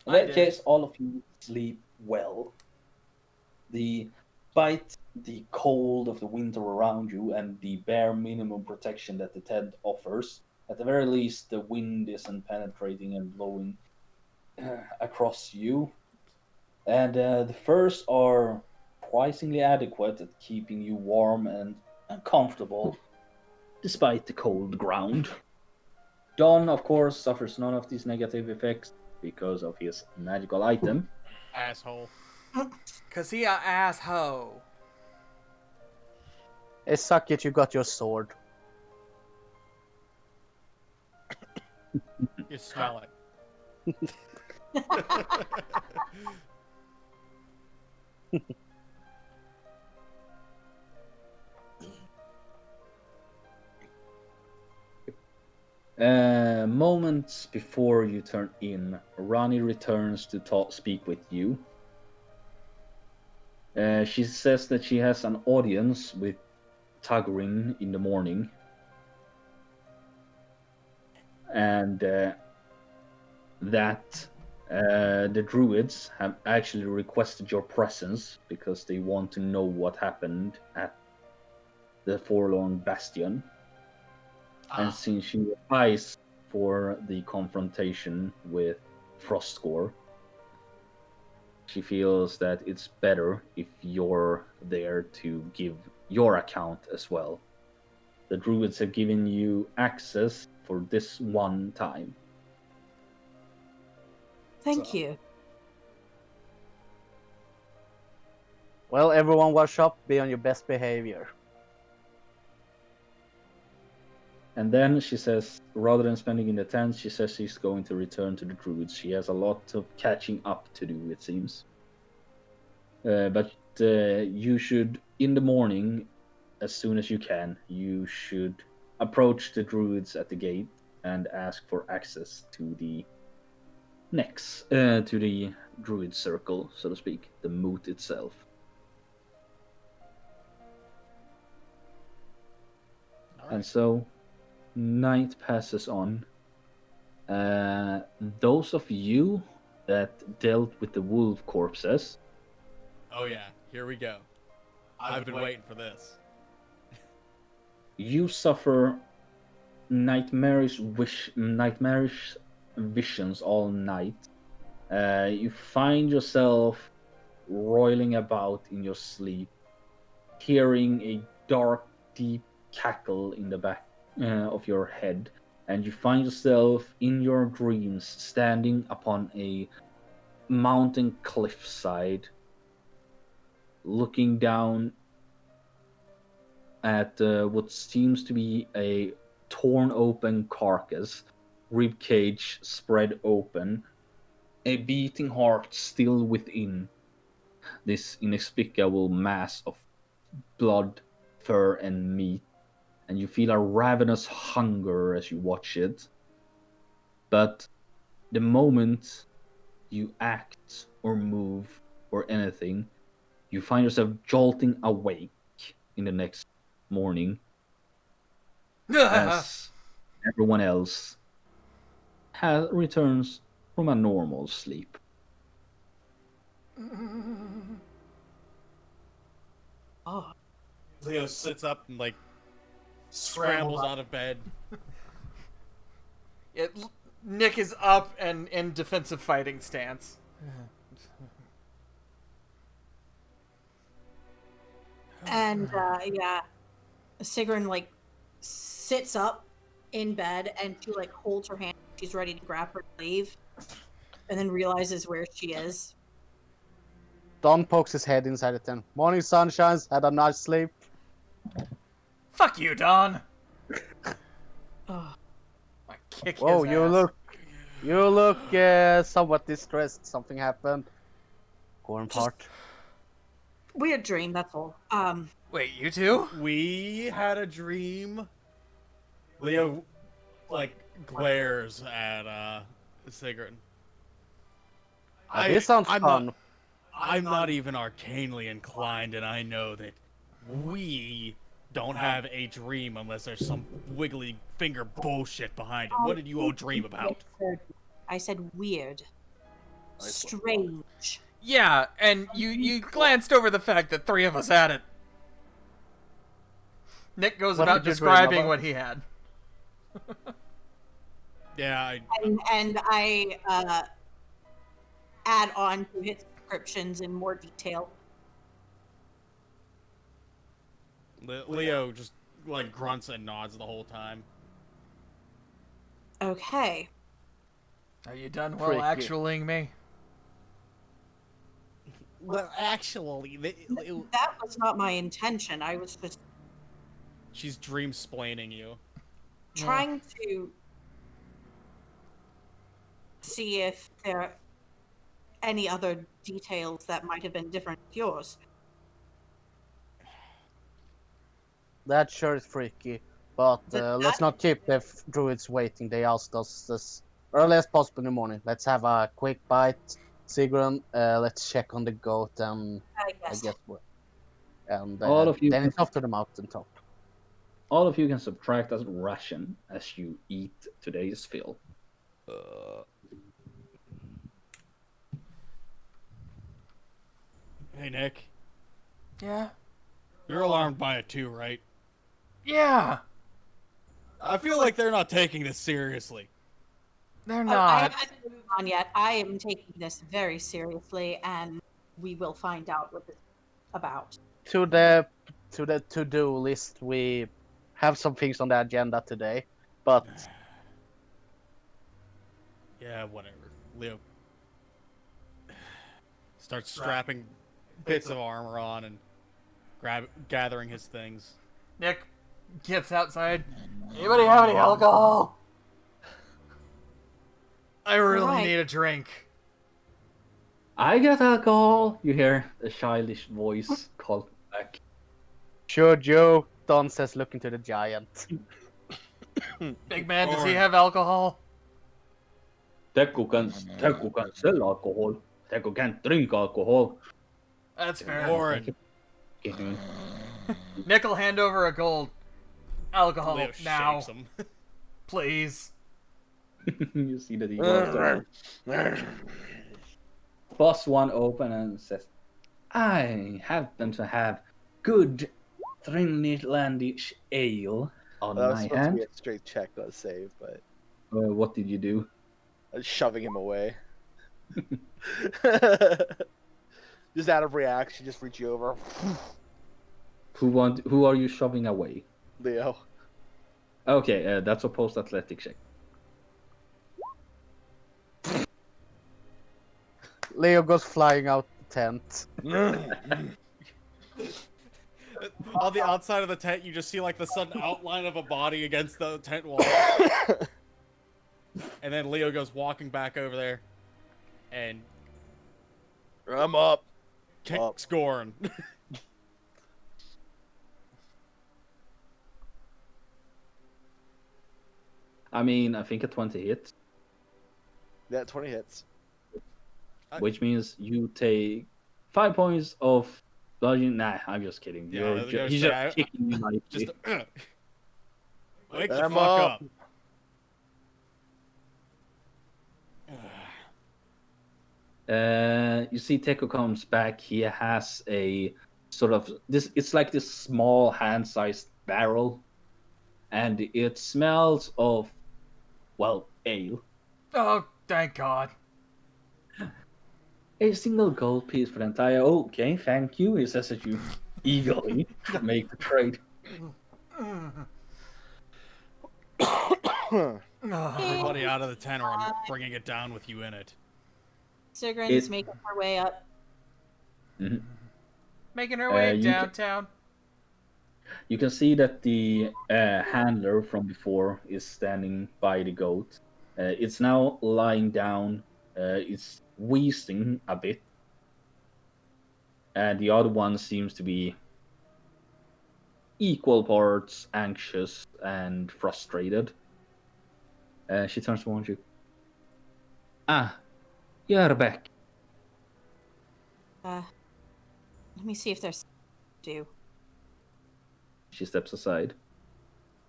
In I that did. case, all of you sleep well. Despite the cold of the winter around you and the bare minimum protection that the tent offers, at the very least, the wind isn't penetrating and blowing across you. And the furs are surprisingly adequate at keeping you warm and comfortable, despite the cold ground. Don, of course, suffers none of these negative effects because of his magical item. Asshole. Cause he a asshole. Hey, suck it, you got your sword. You smell it. Moments before you turn in, Rani returns to speak with you. She says that she has an audience with Tagrin in the morning, and that the druids have actually requested your presence because they want to know what happened at the Forlorn Bastion. And since she applies for the confrontation with Frostgore, she feels that it's better if you're there to give your account as well. The druids have given you access for this one time. Thank you. Well, everyone wash up, be on your best behavior. And then she says, rather than spending in the tent, she says she's going to return to the druids. She has a lot of catching up to do, it seems. But you should, in the morning, as soon as you can, you should approach the druids at the gate and ask for access to the to the druid circle, so to speak, the moot itself. And so night passes on. Those of you that dealt with the wolf corpses. Oh yeah, here we go. I've been waiting for this. You suffer nightmarish visions all night. You find yourself roiling about in your sleep, hearing a dark, deep cackle in the back of your head, and you find yourself in your dreams standing upon a mountain cliffside, looking down at what seems to be a torn open carcass, rib cage spread open, a beating heart still within this inexplicable mass of blood, fur, and meat, and you feel a ravenous hunger as you watch it. But the moment you act or move or anything, you find yourself jolting awake in the next morning as everyone else returns from a normal sleep. Oh, Leo sits up and like scrambles out of bed. Nick is up and in defensive fighting stance. and yeah, Sigrun like sits up in bed and she like holds her hand. She's ready to grab her sleeve, and then realizes where she is. Don pokes his head inside the tent. Morning sunshines, had a nice sleep. Fuck you, Don. Oh, I kick Whoa, his ass. you look somewhat distressed. Something happened. Gorn part. weird dream. That's all. Wait, you two? We had a dream. Leo like glares at Sigrun. This sounds fun. I'm not even arcanely inclined, and I know that we don't have a dream unless there's some wiggly finger bullshit behind it. What did you all dream about? I said weird, strange. Yeah, and you glanced over the fact that three of us had it. Nick goes What about did you dream describing about? what he had. Yeah, And I add on to his descriptions in more detail. Leo just like grunts and nods the whole time. Okay. Are you done well Freaky. actualing me? Well, actually, That was not my intention. I was just she's dream splaining you. trying to see if there are any other details that might have been different with yours. That sure is freaky. But let's not keep the druids waiting. They asked us as early as possible in the morning. Let's have a quick bite. Sigrun, let's check on the goat and I I guess. guess what. And All of you then can, it's off to the mountaintop. all of you can subtract as ration as you eat today's fill. Hey, Nick. Yeah. You're alarmed by it too, right? Yeah. I feel like they're not taking this seriously. They're I not. haven't moved on yet. I am taking this very seriously, and we will find out what this is about. To the to-do list, we have some things on the agenda today, but Yeah, whatever. Leo starts strapping bits of armor on and gathering his things. Nick gets outside. Anybody have any alcohol? I really Right. need a drink. I got alcohol. You hear a childish voice call back. sure, Joe. Don says, looking to the giant. Big man, does he Orange. have alcohol? Teko can sell alcohol. Teko can't drink alcohol. That's fair. Orin. Nick will hand over a gold. Alcohol Leo now, shakes him. please. You see that he goes there. Boss one open and says, I happen to have good Trinidlandish ale on That was my supposed to hand. be a straight check, not a save, but What did you do? I was shoving him away. Just out of reaction, just reach you over. Who are you shoving away? Leo. Okay, that's a post-athletic check. Leo goes flying out the tent. On the outside of the tent, you just see like the sudden outline of a body against the tent wall. And then Leo goes walking back over there and I'm up. kicks Gorn. I mean, I think a 20 hits, Yeah, 20 hits. which means you take 5 points of bludgeoning. Nah, I'm just kidding. Yeah, I was gonna He's say, just kicking you lightly. Just wake the I'm fuck up. up. You see Teko comes back. He has a sort of this. It's like this small hand-sized barrel, and it smells of, well, ale. Oh, thank God. A single gold piece for the entire. Okay, thank you. He says that you eagerly make the trade. Everybody out of the tent, or I'm bringing it down with you in it. Sigrun's making her way up. Making her way you downtown. You can see that the handler from before is standing by the goat. It's now lying down. It's wheezing a bit. And the other one seems to be equal parts anxious and frustrated. She turns towards you. Ah, you're back. Let me see if there's do. She steps aside.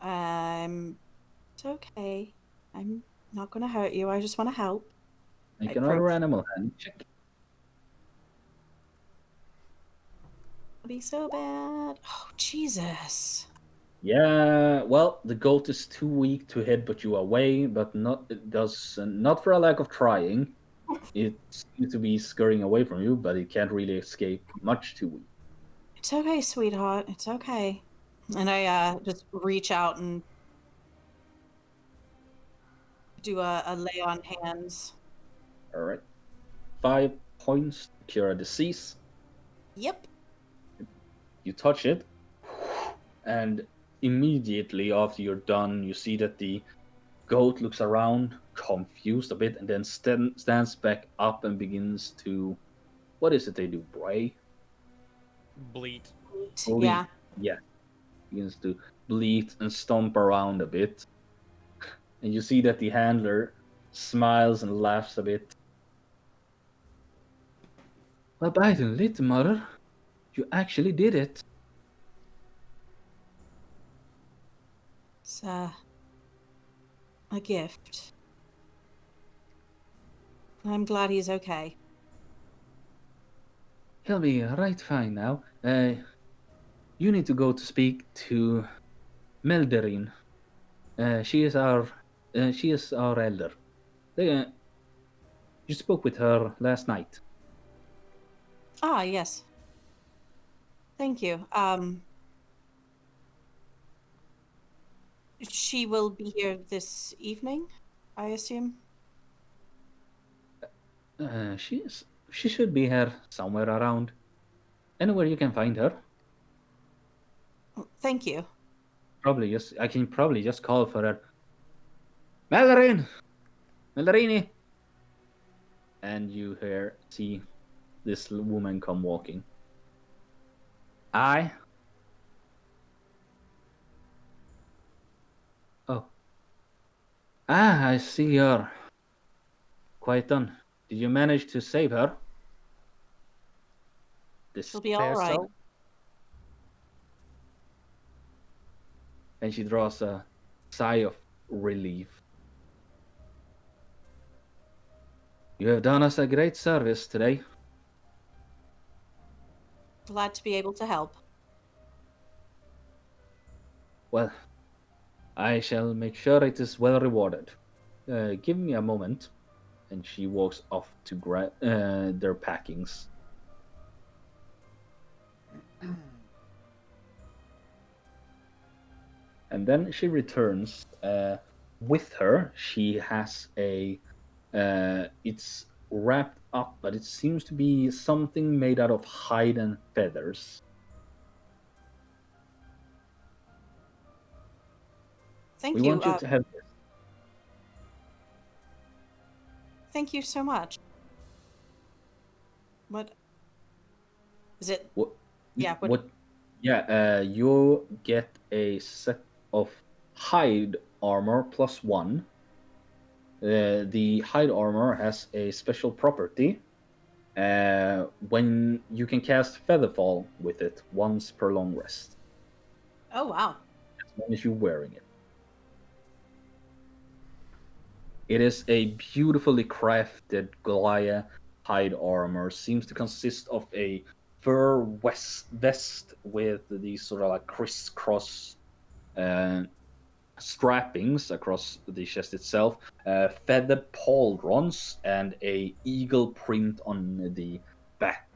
It's okay. I'm not gonna hurt you. I just want to help. Make I another approach. animal hand check. It'll be so bad. Oh Jesus. Yeah, well, the goat is too weak to hit but you away, but not for a lack of trying. It seems to be scurrying away from you, but it can't really escape much too weak. It's okay, sweetheart. It's okay. And I just reach out and do a lay on hands. All right, 5 points to cure a disease. Yep. You touch it, and immediately after you're done, you see that the goat looks around, confused a bit, and then stands back up and begins to. What is it they do? Bray? Bleat. Yeah. Yeah. Begins to bleat and stomp around a bit. And you see that the handler smiles and laughs a bit. Well, by the little mother, you actually did it. It's a gift. I'm glad he's okay. He'll be right fine now. You need to go to speak to Melderin. She is our elder. You spoke with her last night. Ah, yes. Thank you. She will be here this evening, I assume. She should be here somewhere around. Anywhere you can find her. Thank you. I can probably just call for her. Melderin! Melderini! And you see this woman come walking. I. Oh. Ah, I see you're quite done. Did you manage to save her? She'll be Fair all right. so. And she draws a sigh of relief. You have done us a great service today. Glad to be able to help. Well, I shall make sure it is well rewarded. Give me a moment. And she walks off to grab their packings. And then she returns. With her, she has a. It's wrapped up, but it seems to be something made out of hide and feathers. Thank We you. want you to have this. Thank you so much. What is it? What? Yeah. What? Yeah. You get a set of hide armor +1. The hide armor has a special property. When you can cast Featherfall with it once per long rest, Oh wow. as long as you're wearing it. It is a beautifully crafted Goliath hide armor. Seems to consist of a fur vest with these sort of like crisscross strappings across the chest itself, feathered pauldrons, and a eagle print on the back.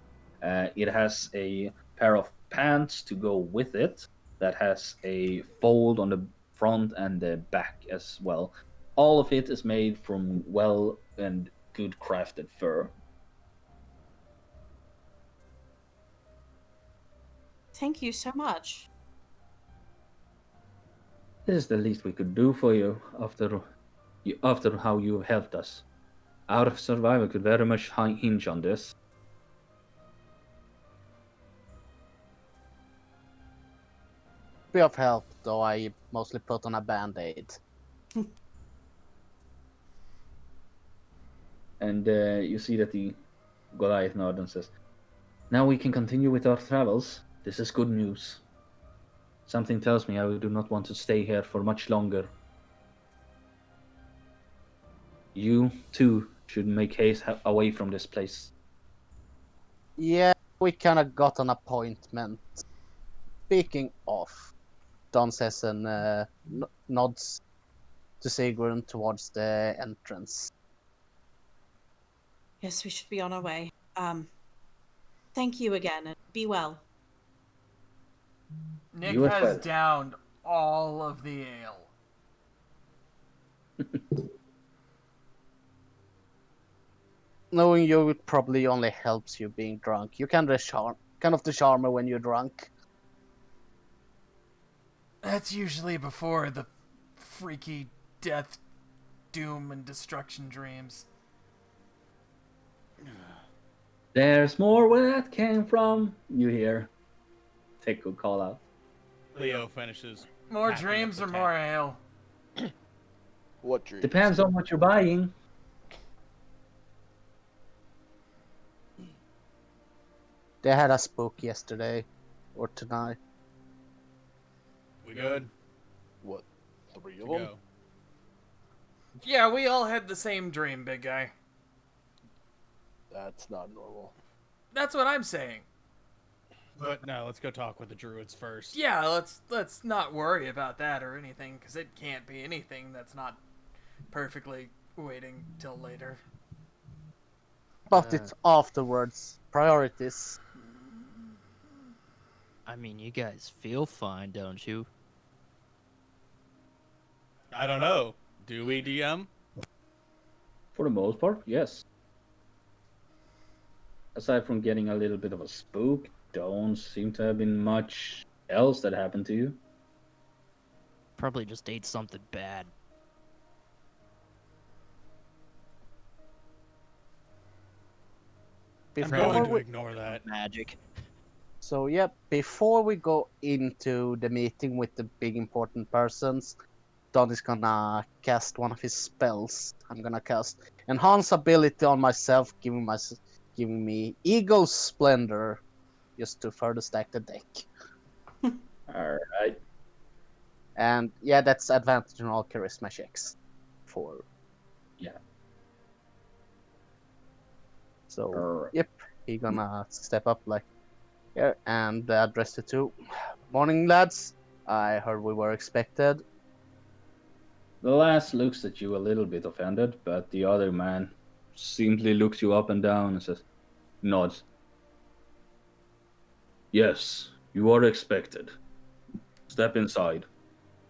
It has a pair of pants to go with it that has a fold on the front and the back as well. All of it is made from well and good crafted fur. Thank you so much. This is the least we could do for you after how you have helped us. Our survival could very much hinge on this. Be of help, though I mostly put on a band-aid. And you see that the Goliath nods and says, "Now we can continue with our travels. This is good news. Something tells me I do not want to stay here for much longer. You, too, should make haste away from this place." Yeah, we kind of got an appointment. Speaking of, Don says and nods to Sigrun towards the entrance. Yes, we should be on our way. Thank you again, and be well. Nick You as has well. downed all of the ale. Knowing you it probably only helps you being drunk. You kind of the charmer when you're drunk. That's usually before the freaky death, doom, and destruction dreams. There's more where that came from. You hear Teku call out. Leo finishes. More Packing up dreams the or tent. more ale? What dreams? Depends on what you're buying. They had a spook yesterday or tonight. We good? What? 3 To of them? go. Yeah, we all had the same dream, big guy. That's not normal. That's what I'm saying. But no, let's go talk with the druids first. Yeah, let's not worry about that or anything, because it can't be anything that's not perfectly waiting till later. But it's afterwards. Priorities. I mean, you guys feel fine, don't you? I don't know. Do we, DM? For the most part, yes. Aside from getting a little bit of a spook, don't seem to have been much else that happened to you. Probably just ate something bad. I'm Before going to we, ignore that. Magic. so yeah, before we go into the meeting with the big important persons, Don is gonna cast one of his spells. I'm gonna cast enhance ability on myself, giving me Eagle Splendor, just to further stack the deck. Alright. And yeah, that's advantage on all charisma checks. For Yeah. so Alright. yep, he gonna step up like here and address the two. Morning, lads. I heard we were expected. The last looks at you a little bit offended, but the other man simply looks you up and down and says, nods. Yes, you are expected. Step inside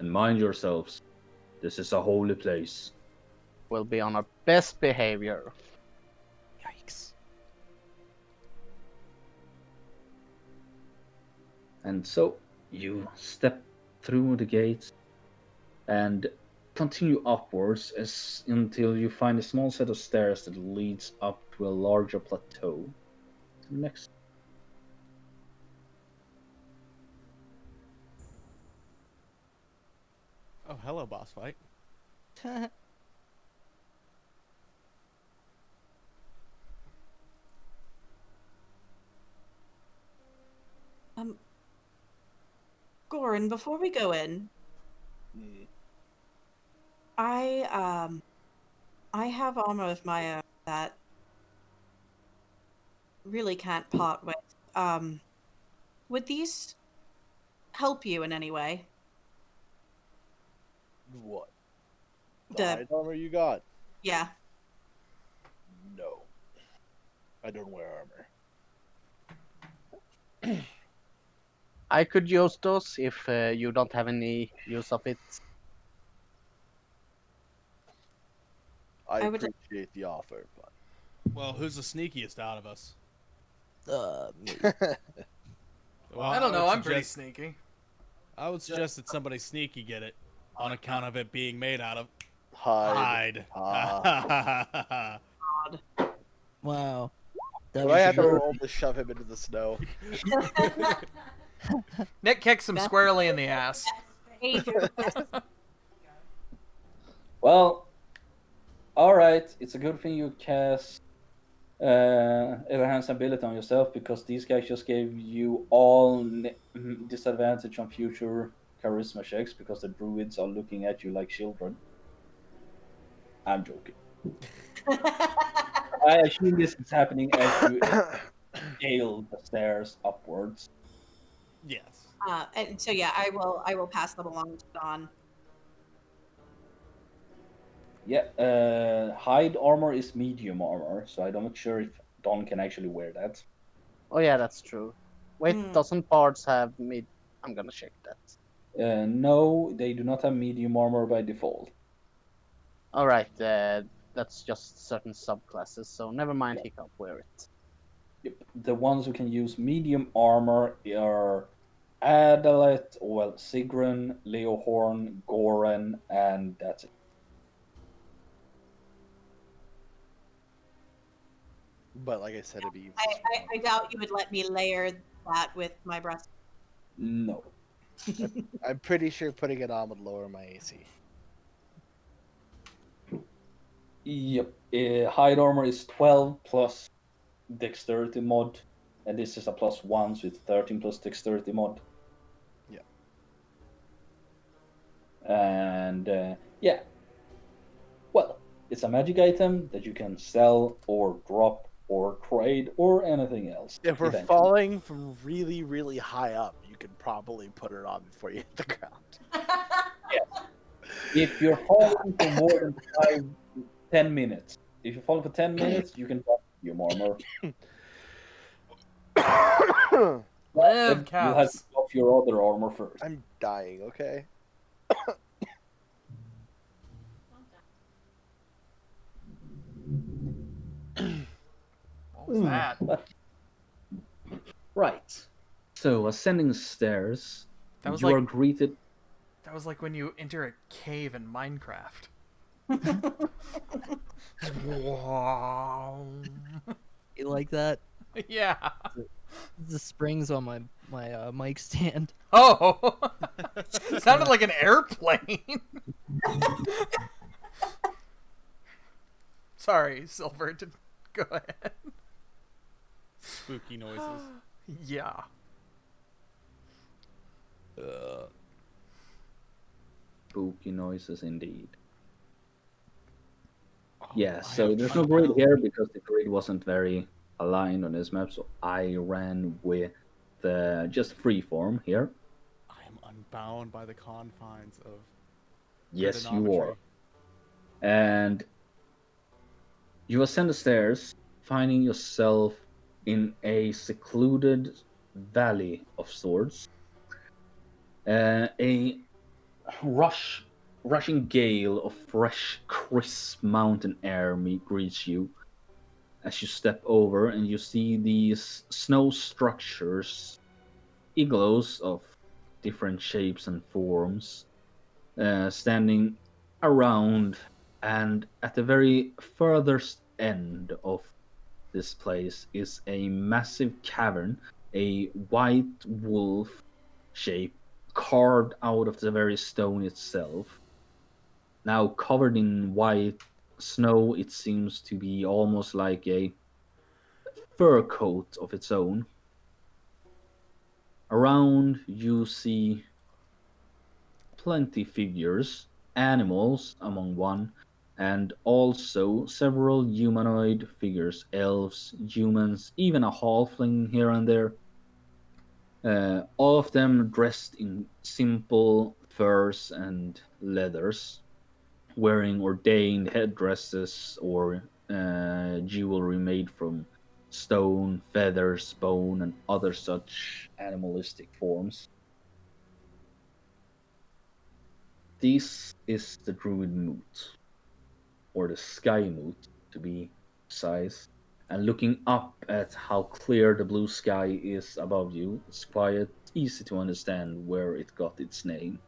and mind yourselves. This is a holy place. We'll be on our best behavior. Yikes. And so you step through the gates and continue upwards until you find a small set of stairs that leads up to a larger plateau. Next. Oh, hello, boss fight. Goran, before we go in, Mm. I have armor of my own that really can't part with. Would these help you in any way? What? The The hide armor you got? yeah. No. I don't wear armor. I could use those if you don't have any use of it. I I would- appreciate the offer, Well, who's the sneakiest out of us? Me. but Well, I don't know, would I'm pretty suggest- sneaky. I would suggest that somebody sneaky get it on account of it being made out of hide. hide. Wow. That But was I a have to good- roll to shove him into the snow. Nick kicks him squarely in the ass. Behavior. Well, alright, it's a good thing you cast enhance ability on yourself because these guys just gave you all disadvantage on future charisma checks because the druids are looking at you like children. I'm joking. I assume this is happening as you scale the stairs upwards. Yes. And so yeah, I will pass them along to Don. Yeah, hide armor is medium armor, so I'm not sure if Don can actually wear that. Oh yeah, that's true. Wait, Hmm. doesn't bards have mid? I'm gonna check that. No, they do not have medium armor by default. All right, that's just certain subclasses. So never mind. He can't wear it. Yep. The ones who can use medium armor are Adalet, well, Sigrun, Leohorn, Goran, and that's it. But like I said, it'd be. I doubt you would let me layer that with my breast. No. I'm pretty sure putting it on would lower my AC. Yep. Hide armor is 12 plus dexterity mod, and this is a +1, so it's 13 plus dexterity mod. Yeah. And yeah, well, it's a magic item that you can sell or drop or trade or anything else. If we're eventually. falling from really, really high up, you could probably put it on before you hit the ground. If you're falling for more than 10 minutes, if you're falling for 10 minutes, you can drop your armor. Live, You'll have to Caps. drop your other armor first. I'm dying, okay? What was that? Right. So, ascending the stairs, That was you like are greeted. that was like when you enter a cave in Minecraft. Wow. You like that? Yeah. The springs on my mic stand. Oh, sounded like an airplane. Sorry, Silver. Go ahead. Spooky noises. Yeah. Spooky noises indeed. Oh, Yeah, I so have there's no grid Unbound. here because the grid wasn't very aligned on this map, so I ran with just freeform here. I am unbound by the confines of Yes, you are. trigonometry. And you ascend the stairs, finding yourself in a secluded valley of sorts. A rushing gale of fresh, crisp mountain air greets you as you step over, and you see these snow structures, igloos of different shapes and forms, standing around. And at the very furthest end of this place is a massive cavern, a white wolf shape carved out of the very stone itself. Now covered in white snow, it seems to be almost like a fur coat of its own. Around you see plenty figures, animals among one, and also several humanoid figures, elves, humans, even a halfling here and there. All of them dressed in simple furs and leathers, wearing ordained headdresses or jewelry made from stone, feathers, bone, and other such animalistic forms. This is the Druid Moot, or the Sky Moot to be precise. And looking up at how clear the blue sky is above you, it's quite easy to understand where it got its name.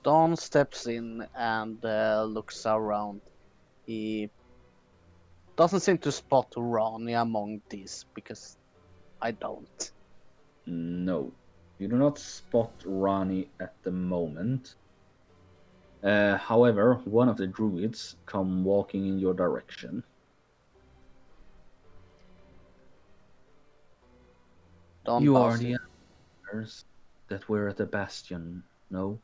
Don steps in and looks around. He doesn't seem to spot Ronnie among these because I don't. No, you do not spot Rani at the moment. However, one of the druids come walking in your direction. Don You are bows the to- others that were at the bastion, no?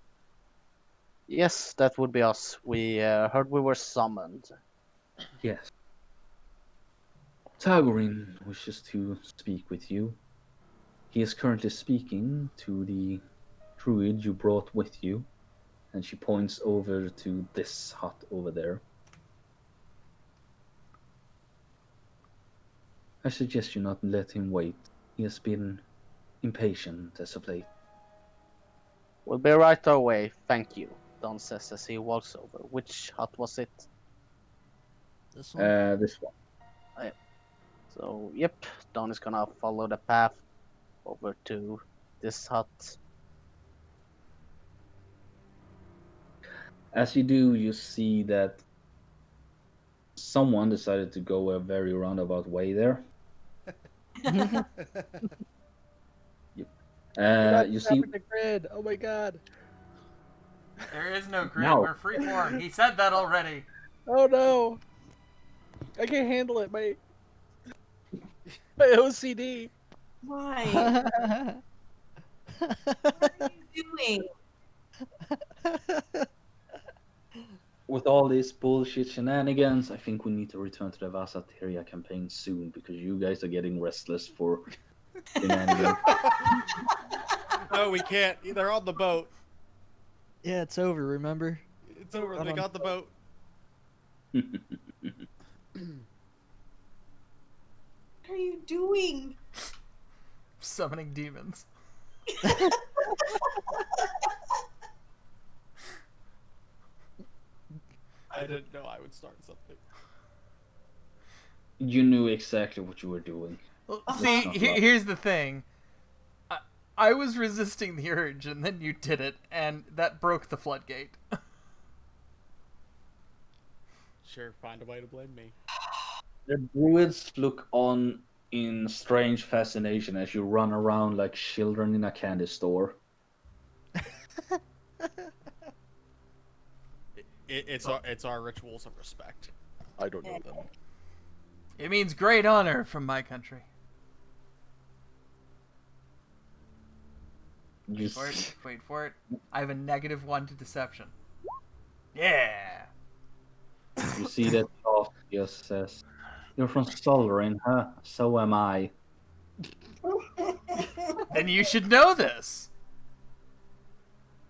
Yes, that would be us. We heard we were summoned. Yes. Tagorin wishes to speak with you. He is currently speaking to the druid you brought with you, and she points over to this hut over there. I suggest you not let him wait. He has been impatient as of late. We'll be right away, thank you, Don says as he walks over. Which hut was it? This one. This one. So, yep, Don is gonna follow the path over to this hut. As you do, you see that someone decided to go a very roundabout way there. You see, the grid. Oh my god. There is no grid. No. We're freeform. He said that already. Oh no. I can't handle it. My OCD. Why? What are you doing? with all these bullshit shenanigans, I think we need to return to the Vasateria campaign soon because you guys are getting restless for shenanigans. No, we can't. They're on the boat. Yeah, it's over, remember? It's over. Not They on got the boat. What are you doing? Summoning demons. I didn't know I would start something. You knew exactly what you were doing. Well, Uh-huh. see, Not love. here's the thing. I was resisting the urge, and then you did it, and that broke the floodgate. Sure, find a way to blame me. The druids look on in strange fascination as you run around like children in a candy store. It's our rituals of respect. I don't know them. It means great honor from my country. You, For s- it. Wait for it. I have a -1 to deception. Yeah. you see that Charles just says, "You're from Solverin, huh? So am I." Then you should know this.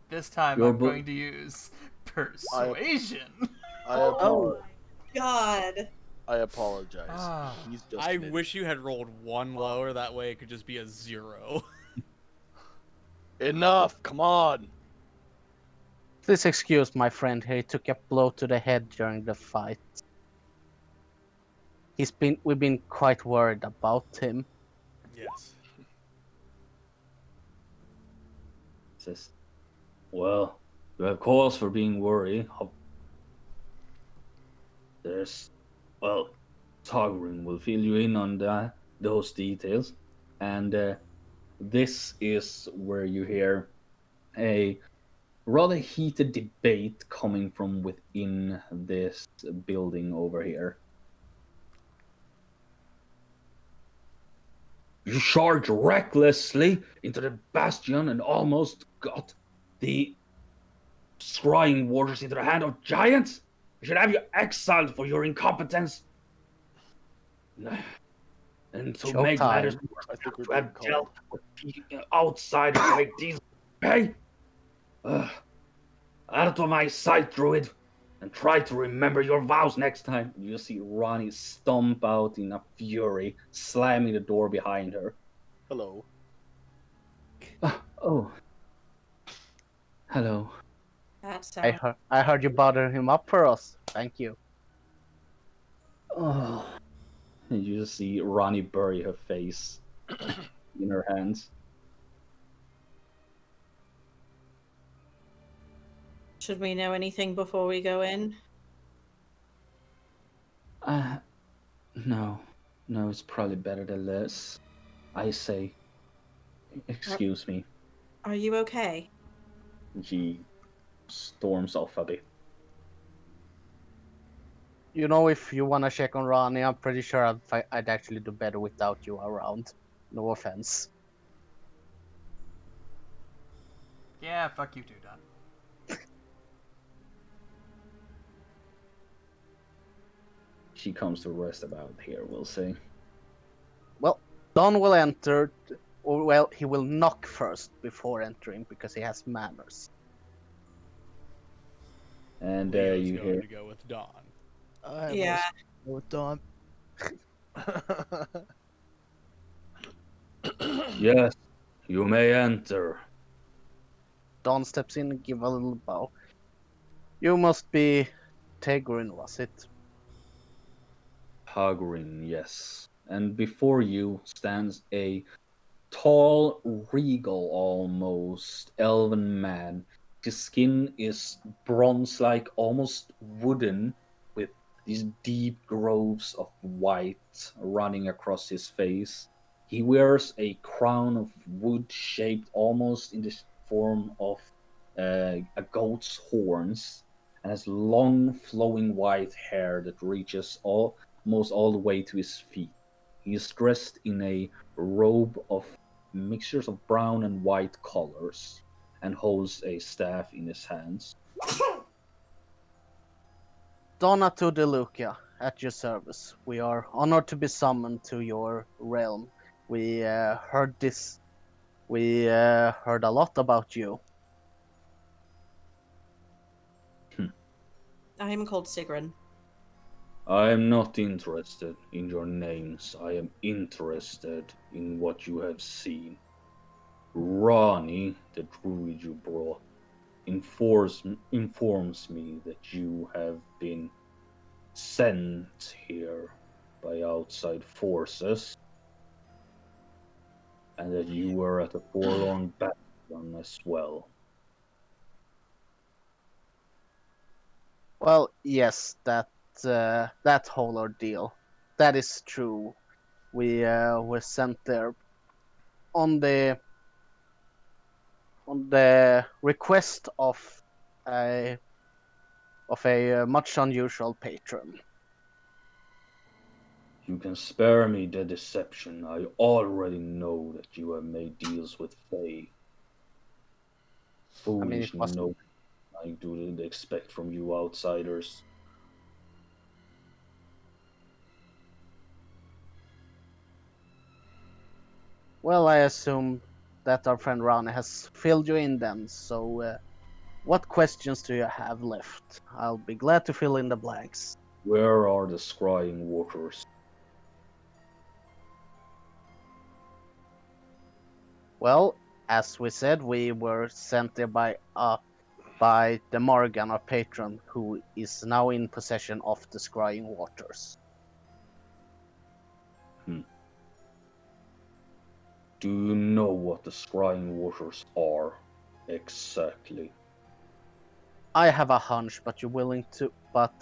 This time Your I'm book- going to use persuasion. Oh God. I apologize. Ah. He's just. I an idiot. wish you had rolled one lower. That way it could just be a 0. Enough. Come on. Please excuse my friend here. He took a blow to the head during the fight. We've been quite worried about him. Yes. Says, "Well, you have cause for being worried. There's, well, Togrin will fill you in on those details, and this is where you hear a rather heated debate coming from within this building over here. You charged recklessly into the bastion and almost got the scrying waters into the hand of giants. We should have you exiled for your incompetence. And to make Showtime. matters I worse, think we're to have being dealt with outsiders like these. Hey, out of my sight, druid, and try to remember your vows next time. You see Ronnie stomp out in a fury, slamming the door behind her. Hello. Oh, hello. That sounds. I heard you bother him up for us. Thank you. Oh. And you just see Ronnie bury her face in her hands. Should we know anything before we go in? No, it's probably better than less. I say, excuse me. Are you okay? She storms off a bit. You know, if you want to check on Ronnie, I'm pretty sure I'd actually do better without you around. No offense. Yeah, fuck you too, Don. She comes to rest about here, we'll say. Well, Don will enter, or well, he will knock first before entering because he has manners. And Leo's you going hear, to go with Dawn. I Yeah. go with Dawn. yes, you may enter. Don steps in and give a little bow. You must be Tegrin, was it? Hagrin, yes. And before you stands a tall, regal almost, elven man. His skin is bronze like, almost wooden, with these deep groves of white running across his face. He wears a crown of wood shaped almost in the form of a goat's horns, and has long flowing white hair that reaches almost all the way to his feet. He is dressed in a robe of mixtures of brown and white colors, and holds a staff in his hands. Donato de Luca, at your service. We are honored to be summoned to your realm. We heard this. We heard a lot about you. I am called Sigrun. I am not interested in your names. I am interested in what you have seen. Rani, the druid you brought, informs me that you have been sent here by outside forces, and that you were at a forlorn battle as well. Well, yes, that whole ordeal. That is true. We were sent there on the request a of a much unusual patron. You can spare me the deception. I already know that you have made deals with Fae. I mean, it Foolish was no I do expect from you outsiders. well. I assume that our friend Rani has filled you in then. So, what questions do you have left? I'll be glad to fill in the blanks. Where are the scrying waters? Well, as we said, we were sent there by the Morgan, our patron, who is now in possession of the scrying waters. Do you know what the scrying waters are exactly? I have a hunch, but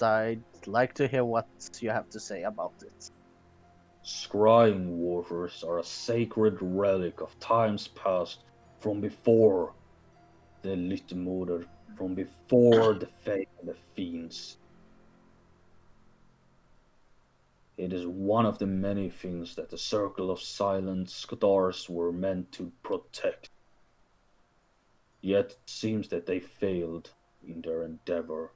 I'd like to hear what you have to say about it. Scrying waters are a sacred relic of times past, from before the Litmurder, from before the Fae and the Fiends. It is one of the many things that the Circle of Silent Stars were meant to protect. Yet it seems that they failed in their endeavor.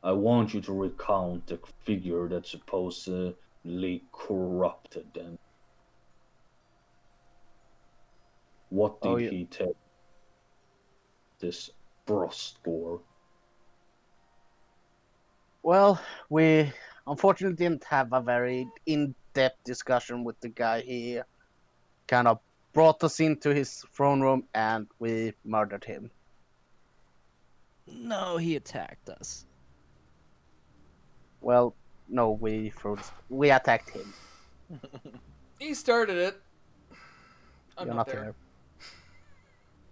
I want you to recount the figure that supposedly corrupted them. What Oh, did he tell this Frostgore? well, we unfortunately didn't have a very in-depth discussion with the guy. He kind of brought us into his throne room and we murdered him. No, he attacked us. Well, no, we attacked him. He started it. I'm You're not not there.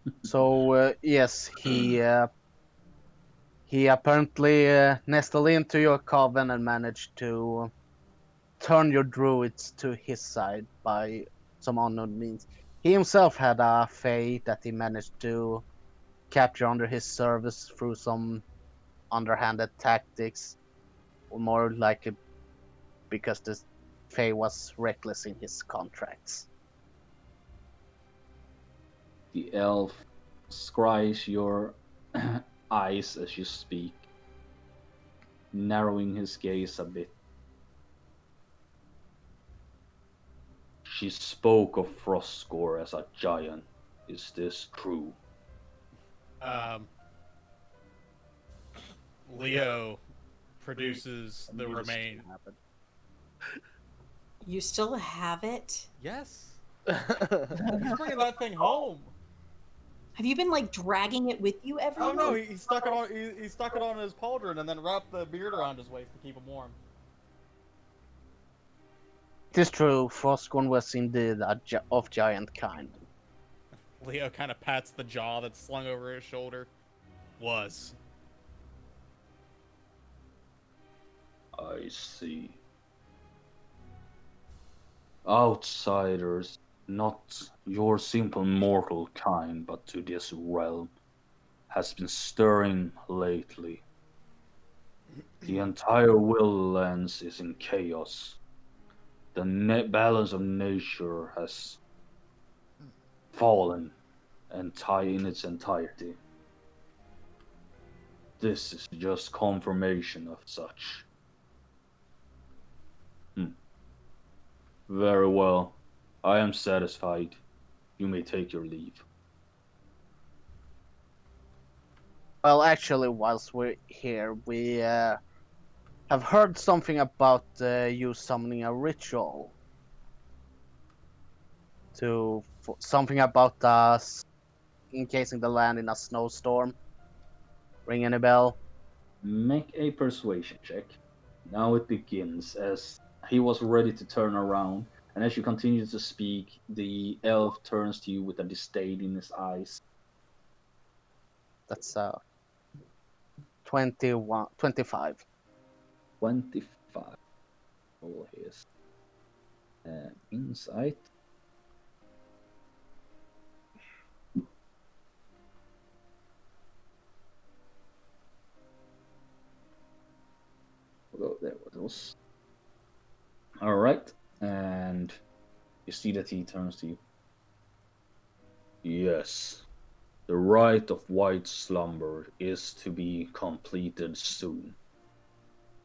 there. So yes, he apparently nestled into your coven and managed to turn your druids to his side by some unknown means. He himself had a fae that he managed to capture under his service through some underhanded tactics, or more like it because the fae was reckless in his contracts. The elf scries your eyes as you speak, narrowing his gaze a bit. She spoke of Frostgore as a giant. Is this true? Leo produces the remain. You still have it? Yes. He's bringing that thing home. Have you been like dragging it with you everywhere? Oh no, he stuck it on. He stuck it on his pauldron and then wrapped the beard around his waist to keep him warm. It is true, Frostgorn was indeed of giant kind. Leo kind of pats the jaw that's slung over his shoulder. Was. I see. Outsiders, not your simple mortal kind, but to this realm, has been stirring lately. The entire will lens is in chaos. The balance of nature has fallen in its entirety. This is just confirmation of such. Very well. I am satisfied. You may take your leave. Well, actually, whilst we're here, we have heard something about you summoning a ritual to something about us encasing the land in a snowstorm. Ring any bell? Make a persuasion check. Now it begins as he was ready to turn around, and as you continue to speak, the elf turns to you with a disdain in his eyes. That's 21, 25. 25. Roll his insight. Oh, there it was. All right, and you see that he turns to you. Yes, the rite of white slumber is to be completed soon.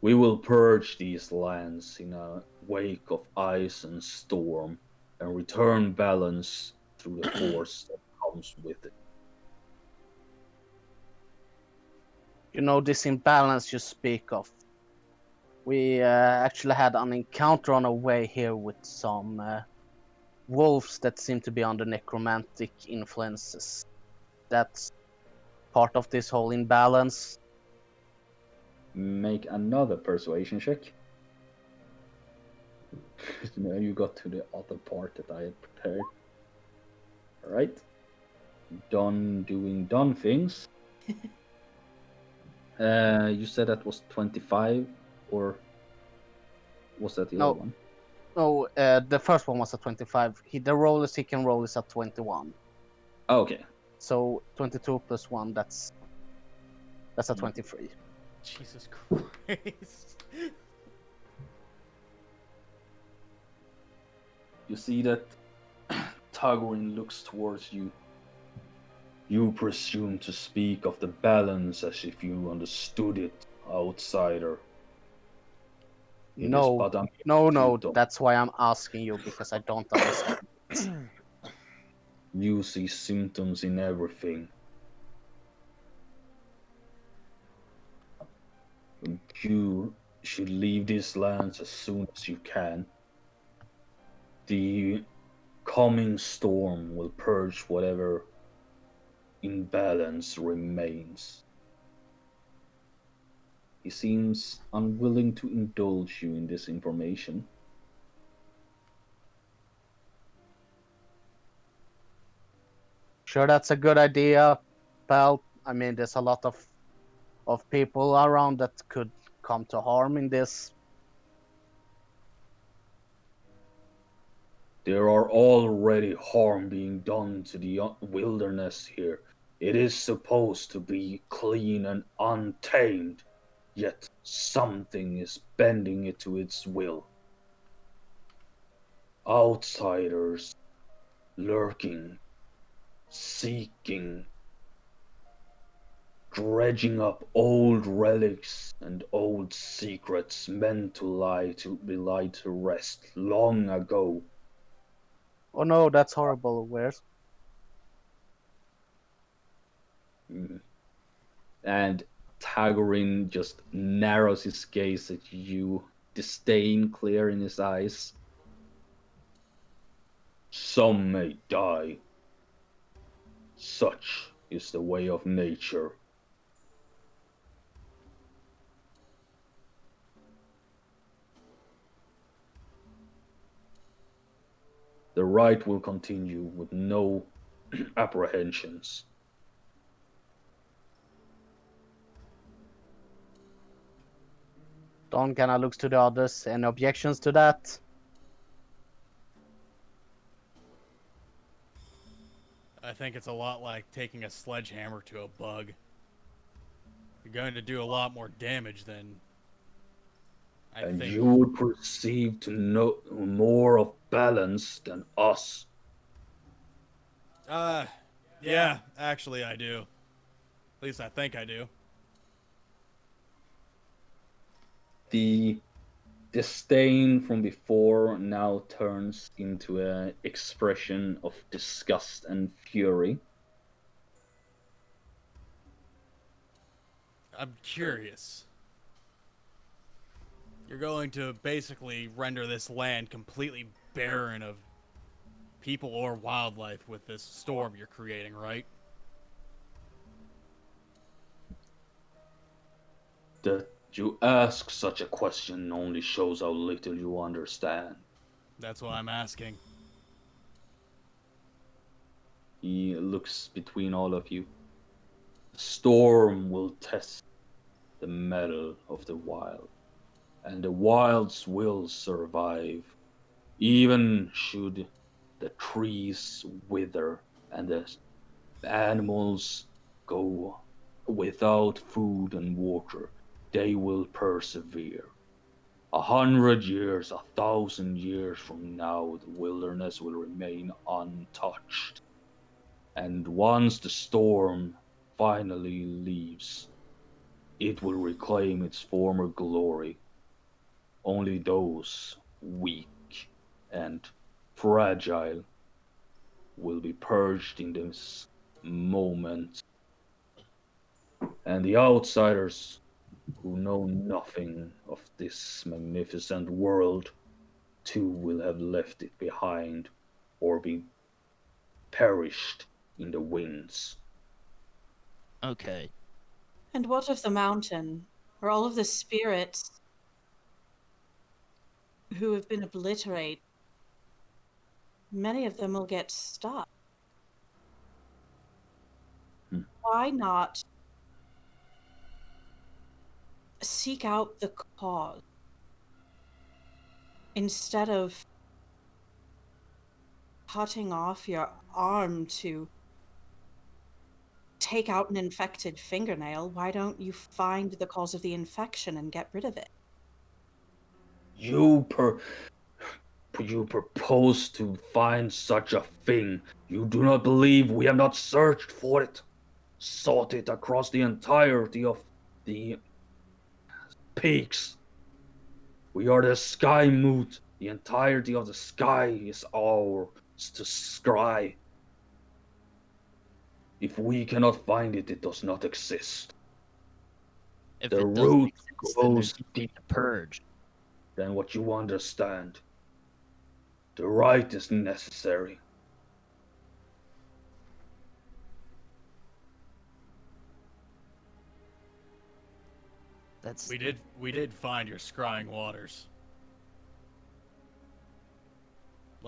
We will purge these lands in a wake of ice and storm and return balance through the force that comes with it. You know this imbalance you speak of. We actually had an encounter on our way here with some wolves that seem to be under necromantic influences. That's part of this whole imbalance. Make another persuasion check. Now you got to the other part that I had prepared. Alright. Done things. You said that was 25, or was that the No. other one? No, the first one was a 25. The rollers he can roll is a 21. Oh, okay. So 22 plus 1, that's a 23. Jesus Christ. You see that Tagorin looks towards you. You presume to speak of the balance as if you understood it, outsider. It is No, but a no, symptom. that's why I'm asking you, because I don't understand. You see symptoms in everything. You should leave these lands as soon as you can. The coming storm will purge whatever imbalance remains. He seems unwilling to indulge you in this information. Sure, that's a good idea, pal. I mean, there's a lot of people around that could come to harm in this. There are already harm being done to the wilderness here. It is supposed to be clean and untamed, yet something is bending it to its will. Outsiders lurking, seeking, dredging up old relics and old secrets meant to be laid to rest long ago. Oh no, that's horrible. Where's And Tagorin just narrows his gaze at you, disdain clear in his eyes. Some may die. Such is the way of nature. The rite will continue with no apprehensions. Don kind of looks to the others. Any objections to that? I think it's a lot like taking a sledgehammer to a bug. You're going to do a lot more damage than I And think. you would perceive to know more of balance than us. Yeah, actually I do. At least I think I do. The disdain from before now turns into an expression of disgust and fury. I'm curious. You're going to basically render this land completely barren of people or wildlife with this storm you're creating, right? That you ask such a question only shows how little you understand. That's why I'm asking. He looks between all of you. The storm will test the mettle of the wild, and the wilds will survive, even should the trees wither and the animals go without food and water. They will persevere. 100 years, 1,000 years from now, the wilderness will remain untouched. And once the storm finally leaves, it will reclaim its former glory. Only those weak and fragile will be purged in this moment, and the outsiders who know nothing of this magnificent world too will have left it behind or be perished in the winds. Okay. And what of the mountain, or all of the spirits who have been obliterated? Many of them will get stuck. Why not seek out the cause instead of cutting off your arm to take out an infected fingernail? Why don't you find the cause of the infection and get rid of it? You propose to find such a thing. You do not believe we have not searched for it, sought it across the entirety of the peaks. We are the sky moot. The entirety of the sky is ours to scry. If we cannot find it, it does not exist. If The it doesn't root exist, then goes there's no deep need to purge. than what you understand. The right is necessary. That's We did find your scrying waters.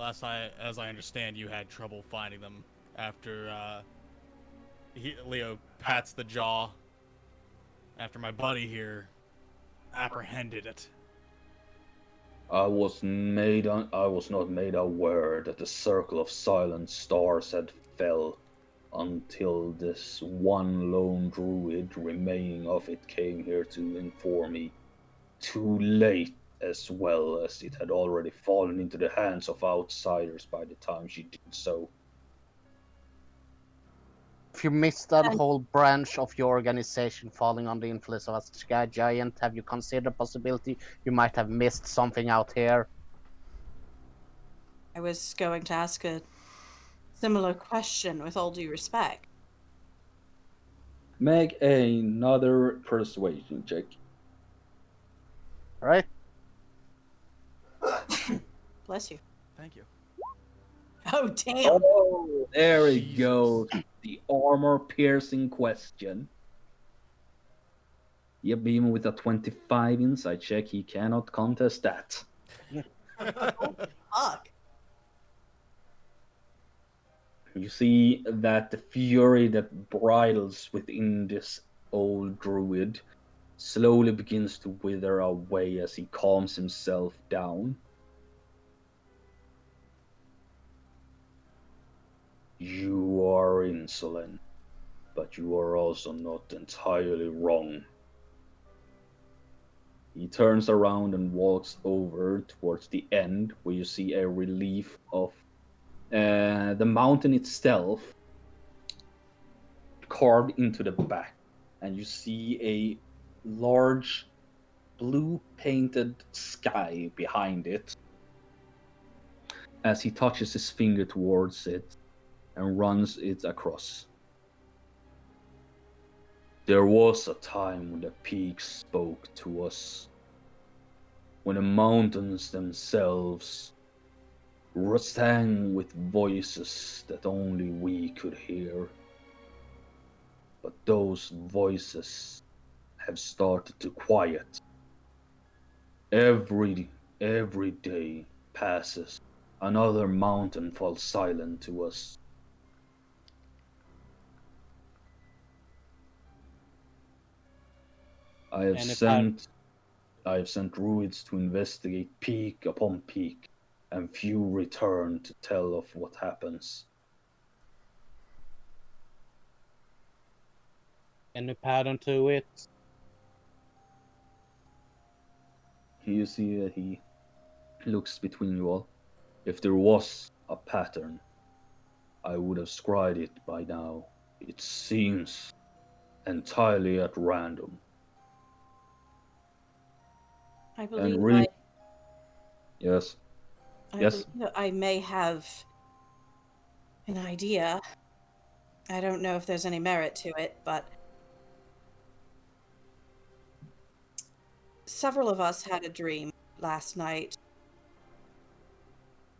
As I understand, you had trouble finding them after Leo pats the jaw. After my buddy here apprehended it. I was not made aware that the circle of silent stars had fell until this one lone druid remaining of it came here to inform me. Too late, as well as it had already fallen into the hands of outsiders by the time she did so. If you missed that And whole branch of your organization falling on the influence of a sky giant, have you considered the possibility you might have missed something out here? I was going to ask a similar question with all due respect. Make another persuasion check. All right. Bless you. Thank you. Oh, damn. Oh, there we Jesus. go. The armor-piercing question. Yep, even with a 25 insight check, he cannot contest that. Fuck. You see that the fury that bridles within this old druid slowly begins to wither away as he calms himself down. You are insolent, but you are also not entirely wrong. He turns around and walks over towards the end, where you see a relief of the mountain itself carved into the back, and you see a large blue painted sky behind it. As he touches his finger towards it and runs it across. There was a time when the peaks spoke to us, when the mountains themselves sang with voices that only we could hear. But those voices have started to quiet. Every day passes, another mountain falls silent to us. I have And if sent druids to investigate peak upon peak, and few return to tell of what happens. any pattern to it? You see that he looks between you all. If there was a pattern, I would have scried it by now. It seems entirely at random. I And believe really, yes, I yes. believe I may have an idea. I don't know if there's any merit to it, but several of us had a dream last night.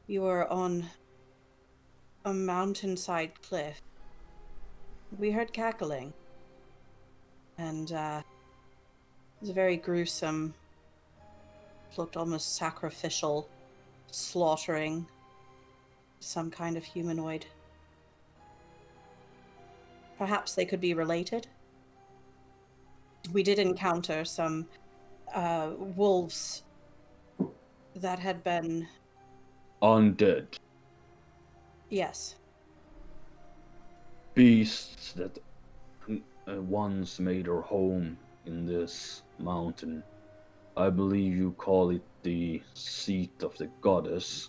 We were on a mountainside cliff. We heard cackling, and it was very gruesome. Looked almost sacrificial, slaughtering some kind of humanoid. Perhaps they could be related. We did encounter some wolves that had been... Undead Yes. beasts that once made their home in this mountain. I believe you call it the seat of the goddess.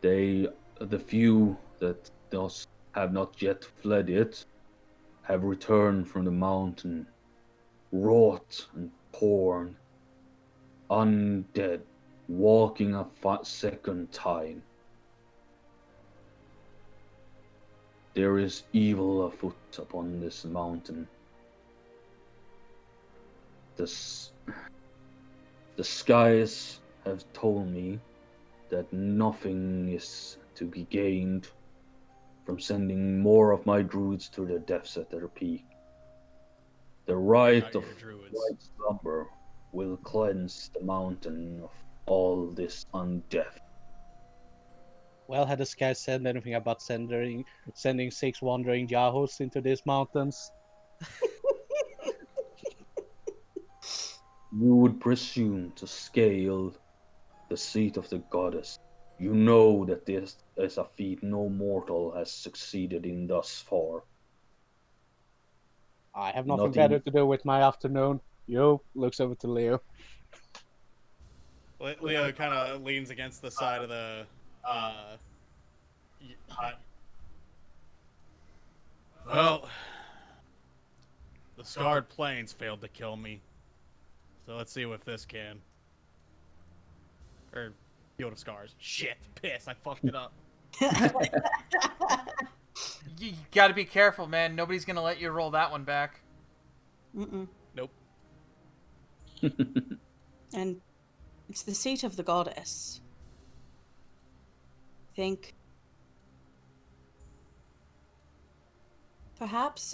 The few that thus have not yet fled it, have returned from the mountain, wrought and torn, undead, walking a second time. There is evil afoot upon this mountain. The skies have told me that nothing is to be gained from sending more of my druids to their deaths at their peak. The rite Not of your druids. white slumber will cleanse the mountain of all this undeath. Well, had this guy said anything about sending 6 wandering yahoos into these mountains? You would presume to scale the seat of the goddess. You know that this is a feat no mortal has succeeded in thus far. I have nothing Nothing. better to do with my afternoon. Yo, looks over to Leo. Leo kind of leans against the side of the hut. Well, the scarred plains failed to kill me, so let's see if this can. Or Field of Scars. Shit, piss, I fucked it up. You gotta be careful, man. Nobody's gonna let you roll that one back. Mm-mm. Nope. And it's the seat of the goddess. I think perhaps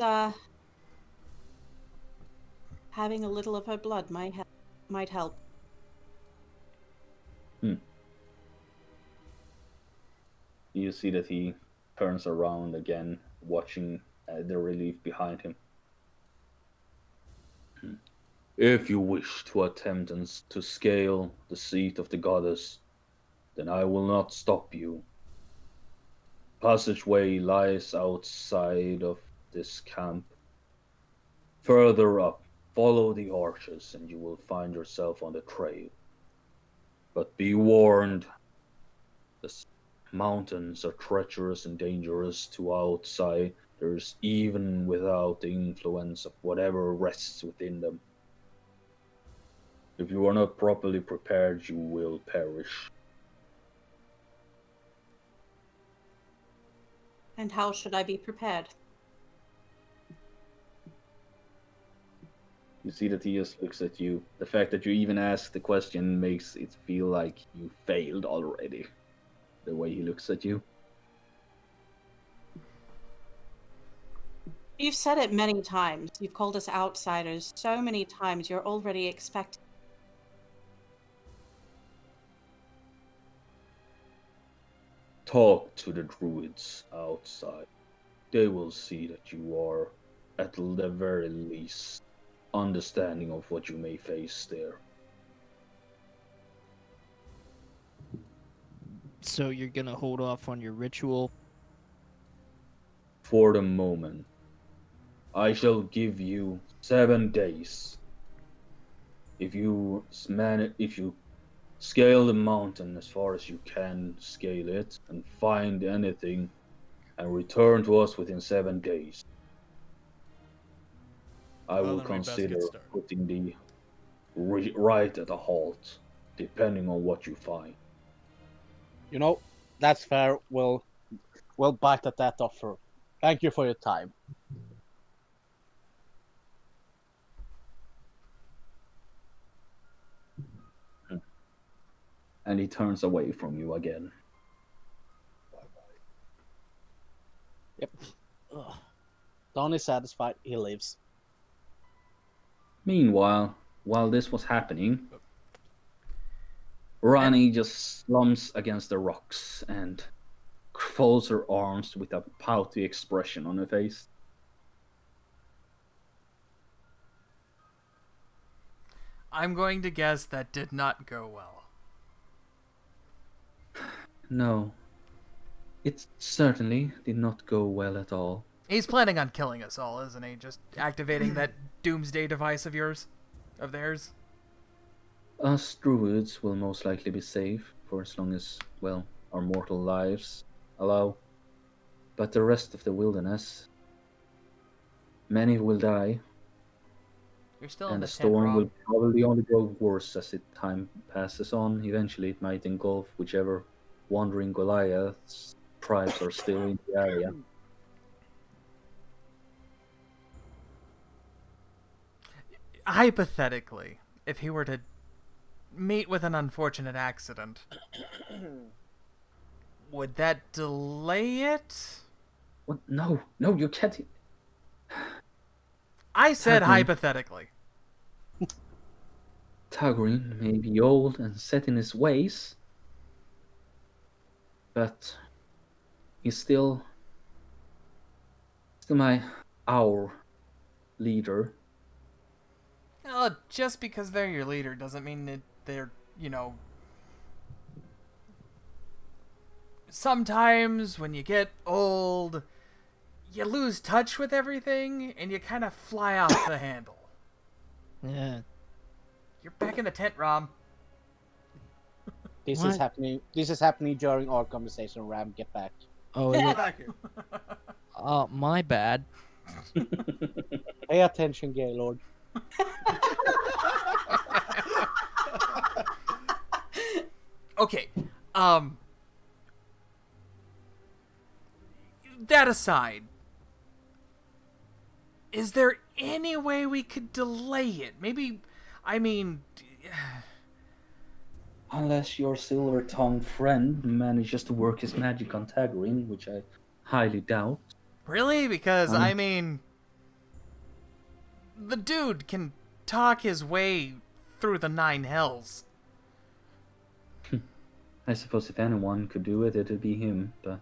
having a little of her blood might help. You see that he turns around again, watching the relief behind him. If you wish to attempt to scale the seat of the goddess, then I will not stop you. Passageway lies outside of this camp. Further up, follow the arches and you will find yourself on the trail. But be warned, the mountains are treacherous and dangerous to outsiders, even without the influence of whatever rests within them. If you are not properly prepared, you will perish. And how should I be prepared? You see that he just looks at you. The fact that you even ask the question makes it feel like you failed already. The way he looks at you. You've said it many times. You've called us outsiders so many times. You're already expecting. Talk to the druids outside. They will see that you are, at the very least, understanding of what you may face there. So you're gonna hold off on your ritual? For the moment, I shall give you 7 days. If you scale the mountain as far as you can scale it and find anything and return to us within 7 days, I Well, will then we best get consider started. putting the right at a halt, depending on what you find. You know, that's fair. We'll bite at that offer. Thank you for your time. And he turns away from you again. Yep. Ugh. Don is satisfied. He leaves. Meanwhile, while this was happening, Rani just slumps against the rocks and folds her arms with a pouty expression on her face. I'm going to guess that did not go well. No, it certainly did not go well at all. He's planning on killing us all, isn't he? Just activating that doomsday device of theirs. Us druids will most likely be safe for as long as, well, our mortal lives allow. But the rest of the wilderness, many will die, You're still in and the the tent, storm Rob. will probably only grow worse as time passes on. Eventually, it might engulf whichever wandering Goliaths tribes are still in the area. Hypothetically, if he were to meet with an unfortunate accident, would that delay it? What? No, you can't. I said Tagrin. hypothetically. Tagrin may be old and set in his ways, but he's still our leader. Just because they're your leader doesn't mean that they're, sometimes when you get old, you lose touch with everything and you kind of fly off the handle. Yeah. You're back in the tent, Rom. This What? is happening. This is happening during our conversation. Ram, get back. Oh, Get yeah. back here. My bad. Pay attention, Gaylord. Okay, that aside, is there any way we could delay it? Maybe, Unless your silver-tongued friend manages to work his magic on Tagrin, which I highly doubt. really? Because, Um, the dude can talk his way through the 9 hells. I suppose if anyone could do it, it'd be him, but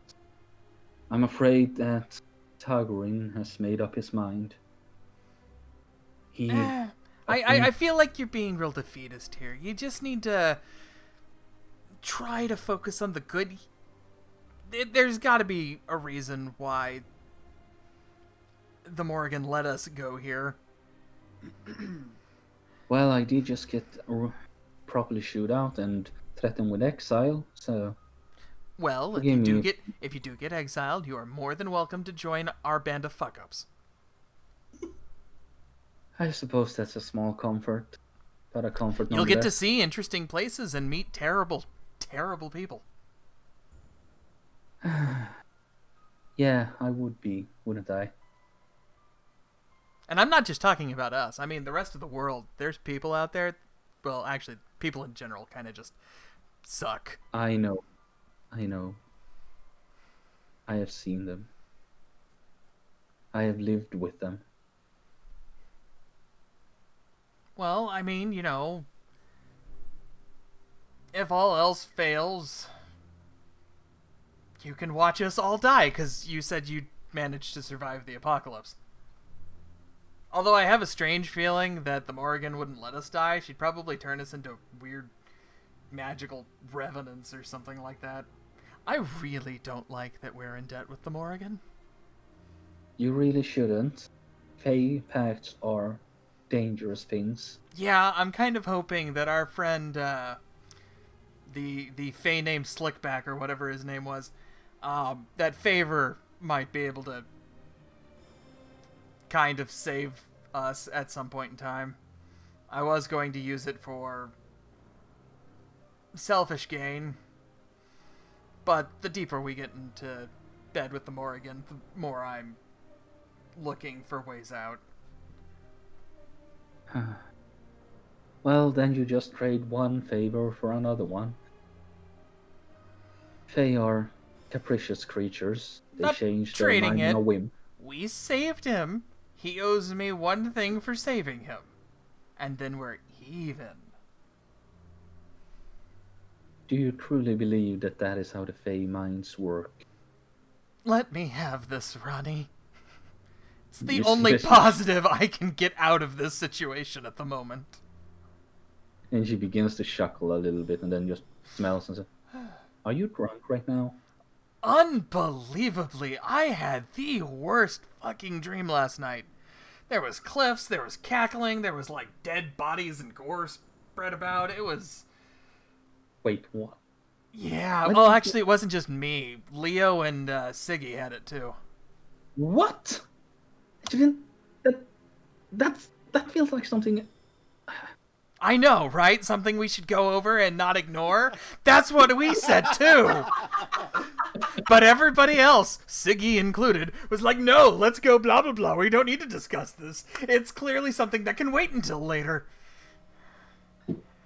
I'm afraid that Tagrin has made up his mind. He I feel like you're being real defeatist here. You just need to try to focus on the good. There's got to be a reason why the Morrigan let us go here. Well, I did just get properly shoot out and threatened with exile, so Well, if forgive me. you do get exiled, you are more than welcome to join our band of fuck-ups. I suppose that's a small comfort, but a comfort You'll get to nonetheless. see interesting places and meet terrible, terrible people. Yeah, I would be, wouldn't I? And I'm not just talking about us. I mean, the rest of the world. There's people out there. Well, actually, people in general kind of just suck. I know. I know. I have seen them. I have lived with them. Well, I mean, if all else fails, you can watch us all die, because you said you managed to survive the apocalypse. Although I have a strange feeling that the Morrigan wouldn't let us die. She'd probably turn us into weird magical revenants or something like that. I really don't like that we're in debt with the Morrigan. You really shouldn't. Fey pacts are dangerous things. Yeah, I'm kind of hoping that our friend, the Fey named Slickback or whatever his name was, that favor might be able to kind of save us at some point in time. I was going to use it for selfish gain, but the deeper we get into bed with the Morrigan, the more I'm looking for ways out. Well, then you just trade one favor for another one. Fey are capricious creatures. They Not change their trading mind on it. a whim. We saved him. He owes me one thing for saving him. And then we're even. Do you truly believe that that is how the Fey minds work? Let me have this, Ronnie. It's the You only seriously- positive I can get out of this situation at the moment. And she begins to chuckle a little bit and then just smells and says, "Are you drunk right now?" Unbelievably, I had the worst fucking dream last night. There was cliffs, there was cackling, there was like dead bodies and gore spread about. It was... Wait, what? Yeah, What well, did you- actually, it wasn't just me. Leo and Siggy had it too. What? You didn't... That feels like something... I know, right? Something we should go over and not ignore? That's what we said too! But everybody else, Siggy included, was like, no, let's go blah blah blah. We don't need to discuss this. It's clearly something that can wait until later.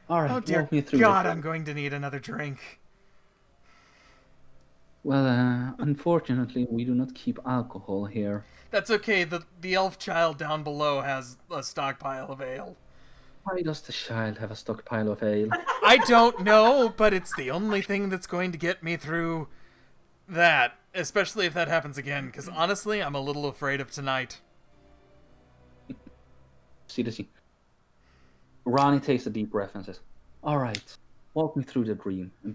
Alright, Oh dear walk me through God, it. I'm going to need another drink. Well, unfortunately, we do not keep alcohol here. That's okay, the elf child down below has a stockpile of ale. Why does the child have a stockpile of ale? I don't know, but it's the only thing that's going to get me through that. Especially if that happens again, because honestly, I'm a little afraid of tonight. See the scene. Ronnie takes a deep breath and says, "Alright, walk me through the dream, and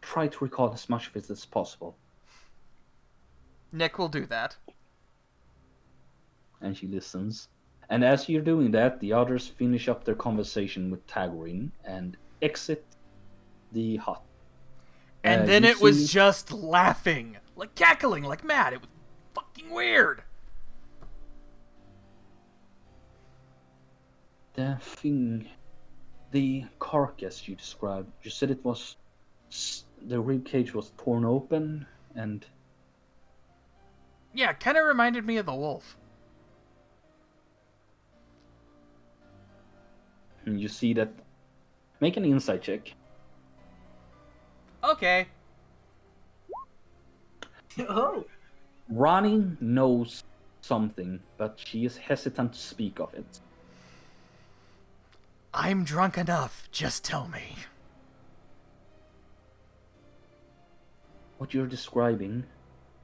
try to recall as much of it as possible." Nick will do that. And she listens. And as you're doing that, the others finish up their conversation with Tagrin and exit the hut. And then you it was see- just laughing, like cackling, like mad. It was fucking weird. The carcass you described, you said it was, the rib cage was torn open, and Yeah, kind of reminded me of the wolf. you see that. Make an insight check. Okay. Oh, Ronnie knows something, but she is hesitant to speak of it. I'm drunk enough. Just tell me. What you're describing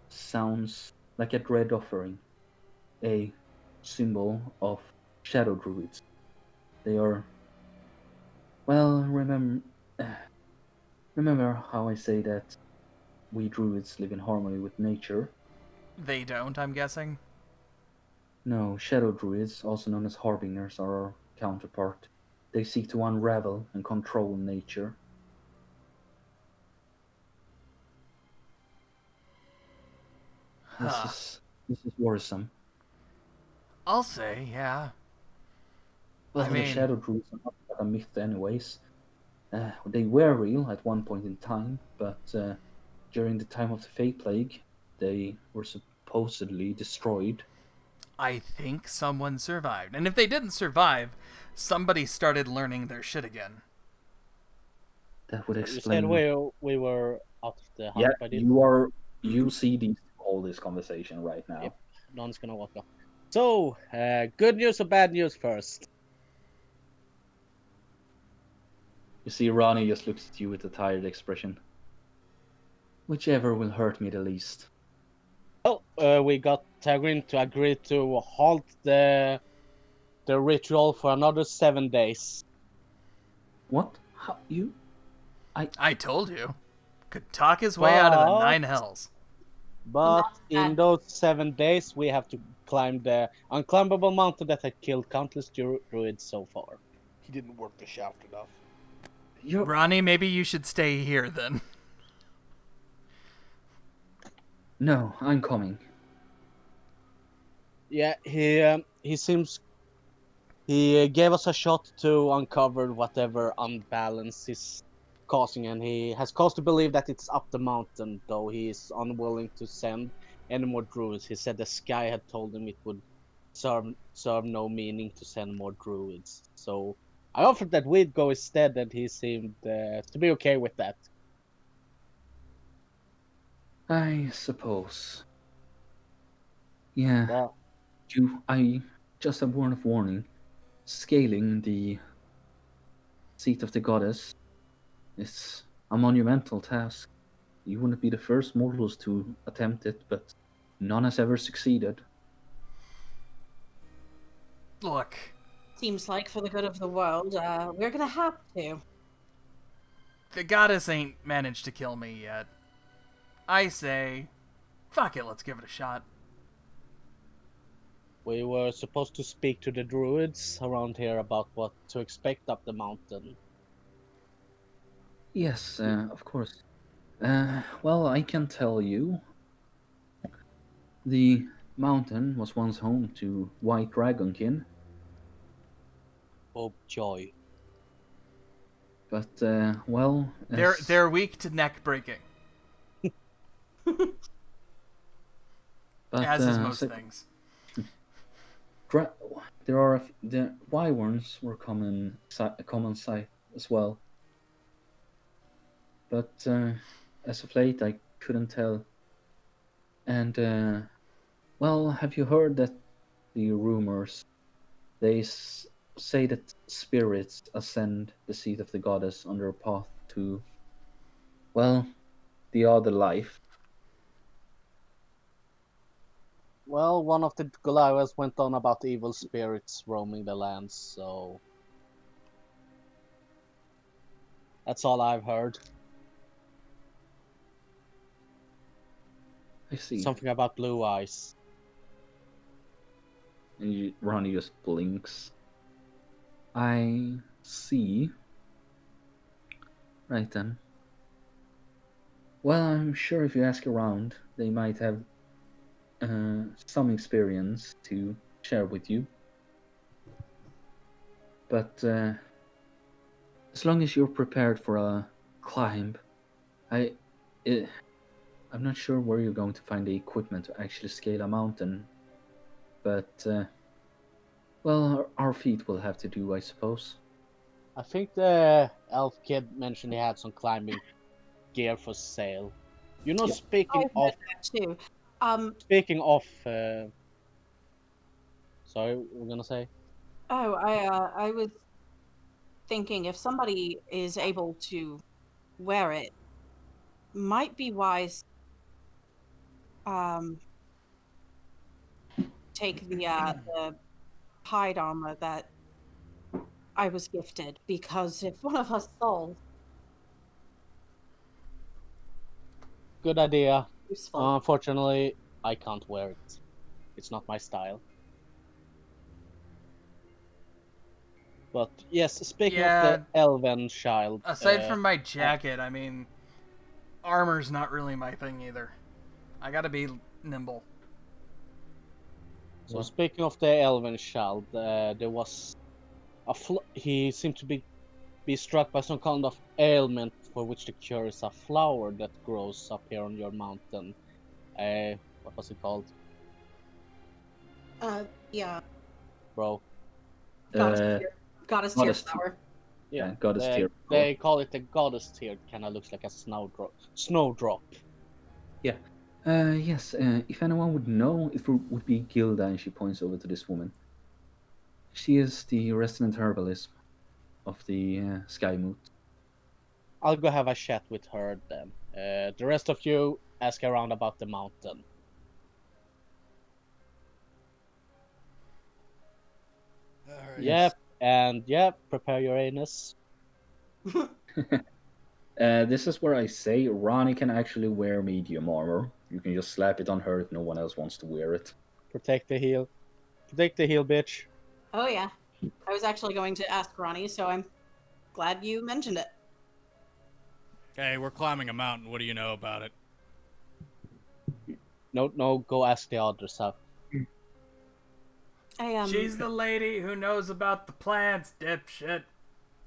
sounds like a dread offering, a symbol of shadow druids. They are. Well, remember how I say that we druids live in harmony with nature? They don't, I'm guessing. No, shadow druids, also known as harbingers, are our counterpart. They seek to unravel and control nature. Huh. This is worrisome. I'll say, yeah. Well, I the mean, shadow druids are not a myth, anyways. They were real at one point in time, but during the time of the Fey Plague, they were supposedly destroyed. I think someone survived. And if they didn't survive, somebody started learning their shit again. That would You said explain. we were out of the Yeah, hunt by this. you see all this conversation right now. Yep. Don's gonna walk off. So, good news or bad news first? You see Ronnie just looks at you with a tired expression. Whichever will hurt me the least. Well, we got Tagrin to agree to halt the ritual for another 7 days. What? How you? I told you. Could talk his way out of the nine hells. But in bad. those 7 days, we have to climb the unclimbable mountain that had killed countless druids so far. He didn't work the shaft enough. You're Ronnie, maybe you should stay here then. No, I'm coming. Yeah, he seems he gave us a shot to uncover whatever unbalance is causing, and he has cause to believe that it's up the mountain, though he is unwilling to send any more druids. He said the sky had told him it would serve no meaning to send more druids. So I offered that we'd go instead, and he seemed to be okay with that. I suppose. Yeah, Well, I just a word of warning. Scaling the seat of the goddess is a monumental task. You wouldn't be the first mortals to attempt it, but none has ever succeeded. Look, Seems like for the good of the world, we're gonna have to. the goddess ain't managed to kill me yet. I say, fuck it, let's give it a shot. we were supposed to speak to the druids around here about what to expect up the mountain. Yes, of course. Well, I can tell you. The mountain was once home to White Dragonkin, Oh joy. but, well, They're weak to neck breaking, but, as is most things. dra- there are the wyverns were a common sight as well, but as of late I couldn't tell. And well, have you heard that the rumors say that spirits ascend the seat of the goddess on their path to, well, the other life? Well, one of the Goliaths went on about evil spirits roaming the lands, so that's all I've heard. I see. Something about blue eyes. And Ronnie just blinks. I see. Right then. Well, I'm sure if you ask around, they might have some experience to share with you. But as long as you're prepared for a climb, I'm not sure where you're going to find the equipment to actually scale a mountain. But well, our feet will have to do, I suppose. I think the elf kid mentioned he had some climbing gear for sale. You know, Yeah. speaking I of, heard that too. sorry, we're gonna say. I was thinking if somebody is able to wear it, might be wise. Um, take the hide armor that I was gifted, because if one of us falls, Good idea. useful. Unfortunately, I can't wear it. It's not my style. But yes, speaking of Yeah, the elven child, aside from my jacket, I mean, armor's not really my thing either. I gotta be nimble. so speaking of the elven child, there was he seemed to be struck by some kind of ailment for which the cure is a flower that grows up here on your mountain. What was it called, Yeah, bro? goddess Uh, tear, goddess tear goddess tear. flower. Yeah, goddess they, tier. they call it the goddess tear. Kind of looks like a snowdrop. Yeah. Yes. If anyone would know, it would be Gilda, and she points over to this woman. She is the resident herbalist of the Skymoot. I'll go have a chat with her then. The rest of you ask around about the mountain. All right. Yep, and yep, prepare your anus. This is where I say Ronnie can actually wear medium armor. You can just slap it on her if no one else wants to wear it. Protect the heel. Protect the heel, bitch. Oh yeah, I was actually going to ask Ronnie, so I'm glad you mentioned it. Hey, we're climbing a mountain. What do you know about it? No, go ask the others. I She's the lady who knows about the plants, dipshit.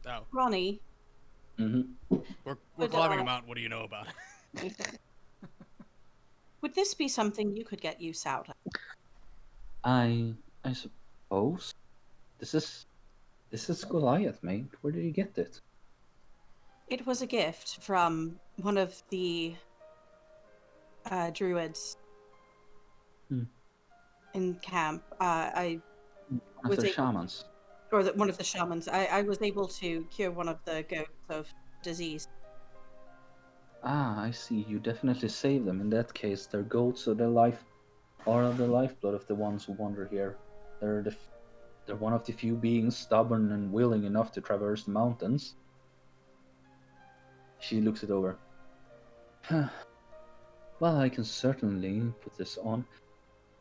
Oh, Ronnie. Mm-hmm. we're But, climbing a mountain. What do you know about it? Would this be something you could get use out of? I suppose this is Goliath, mate. Where did you get it? It was a gift from one of the druids in camp. I One of was their able, shamans. or one of the shamans. I was able to cure one of the goats of disease. Ah, I see. You definitely save them. In that case, their goats are the lifeblood of the ones who wander here. They're one of the few beings stubborn and willing enough to traverse the mountains. She looks it over. Well, I can certainly put this on.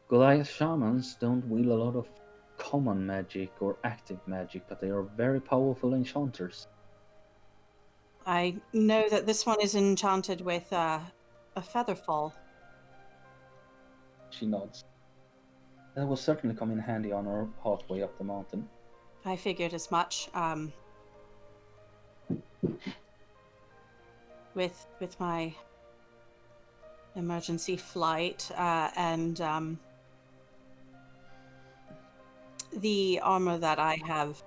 Goliath shamans don't wield a lot of common magic or active magic, but they are very powerful enchanters. I know that this one is enchanted with a featherfall. She nods. That will certainly come in handy on our pathway up the mountain. I figured as much. With my emergency flight and the armor that I have,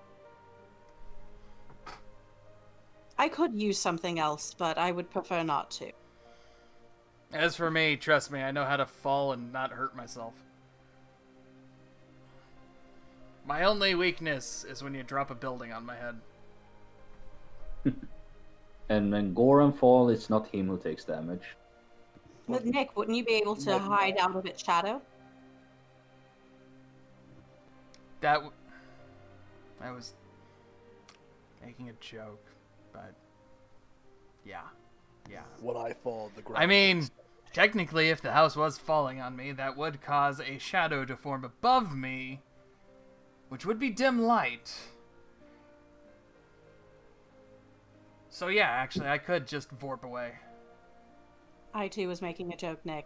I could use something else, but I would prefer not to. As for me, trust me, I know how to fall and not hurt myself. My only weakness is when you drop a building on my head. And when Goran falls, it's not him who takes damage. But Nick, wouldn't you be able to hide out of its shadow? I was making a joke, but yeah. When I fall, the ground. I mean, technically, if the house was falling on me, that would cause a shadow to form above me, which would be dim light. So yeah, actually, I could just vorp away. I too was making a joke, Nick.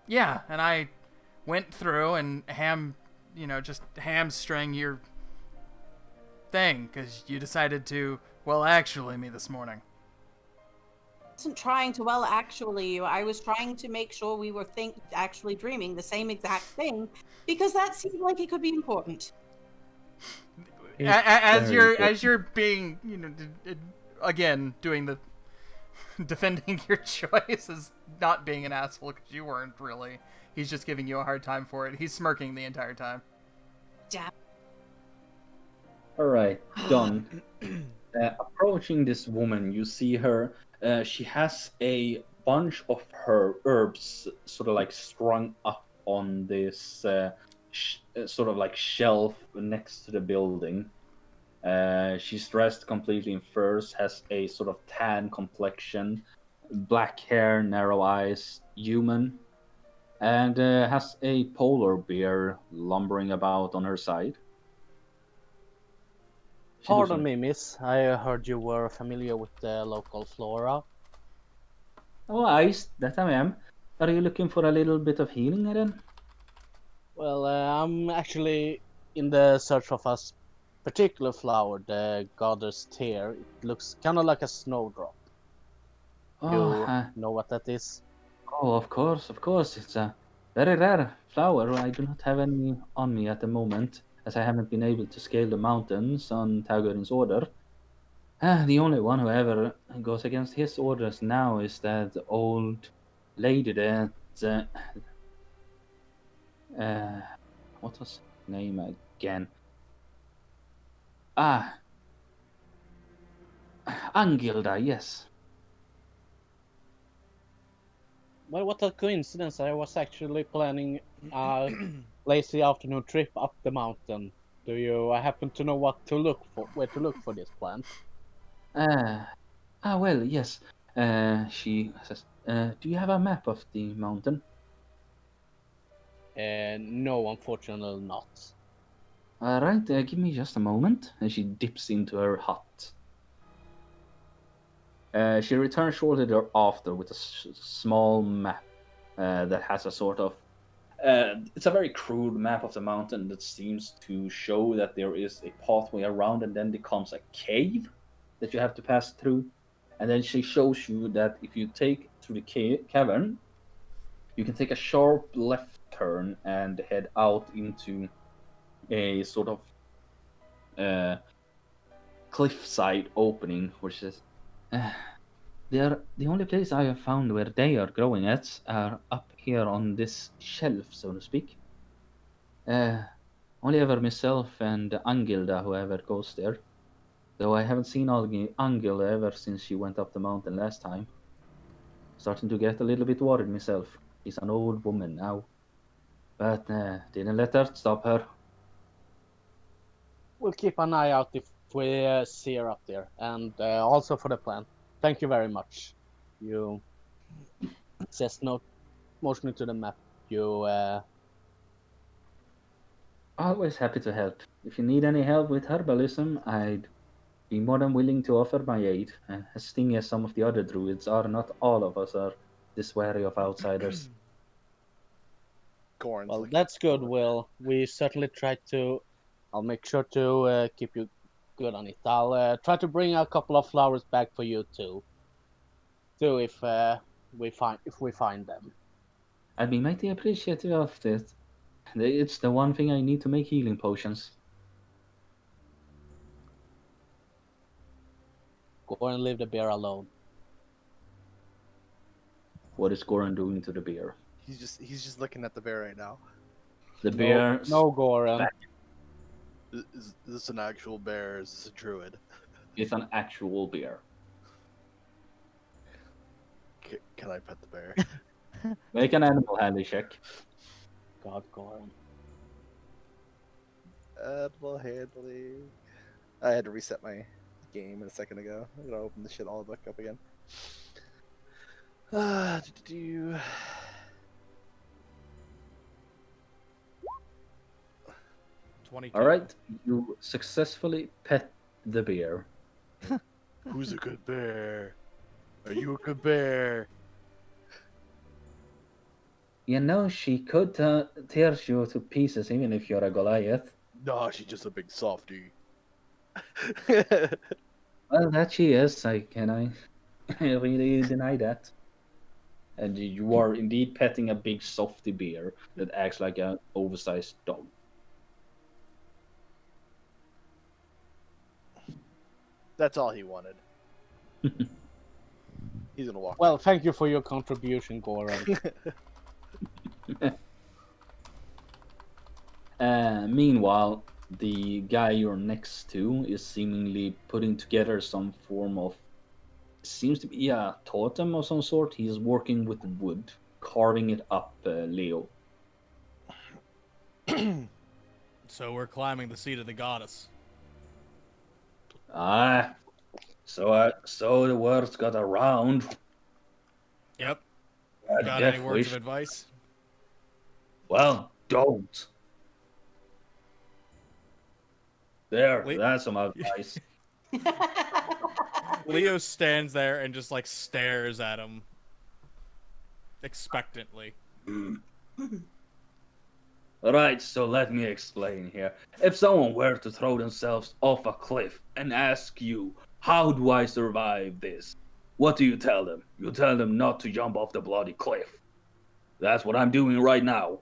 Yeah, and I went through and just hamstring your thing, because you decided to, well, actually me this morning. I wasn't trying to actually you. I was trying to make sure we were actually dreaming the same exact thing, because that seemed like it could be important. As you're being, again, doing the defending your choice as not being an asshole, because you weren't really. He's just giving you a hard time for it. He's smirking the entire time. Damn. Alright, done. Approaching this woman, you see her. She has a bunch of her herbs sort of like strung up on this sort of like shelf next to the building. She's dressed completely in furs, has a sort of tan complexion, black hair, narrow eyes, human, and has a polar bear lumbering about on her side. She looks Pardon like, me, miss. I heard you were familiar with the local flora. oh, ice, that I am. Are you looking for a little bit of healing, then? Well, I'm actually in the search of a particular flower, the goddess tear. It looks kind of like a snowdrop. Oh, You know what that is? oh, of course, of course. It's a very rare flower. I do not have any on me at the moment, as I haven't been able to scale the mountains on Tagorin's order. The only one who ever goes against his orders now is that old lady that. Uh, what was her name again? Ah, Angilda, yes. Well, what a coincidence. I was actually planning a lazy afternoon trip up the mountain. Do you happen to know what to look for, where to look for this plant? Uh, well, yes. She says, do you have a map of the mountain? No, unfortunately not. All right, give me just a moment. And she dips into her hut. She returns shortly thereafter with a small map that has a sort of. It's a very crude map of the mountain that seems to show that there is a pathway around and then becomes a cave that you have to pass through. And then she shows you that if you take through the cavern, you can take a sharp left turn and head out into a sort of uh, cliffside opening, which is uh, the only place I have found where they are growing at are up here on this shelf, so to speak. Uh, Only ever myself and Angilda whoever goes there. Though I haven't seen Angilda ever since she went up the mountain last time. Starting to get a little bit worried myself. She's an old woman now. But didn't let that stop her. We'll keep an eye out if we see her up there, and also for the plant. Thank you very much. You says no, motioning to the map. You Always happy to help. If you need any help with herbalism, I'd be more than willing to offer my aid. As stingy as some of the other druids are, not all of us are this wary of outsiders. Goran's well, looking that's good, forward. Will. We certainly try to. I'll make sure to keep you good on it. I'll try to bring a couple of flowers back for you too. Too, if we find them. I'd be mighty appreciative of it. It's the one thing I need to make healing potions. Go and leave the bear alone. What is Goran doing to the bear? He's just looking at the bear right now. The No, bear no, Goran. Is this an actual bear? Is this a druid? is an actual bear. Can I pet the bear? Make an animal handling check. God, Goran. Animal handling. I had to reset my game a second ago. I'm gonna open the shit all back up again. Do 22. All right, you successfully pet the bear. Who's a good bear? Are you a good bear? You know, she could tear you to pieces even if you're a Goliath. No, she's just a big softie. Well, that she is. I really deny that. And you are indeed petting a big softy bear that acts like an oversized dog. That's all he wanted. He's gonna walk. Well, thank you for your contribution, Goran. Meanwhile, the guy you're next to is seemingly putting together some form of. Seems to be a totem of some sort. He's working with wood, carving it up, Leo. So we're climbing the seat of the goddess. Ah, so the words got around. Yep. A Got death any words wish. of advice? Well, don't. There, Le- that's some advice. Leo stands there and just like stares at him expectantly. Alright, so let me explain here. If someone were to throw themselves off a cliff and ask you, how do I survive this? What do you tell them? You tell them not to jump off the bloody cliff. That's what I'm doing right now.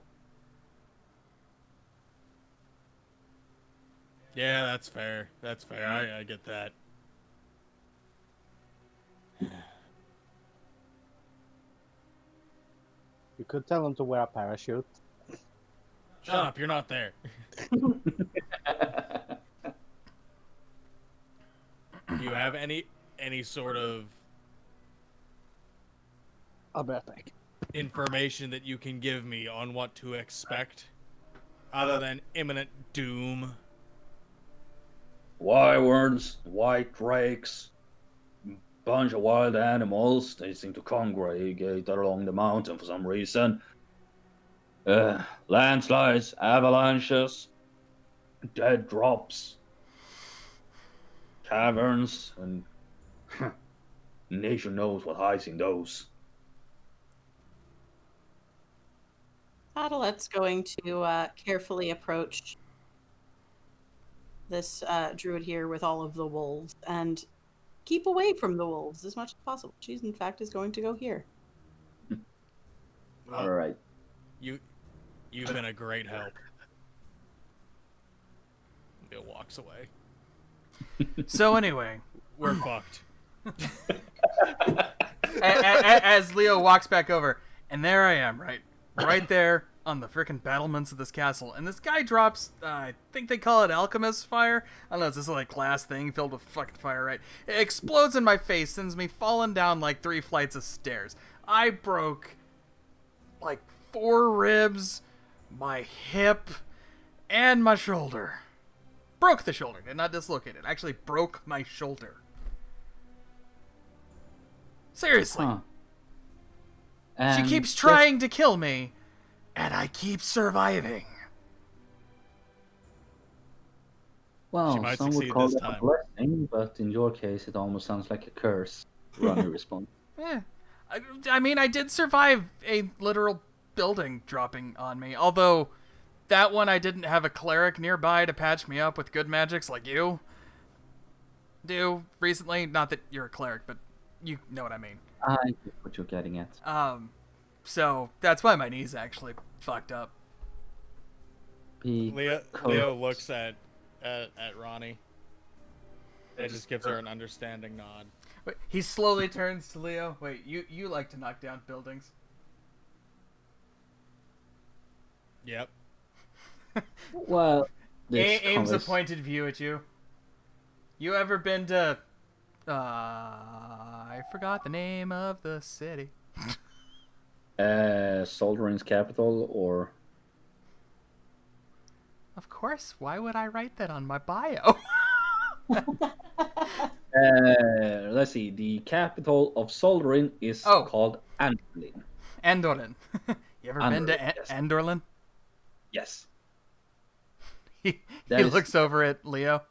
Yeah, that's fair. That's fair. I get that. You could tell him to wear a parachute. Shut up, you're not there. Do you have any sort of I'll be right back. information that you can give me on what to expect other than imminent doom? Wyverns, white drakes, bunch of wild animals. They seem to congregate along the mountain for some reason. Landslides, avalanches, dead drops, caverns, and nature knows what hides in those. Adelette's going to carefully approach this druid here with all of the wolves and keep away from the wolves as much as possible. She's in fact is going to go here. Well, Alright. You've been a great help. Bill walks away. So anyway, We're fucked. as Leo walks back over, and there I am, right there on the frickin' battlements of this castle, and this guy drops, I think they call it alchemist fire. I don't know, it's this like glass thing filled with fucking fire, right? It explodes in my face, sends me falling down like 3 flights of stairs. I broke like 4 ribs, my hip, and my shoulder. Broke the shoulder, did not dislocate it. Actually broke my shoulder. Seriously. Huh. She And keeps trying to kill me, and I keep surviving. Well, She might some would succeed call this it a time. blessing, but in your case, it almost sounds like a curse. Ronnie responds. I mean, I did survive a literal building dropping on me, although that one I didn't have a cleric nearby to patch me up with good magics like you do recently. Not that you're a cleric, but you know what I mean. I get what you're getting at. So that's why my knee's actually fucked up. Leo Because- looks at Ronnie. It just gives her an understanding nod. Wait, he slowly turns to Leo. Wait, you like to knock down buildings? Yep. Well, this Aims a convers- pointed view at you. You ever been to... I forgot the name of the city. Soldarin's capital, or Of course, why would I write that on my bio? let's see. The capital of Soldarin is Oh. called Antolin. Andorlin. You ever been to Andorlin, yes. Andorlin? Yes. He That is- looks over at Leo.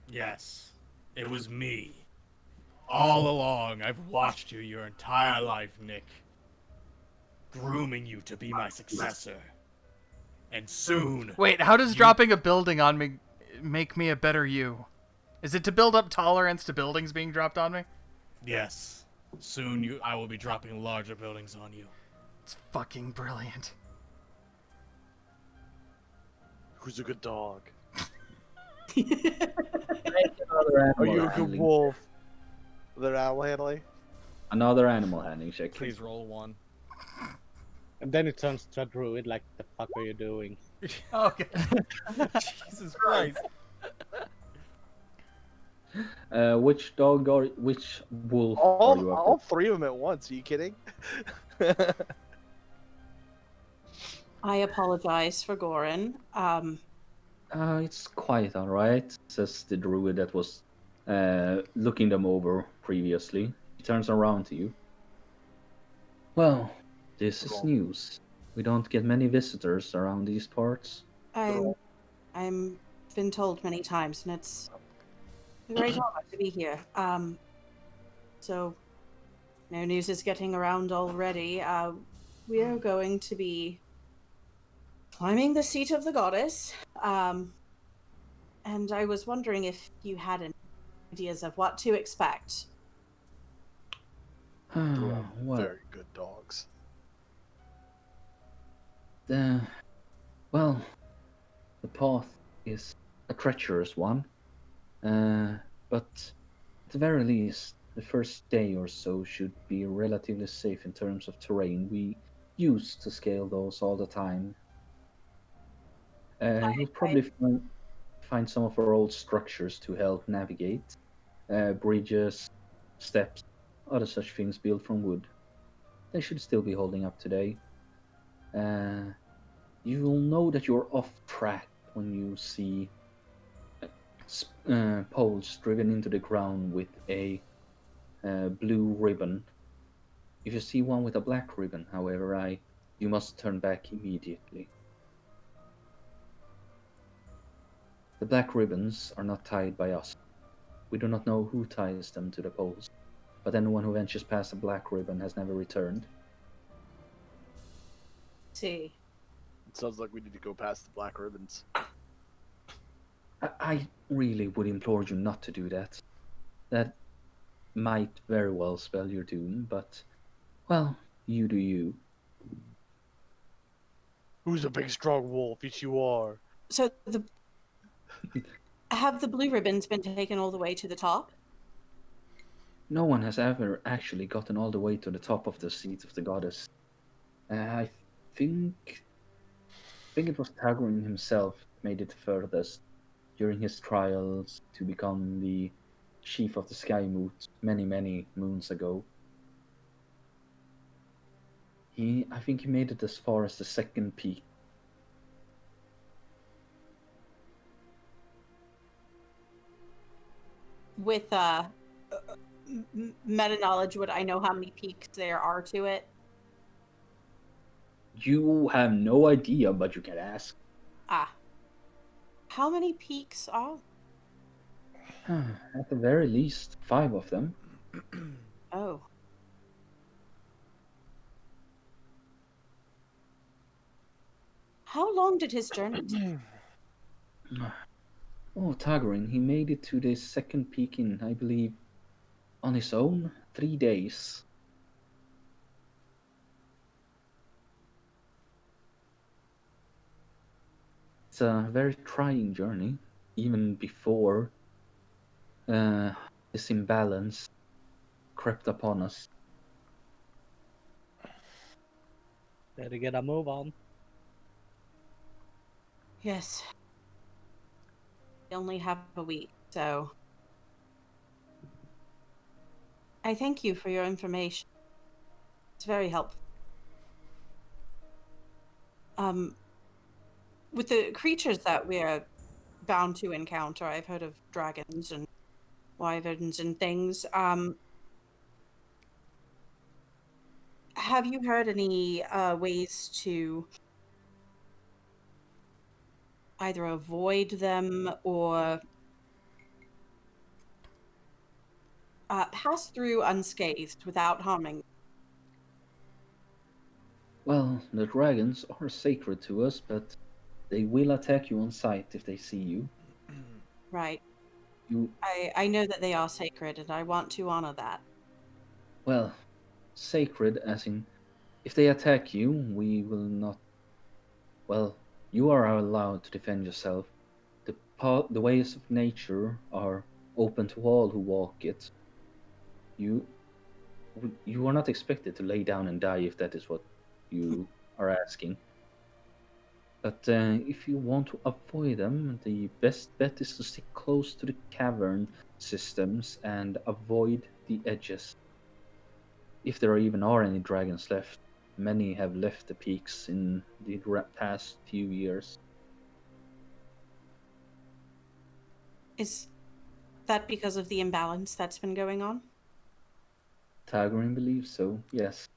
Yes. It was me. All along, I've watched you your entire life, Nick. Grooming you to be my successor. And soon... Wait, how does dropping a building on me make me a better you? Is it to build up tolerance to buildings being dropped on me? Yes. Soon I will be dropping larger buildings on you. It's fucking brilliant. Who's a good dog? Another Are animal you a good handling- wolf? They're animal handling? Another animal handling check. Please roll 1. And then it turns to a druid, like, the fuck are you doing? Okay. Jesus Christ. Which dog or which wolf are you All after? 3 of them at once. Are you kidding? I apologize for Goran. It's quite alright, says the druid that was looking them over previously. He turns around to you. Well, this is news. We don't get many visitors around these parts. I'm been told many times, and it's a great honor to be here. So no news is getting around already. We are going to be climbing the seat of the goddess. And I was wondering if you had any ideas of what to expect. They're well, very good dogs. the well, the path is a treacherous one, but at the very least, the first day or so should be relatively safe in terms of terrain. We used to scale those all the time. You'll probably find some of our old structures to help navigate, bridges, steps, other such things built from wood. They should still be holding up today. You'll know that you're off track when you see poles driven into the ground with a blue ribbon. If you see one with a black ribbon, however, you must turn back immediately. The black ribbons are not tied by us. We do not know who ties them to the poles, but anyone who ventures past a black ribbon has never returned. See. It sounds like we need to go past the black ribbons. I really would implore you not to do that. That might very well spell your doom, but, well, you do you. Who's a big strong wolf? Yes, you are. So have the blue ribbons been taken all the way to the top? No one has ever actually gotten all the way to the top of the seat of the goddess. I think it was Tagrin himself made it furthest during his trials to become the chief of the Sky Moot many moons ago. I think he made it as far as the second peak. With meta knowledge, would I know how many peaks there are to it? You have no idea, but you can ask. How many peaks are At the very least, 5 of them. Oh. How long did his journey take? Oh, Tagrin, he made it to the second peak in, I believe, on his own, 3 days. It's a very trying journey, even before this imbalance crept upon us. Better get a move on. Yes. We only have a week, so I thank you for your information. It's very helpful. With the creatures that we're bound to encounter, I've heard of dragons and wyverns and things. Have you heard any ways to either avoid them or pass through unscathed without harming? Well, the dragons are sacred to us, but they will attack you on sight if they see you. Right. You, I know that they are sacred, and I want to honor that. well, sacred as in, if they attack you, we will not. Well, you are allowed to defend yourself. The ways of nature are open to all who walk it. You are not expected to lay down and die if that is what you are asking. But if you want to avoid them, the best bet is to stick close to the cavern systems and avoid the edges. If there even are any dragons left. Many have left the peaks in the past few years. Is that because of the imbalance that's been going on? Tagrin believes so, yes.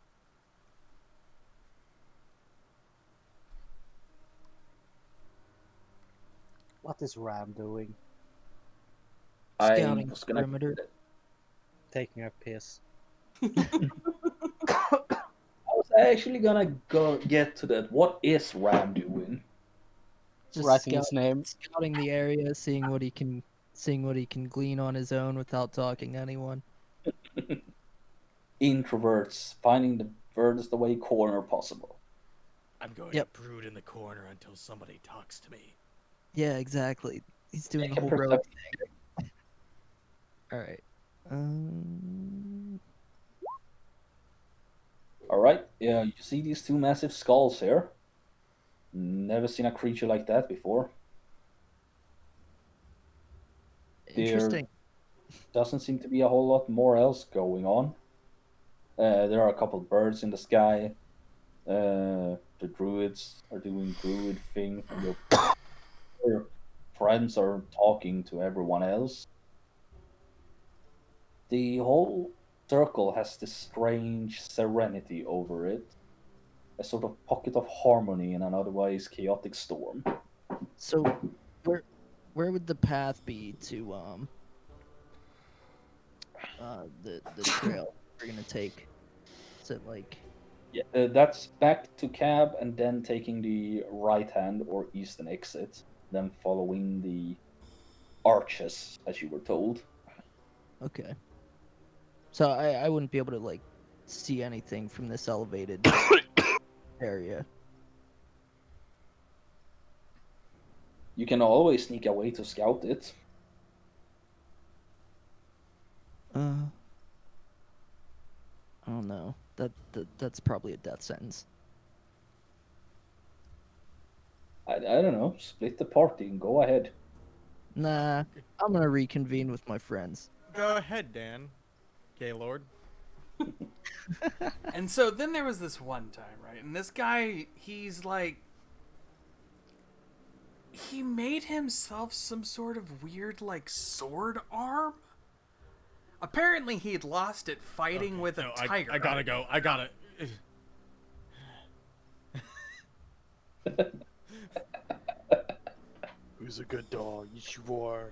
What is Ram doing? I Scouting was gonna. perimeter. Taking a piss. I was actually gonna go get to that. What is Ram doing? Just Writing his name. scouting the area, seeing what he can glean on his own without talking to anyone. Introverts finding the furthest away corner possible. I'm going Yep. to brood in the corner until somebody talks to me. Yeah, exactly. He's doing the Make a whole rogue perception. thing. All right. All right. Yeah, you see these two massive skulls here. Never seen a creature like that before. Interesting. There doesn't seem to be a whole lot more else going on. There are a couple birds in the sky. The druids are doing druid things, and your friends are talking to everyone else. The whole circle has this strange serenity over it, a sort of pocket of harmony in an otherwise chaotic storm. So, where would the path be to the trail we're gonna take? Is it like Yeah, that's back to cab and then taking the right hand or eastern exit, then following the arches as you were told. okay? So I wouldn't be able to like see anything from this elevated area. You can always sneak away to scout it. I don't know. That's probably a death sentence. I don't know. Split the party and go ahead. Nah, I'm gonna reconvene with my friends. Go ahead, Dan. Gaylord. And so then there was this one time, right? And this guy, he's like, he made himself some sort of weird, like, sword arm. Apparently, he'd lost it fighting with a tiger. I gotta go. I gotta. Who's a good dog? You are.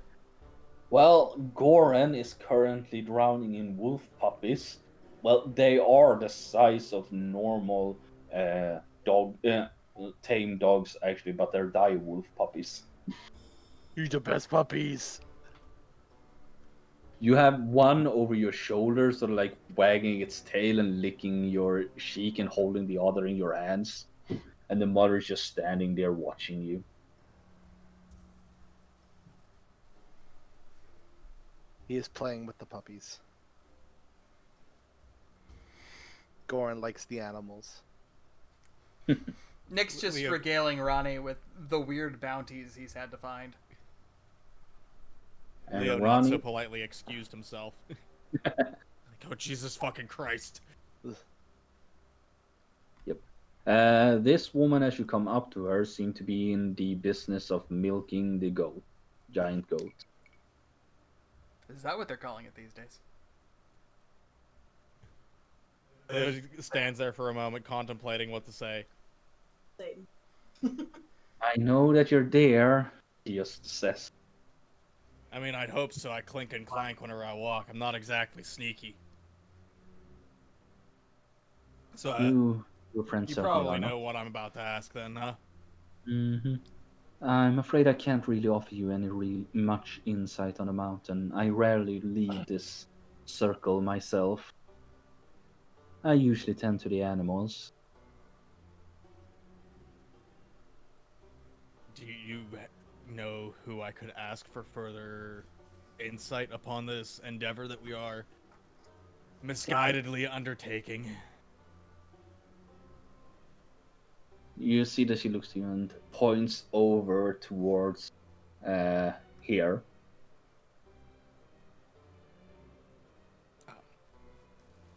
Well, Goran is currently drowning in wolf puppies. Well, they are the size of normal tame dogs, actually, but they're dire wolf puppies. You're the best puppies. You have one over your shoulder, sort of like wagging its tail and licking your cheek and holding the other in your hands. And the mother's just standing there watching you. He is playing with the puppies. Goran likes the animals. Nick's just Leo. regaling Ronnie with the weird bounties he's had to find. And Leo not Ronnie, so politely excused himself. Like, oh, Jesus fucking Christ. this woman, as you come up to her, seemed to be in the business of milking the giant goat. Is that what they're calling it these days? Leo stands there for a moment, contemplating what to say. Same. I know that you're there, he just says. I mean, I'd hope so. I clink and clank whenever I walk. I'm not exactly sneaky. So, Your friend you certainly probably are not. know what I'm about to ask then, huh? Mm-hmm. I'm afraid I can't really offer you any much insight on the mountain. I rarely leave this circle myself. I usually tend to the animals. Do you know who I could ask for further insight upon this endeavor that we are misguidedly undertaking? You see that she looks to you and points over towards here.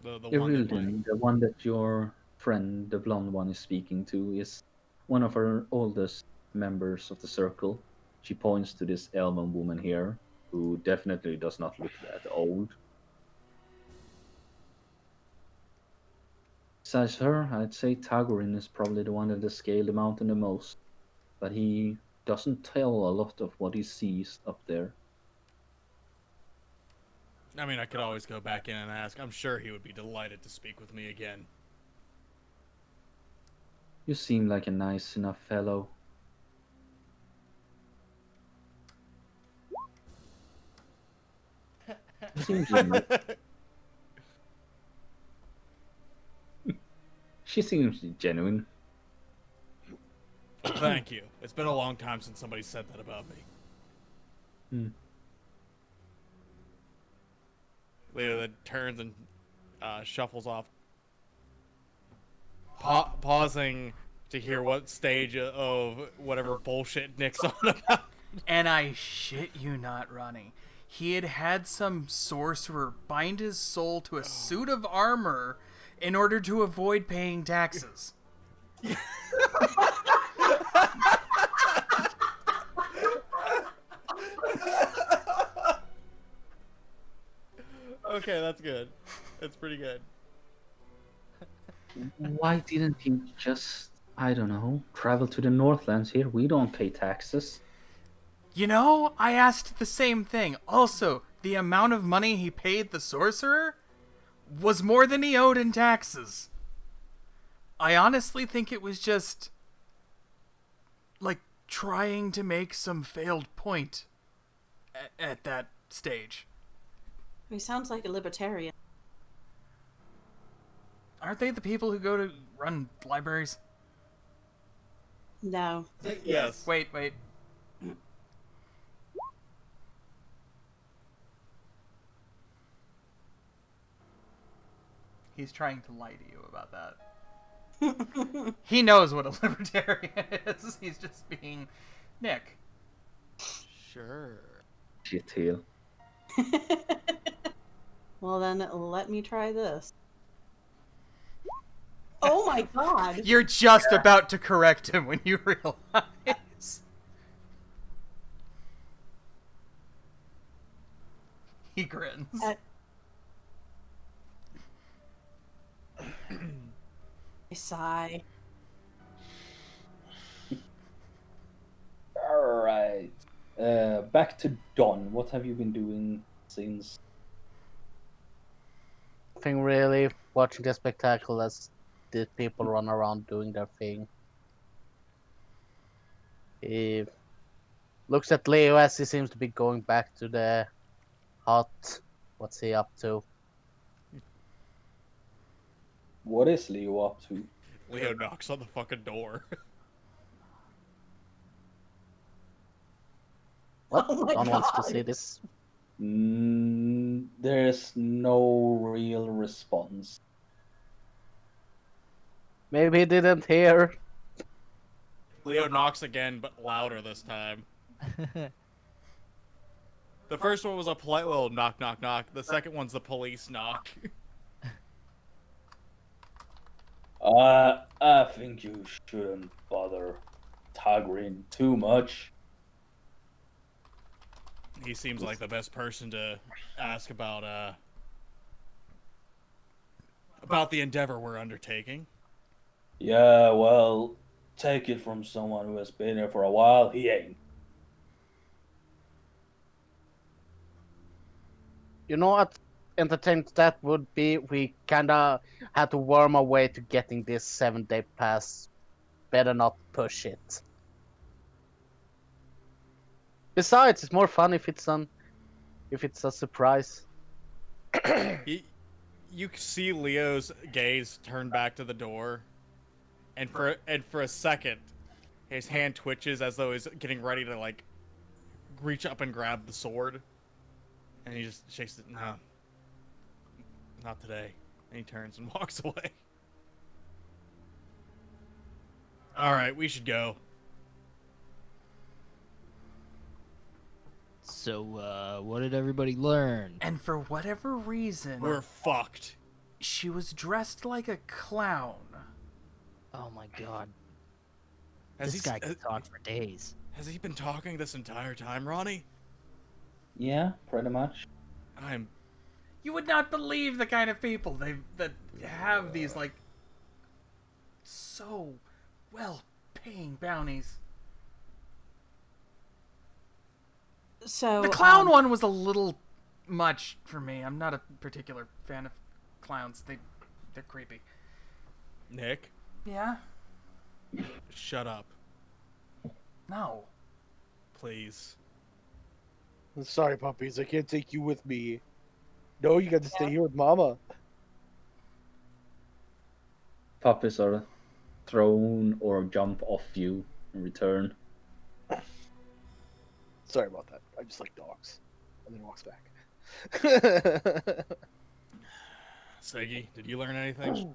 The one that Irildin, the one that your friend, the blonde one, is speaking to is one of our oldest members of the circle. She points to this elven woman here, who definitely does not look that old. Besides her, I'd say Tagorin is probably the one that has scaled the mountain the most, but he doesn't tell a lot of what he sees up there. I mean, I could always go back in and ask. I'm sure he would be delighted to speak with me again. You seem like a nice enough fellow. You seem genuine. She seems genuine. Thank you. It's been a long time since somebody said that about me. Leo then turns and shuffles off, pausing to hear what stage of whatever bullshit Nick's on about. And I shit you not, Ronnie. He had some sorcerer bind his soul to a suit of armor in order to avoid paying taxes. Okay, that's good. That's pretty good. Why didn't he just, I don't know, travel to the Northlands here? We don't pay taxes. You know, I asked the same thing. Also, the amount of money he paid the sorcerer was more than he owed in taxes. I honestly think it was just, like, trying to make some failed point at that stage. He sounds like a libertarian. Aren't they the people who go to run libraries? No. Yes. Wait. He's trying to lie to you about that. He knows what a libertarian is. He's just being Nick. Sure. Shit heel. Well, then let me try this. Oh my god! You're just about to correct him when you realize. He grins. I sigh. Alright. Back to Don. What have you been doing since? Nothing really. Watching the spectacle as these people run around doing their thing. He looks at Leo as he seems to be going back to the hut. What's he up to? What is Leo up to? Leo knocks on the fucking door. What? Oh my Don wants to God. see this. There's no real response. Maybe he didn't hear. Leo knocks again, but louder this time. The first one was a polite little knock, knock, knock. The second one's the police knock. I think you shouldn't bother Tagrin too much. He seems like the best person to ask about the endeavor we're undertaking. Yeah, well, take it from someone who has been here for a while. He ain't. You know what entertainment that would be? We kinda had to worm our way to getting this 7-day pass. Better not push it. Besides, it's more fun if it's a surprise. You see Leo's gaze turn back to the door, and for a second, his hand twitches as though he's getting ready to like reach up and grab the sword, and he just shakes it. No, not today. And he turns and walks away. All right, we should go. So, what did everybody learn? And for whatever reason, We're fucked. she was dressed like a clown. Oh my god. Has This guy can talk for days. Has he been talking this entire time, Ronnie? Yeah, pretty much. I'm. You would not believe the kind of people that have these like so well-paying bounties. So The clown one was a little much for me. I'm not a particular fan of clowns. They're creepy. Nick, Yeah? shut up, No. please. I'm sorry, puppies. I can't take you with me. No, you got to stay here with Mama. Puppies are thrown or jump off you in return. Sorry about that. I just like dogs. And then walks back. Seggy, did you learn anything?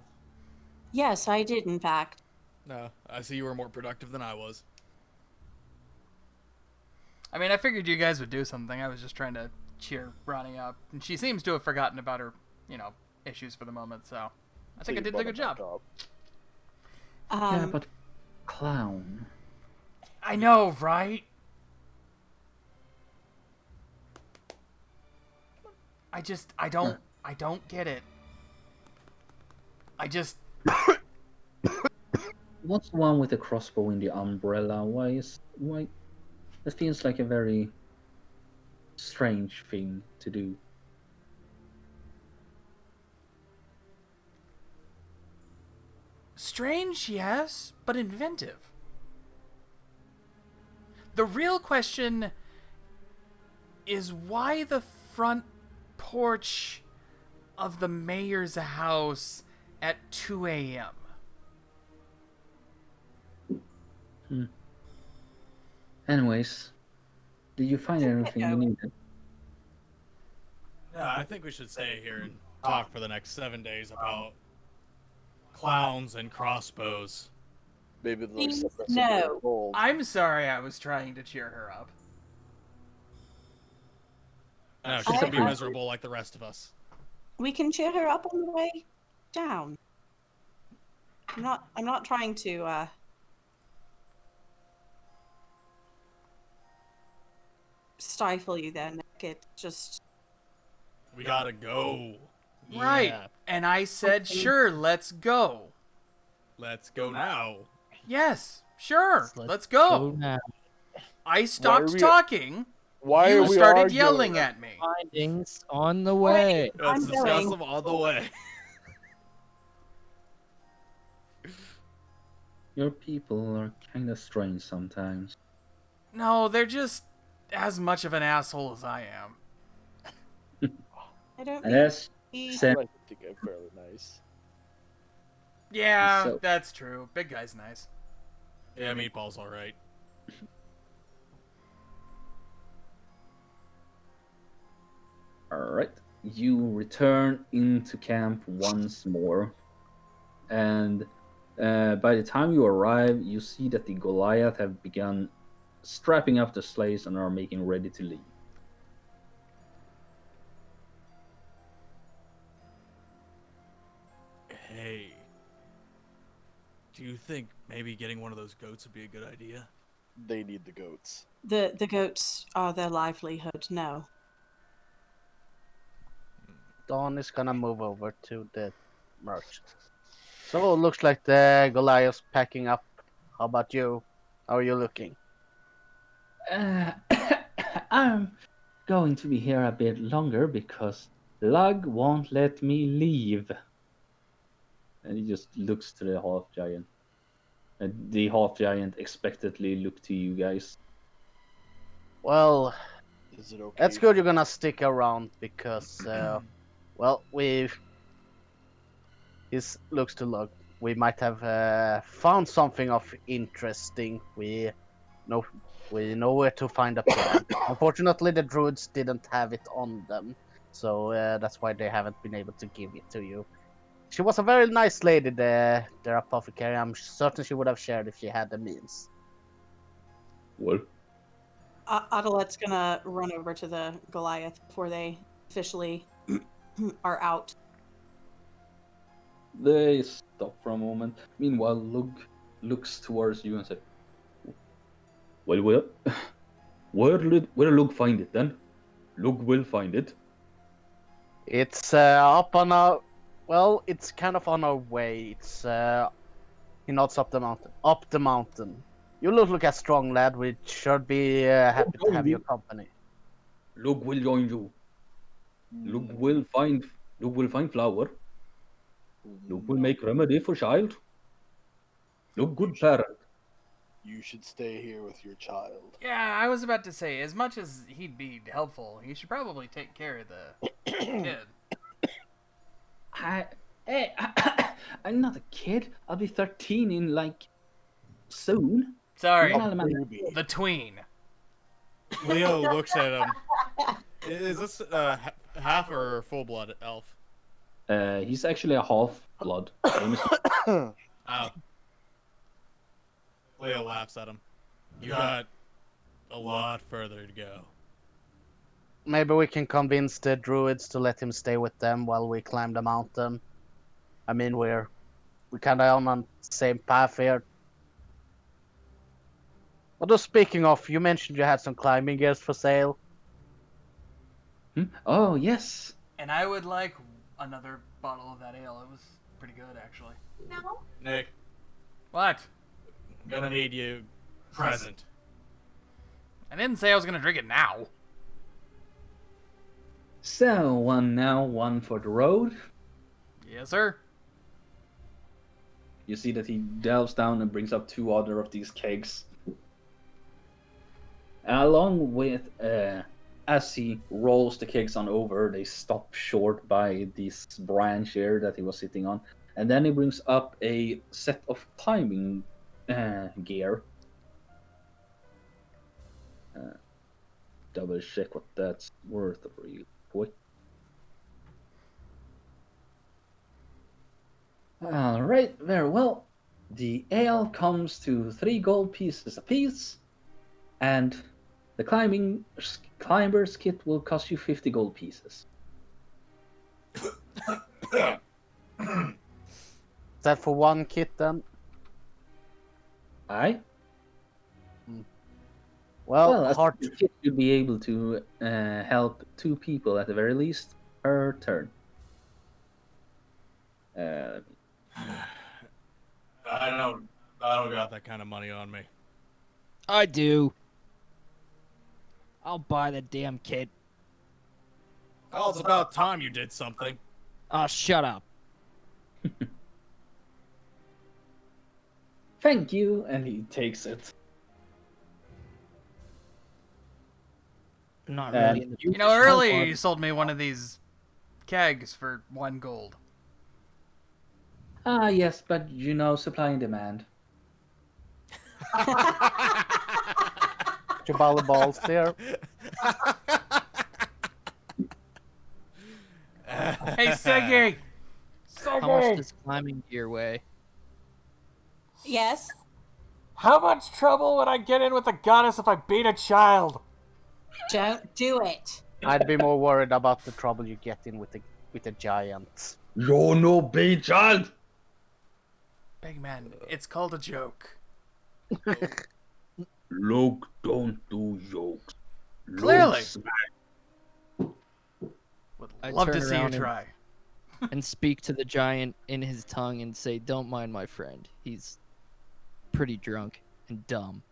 yes, I did in fact. No, I see you were more productive than I was. I mean, I figured you guys would do something. I was just trying to cheer Ronnie up. And she seems to have forgotten about her, issues for the moment, so I think I did a good job. Yeah, but clown. I know, right? I don't get it. What's the one with the crossbow in the umbrella? Why? That feels like a very strange thing to do. Strange, yes, but inventive. The real question is why the front porch of the mayor's house at 2 a.m.? Anyways, did you find everything you needed? Yeah, I think we should stay here and talk for the next 7 days about clowns and crossbows. Maybe they'll Please, accept us no. into their fold. I'm sorry I was trying to cheer her up. No, she should be miserable like the rest of us. We can cheer her up on the way down. I'm not trying to stifle you there, Nick. It's just We gotta go. Right. Yeah. And I said, sure, let's go. Let's go now. Yes, sure, let's go. I stopped talking. Why You are we started arguing? yelling at me. Findings on the way. Let's I'm discuss going. them on the way. Your people are kind of strange sometimes. No, they're just as much of an asshole as I am. I don't And mean as he- I said, like to think I'm fairly nice. Yeah, So- that's true. Big guy's nice. Yeah, Meatball's alright. Alright, you return into camp once more. And by the time you arrive, you see that the Goliath have begun strapping up the sleighs and are making ready to leave. Hey. Do you think maybe getting one of those goats would be a good idea? They need the goats. the goats are their livelihood. No. Dawn is gonna move over to the merchant. So it looks like the Goliath's packing up. How about you? How are you looking? I'm going to be here a bit longer because Lug won't let me leave. And he just looks to the half giant. And the half giant expectantly look to you guys. Well, Is it okay? that's good. You're gonna stick around because, well, this looks to look. We might have found something of interesting. We know where to find a plan. Unfortunately, the druids didn't have it on them, so that's why they haven't been able to give it to you. She was a very nice lady, their apothecary. I'm certain she would have shared if she had the means. Well, Adelette's gonna run over to the Goliath before they officially are out. They stop for a moment. Meanwhile, Lug looks towards you and says, Well, where Lug find it then? Lug will find it. It's up on our. Well, it's kind of on our way. It's he nods up the mountain. Up the mountain. You look like a strong lad. We should be happy to have your company. Lug will join you. Lug will find flower. Lug will make remedy for child. Lug good parent. You should stay here with your child. Yeah, I was about to say, as much as he'd be helpful, he should probably take care of the kid. I'm not a kid. I'll be 13 in soon. Sorry, You're not a man. Baby. the tween. Leo looks at him. Is this half or full blood elf? He's actually a half blood. Oh. Leo laughs at him. You got a lot further to go. Maybe we can convince the druids to let him stay with them while we climb the mountain. I mean, we're kind of on the same path here. Although speaking of, you mentioned you had some climbing gears for sale. Oh yes. And I would like another bottle of that ale. It was pretty good, actually. No. Nick, What? I'm gonna need you present. I didn't say I was gonna drink it now. So one now, one for the road. Yes, sir. You see that he delves down and brings up 2 other of these kegs. Along with, as he rolls the kegs on over, they stop short by this branch here that he was sitting on. And then he brings up a set of climbing gear. Double check what that's worth real quick. Alright, very well. The ale comes to 3 gold pieces apiece, and the climber's kit will cost you 50 gold pieces. Is that for one kit then? Aye? Well, a hard. kit should be able to help 2 people at the very least per turn. I don't got that kind of money on me. I do. I'll buy the damn kid. Oh, it's about time you did something. Oh, shut up. Thank you, and he takes it. Not And really. You know, earlier you sold me one of these kegs for 1 gold. Ah, yes, but you know, supply and demand. Jabali balls there. Hey, Siggy! How much does climbing gear weigh? Yes. How much trouble would I get in with the goddess if I beat a child? Don't do it. I'd be more worried about the trouble you get in with the giants. You're no big child! Big man, it's called a joke. Look, don't do jokes. Clearly. Would I love to turn see you around try. And speak to the giant in his tongue and say, "Don't mind my friend. He's pretty drunk and dumb."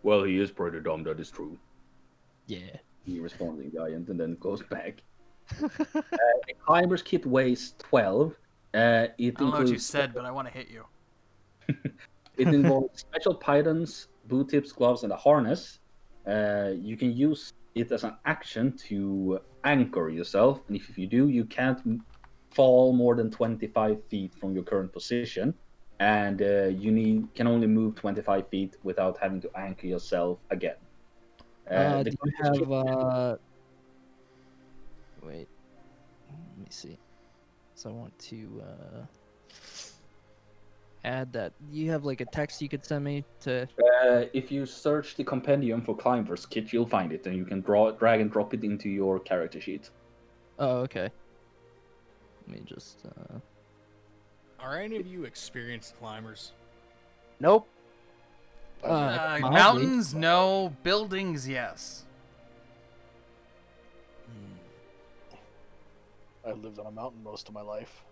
Well, he is pretty dumb, that is true. Yeah. He responds in giant and then goes back. The climber's kit weighs 12. It I don't know what you includes said, but I want to hit you. It involves special pythons, boot tips, gloves, and a harness. You can use it as an action to anchor yourself, and if you do, you can't fall more than 25 feet from your current position, and can only move 25 feet without having to anchor yourself again. Do you have wait, let me see. So I want to add that. You have like a text you could send me to. If you search the compendium for Climber's Kit, you'll find it, and you can drag and drop it into your character sheet. Oh, okay. Let me just. Are any of you experienced climbers? Nope. Mildly. Mountains, no. Buildings, yes. I lived on a mountain most of my life.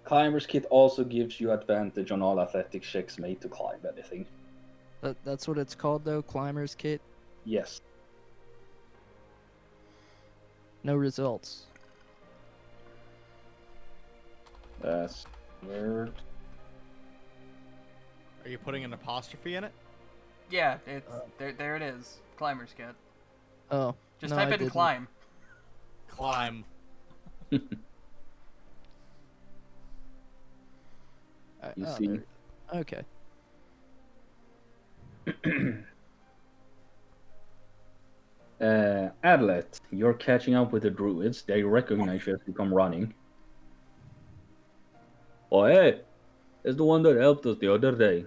Climber's kit also gives you advantage on all athletic checks made to climb anything. That's what it's called, though. Climber's kit. Yes. No results. That's weird. Are you putting an apostrophe in it? Yeah, it's there it is. Climber's kit. Oh. Just no, type I it in didn't. climb. Climb. You Oh, see. there- Okay. Adlet, you're catching up with the druids. They recognize you as you come running. Oh, hey! It's the one that helped us the other day.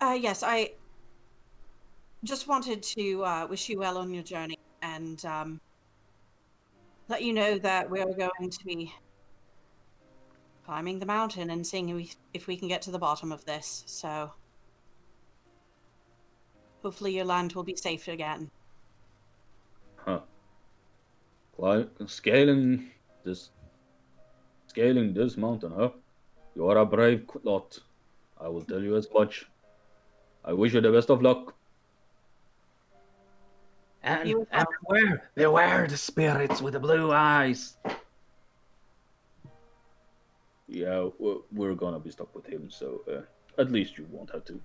Yes, I just wanted to wish you well on your journey and let you know that we're going to be climbing the mountain and seeing if we can get to the bottom of this. So hopefully your land will be safe again. Huh. Scaling this mountain, huh? You are a brave lot. I will tell you as much. I wish you the best of luck. And You as well. beware the spirits with the blue eyes. Yeah, we're gonna be stuck with him, so at least you won't have to.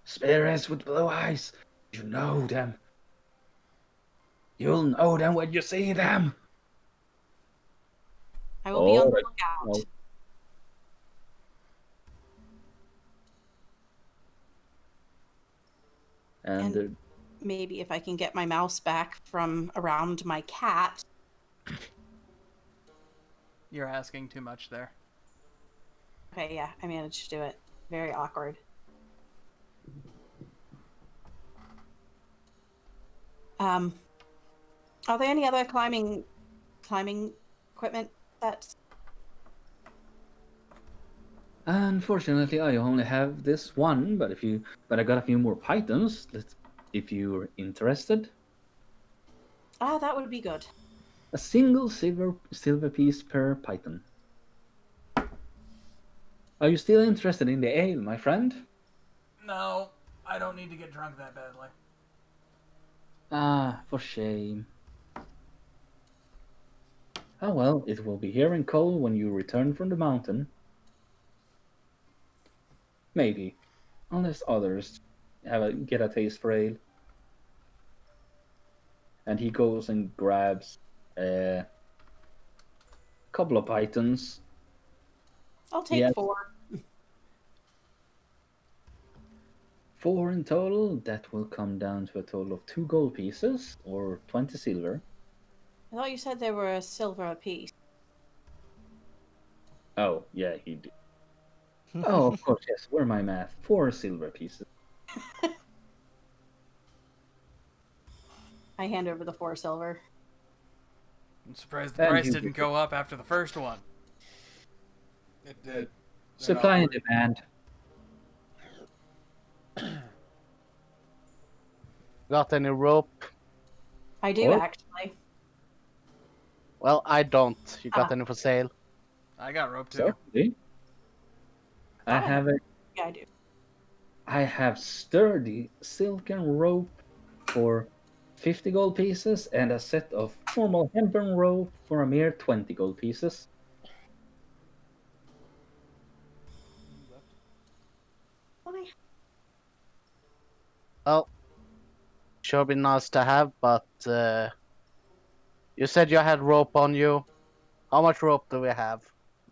Spirits with blue eyes. You know them. You'll know them when you see them. I will be on the Alright. lookout. And Maybe if I can get my mouse back from around my cat. You're asking too much there. Okay, yeah, I managed to do it. Very awkward. Are there any other climbing equipment that's unfortunately, I only have this one. But I got a few more pythons. If you're interested, that would be good. a single silver piece per python. Are you still interested in the ale, my friend? No, I don't need to get drunk that badly. Ah, for shame. Oh well, it will be here in cold when you return from the mountain. Maybe, unless others get a taste for ale. And he goes and grabs a couple of pythons. I'll take Yes. 4. 4 in total. That will come down to a total of 2 gold pieces or 20 silver. I thought you said they were a silver apiece. Oh, yeah, he did. Oh, of course, yes. Where my math? 4 silver pieces. I hand over the 4 silver. I'm surprised the And price you didn't go up after the first one. It did. Supply and demand. Got any rope? I do, Or- actually. Well, I don't. You got Ah. any for sale? I got rope too. Certainly. I have Yeah, I do. I have sturdy silken rope for 50 gold pieces and a set of normal hempen rope for a mere 20 gold pieces. Well, sure be nice to have, but you said you had rope on you. How much rope do we have?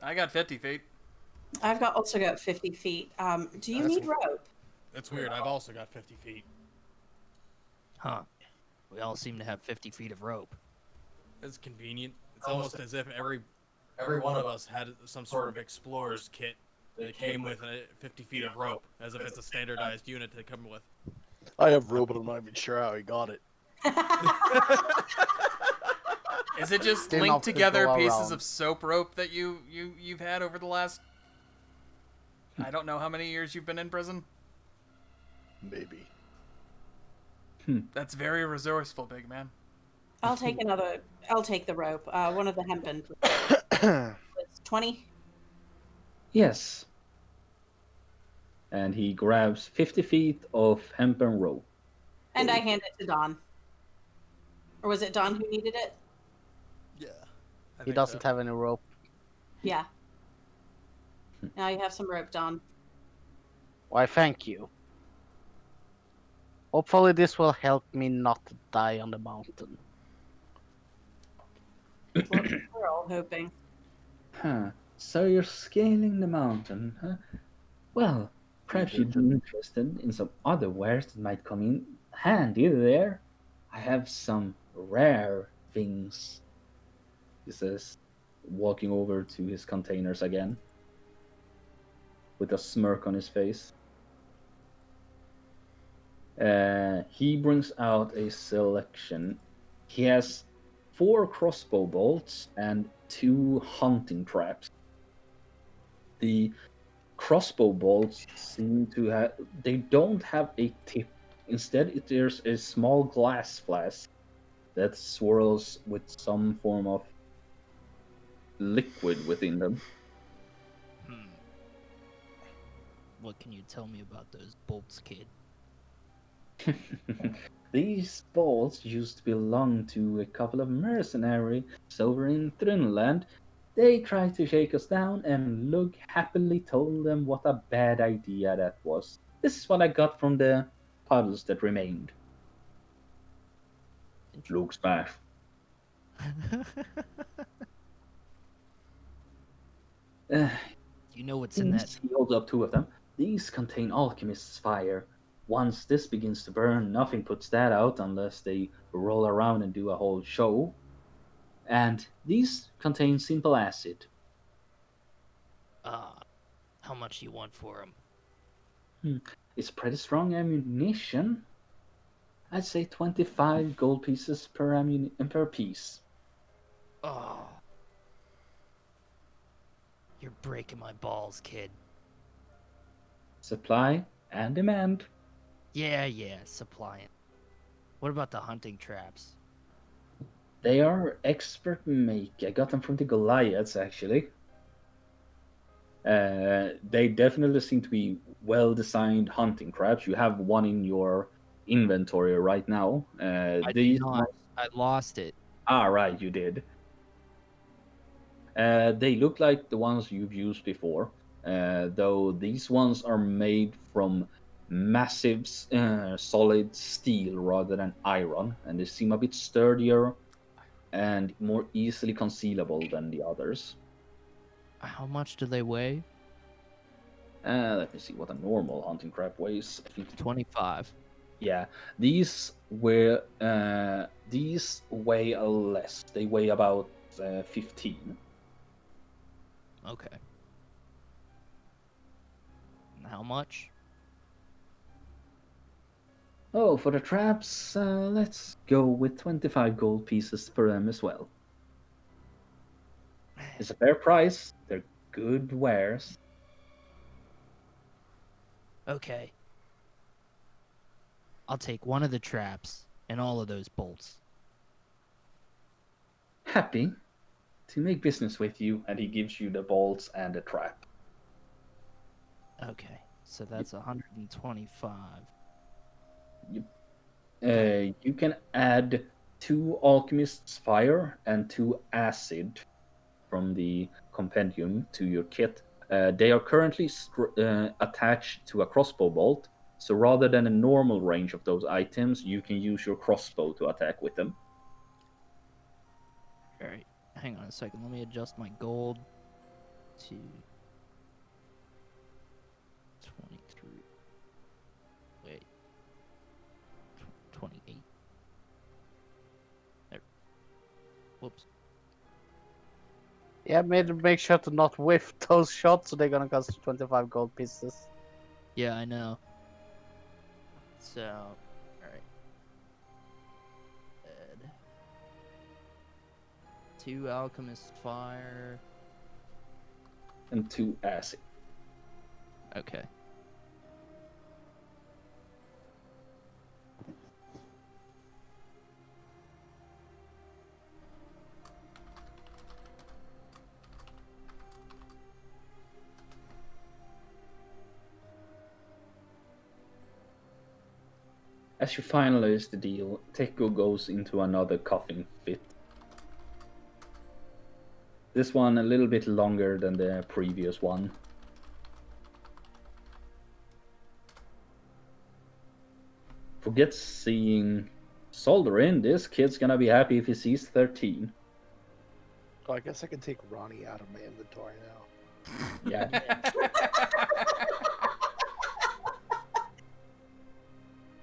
I got 50 feet. I've also got 50 feet. Do you That's- need rope? It's weird. I've also got 50 feet. Huh. We all seem to have 50 feet of rope. It's convenient. It's almost as if every one of us had some sort of explorer's kit that came with 50 feet of rope, as if it's a standardized unit to come with. I have rope, but I'm not even sure how he got it. Is it just Enough linked to together go pieces around. of soap rope that you've had over the last I don't know how many years you've been in prison? Maybe. That's very resourceful, big man. I'll take the rope. One of the hempen. It's 20. Yes. And he grabs 50 feet of hempen rope. And I hand it to Don. Or was it Don who needed it? Yeah. I He think doesn't so. have any rope. Yeah. Now you have some rope, Don. Why, thank you. Hopefully this will help me not die on the mountain. That's what we're all hoping. Huh. So you're scaling the mountain, huh? Well, perhaps you'd be interested in some other wares that might come in handy there. I have some rare things, he says, walking over to his containers again, with a smirk on his face. He brings out a selection. He has 4 crossbow bolts and 2 hunting traps. The crossbow bolts seem to have, they don't have a tip. Instead, there's a small glass flask that swirls with some form of liquid within them. What can you tell me about those bolts, kid? These bolts used to belong to a couple of mercenaries over in Trinland. They tried to shake us down, and Lug happily told them what a bad idea that was. This is what I got from the puddles that remained. Lug smash. You know what's in that? He holds up 2 of them. These contain alchemist's fire. Once this begins to burn, nothing puts that out unless they roll around and do a whole show. And these contain simple acid. How much you want for them? It's pretty strong ammunition. I'd say 25 gold pieces per piece. Oh. You're breaking my balls, kid. Supply and demand. Yeah, supplying. What about the hunting traps? They are expert make. I got them from the Goliaths, actually. They definitely seem to be well-designed hunting traps. You have one in your inventory right now. I These did not. ones... I lost it. Ah, right, you did. They look like the ones you've used before, though these ones are made from massive, solid steel rather than iron, and they seem a bit sturdier and more easily concealable than the others. How much do they weigh? Let me see what a normal hunting trap weighs. I think 25. Yeah, these weigh less. They weigh about 15. Okay. And how much? Oh, for the traps, let's go with 25 gold pieces per them as well. It's a fair price. They're good wares. Okay. I'll take one of the traps and all of those bolts. Happy to make business with you, and he gives you the bolts and the trap. Okay, so that's 125. You can add 2 alchemist's fire and 2 acid from the compendium to your kit. They are currently attached to a crossbow bolt, so rather than a normal range of those items, you can use your crossbow to attack with them. Alright, hang on a second. Let me adjust my gold to 23. Wait. 28. There. Whoops. Yeah, make sure to not whiff those shots, so they're gonna cost 25 gold pieces. Yeah, I know. So, alright. 2 alchemist fire. And 2 acid. Okay. As you finalize the deal, Teko goes into another coughing fit. This one a little bit longer than the previous one. Forgets seeing Solder in. This kid's gonna be happy if he sees 13. Oh, I guess I can take Ronnie out of my inventory now. Yeah.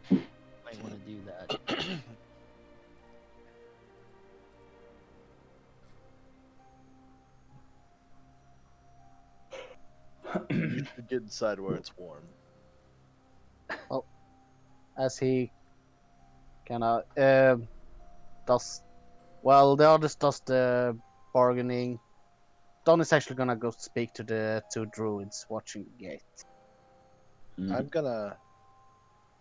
Might want to do that. You should get inside where it's warm. As he kind of does, well, the others does the bargaining. Don is actually gonna go speak to the 2 druids watching the gate. I'm gonna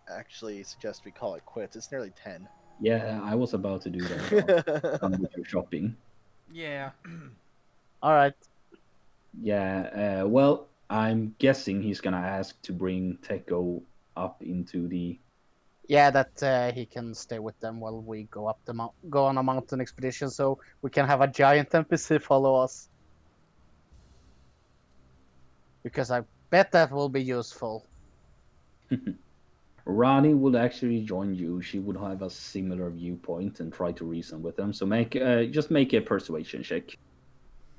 actually suggest we call it quits. It's nearly 10. Yeah, I was about to do that. Done with your shopping. Yeah. All right. Yeah, well, I'm guessing he's gonna ask to bring Teko up into the... Yeah, that he can stay with them while we go up the go on a mountain expedition, so we can have a giant NPC follow us. Because I bet that will be useful. Rani would actually join you. She would have a similar viewpoint and try to reason with them. So just make a persuasion check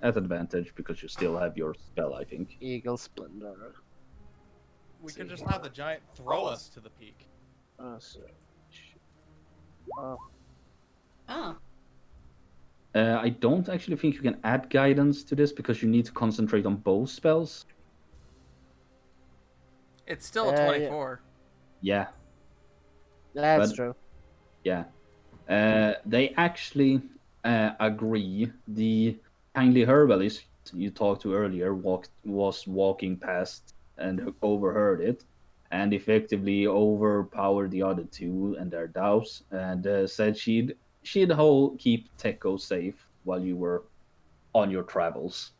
at advantage because you still have your spell, I think. Eagle Splendor. We could just have the giant throw us to the peak. Oh. I don't actually think you can add guidance to this because you need to concentrate on both spells. It's still a Yeah. 24. Yeah, That's But- true. yeah. They actually agree. The kindly herbalist you talked to earlier was walking past and overheard it, and effectively overpowered the other 2 and their doubts, and said she'd keep Teko safe while you were on your travels.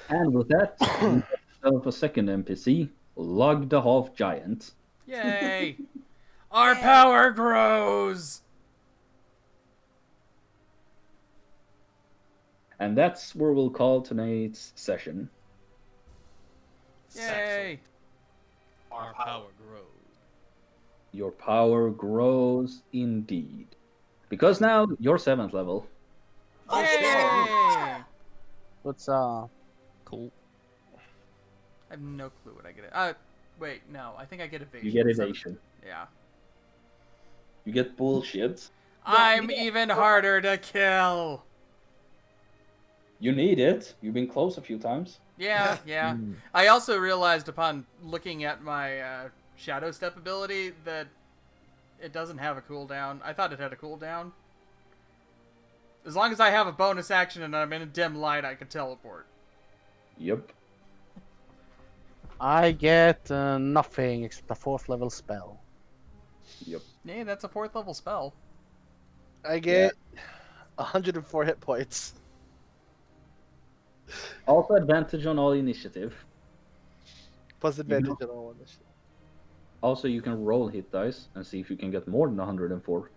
And with that, you get yourself a second NPC, Lug the Half Giant. Yay! Our power grows! And that's where we'll call tonight's session. Yay! Our power grows. Your power grows indeed. Because now you're 7th level. Yay! What's Cool. I have no clue what I get. Wait, no. I think I get evasion. You get So- evasion. Yeah. You get bullshit. I'm even harder to kill. You need it. You've been close a few times. Yeah, yeah. I also realized upon looking at my Shadow Step ability that it doesn't have a cooldown. I thought it had a cooldown. As long as I have a bonus action and I'm in a dim light, I can teleport. Yep. I get nothing except a 4th level spell. Yep. Yeah, that's a 4th level spell. I get 104 hit points. Also advantage on all initiative. Plus advantage on all initiative. Also, you can roll hit dice and see if you can get more than 104.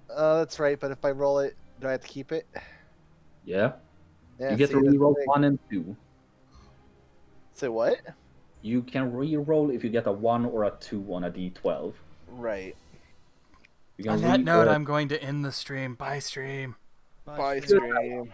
That's right, but if I roll it, do I have to keep it? Yeah. Yeah, You get to see, that's the reroll thing. 1 and 2. Say what? You can reroll if you get a 1 or a 2 on a d12. Right. You can On that note, reroll- I'm going to end the stream. Bye, stream. Bye, stream.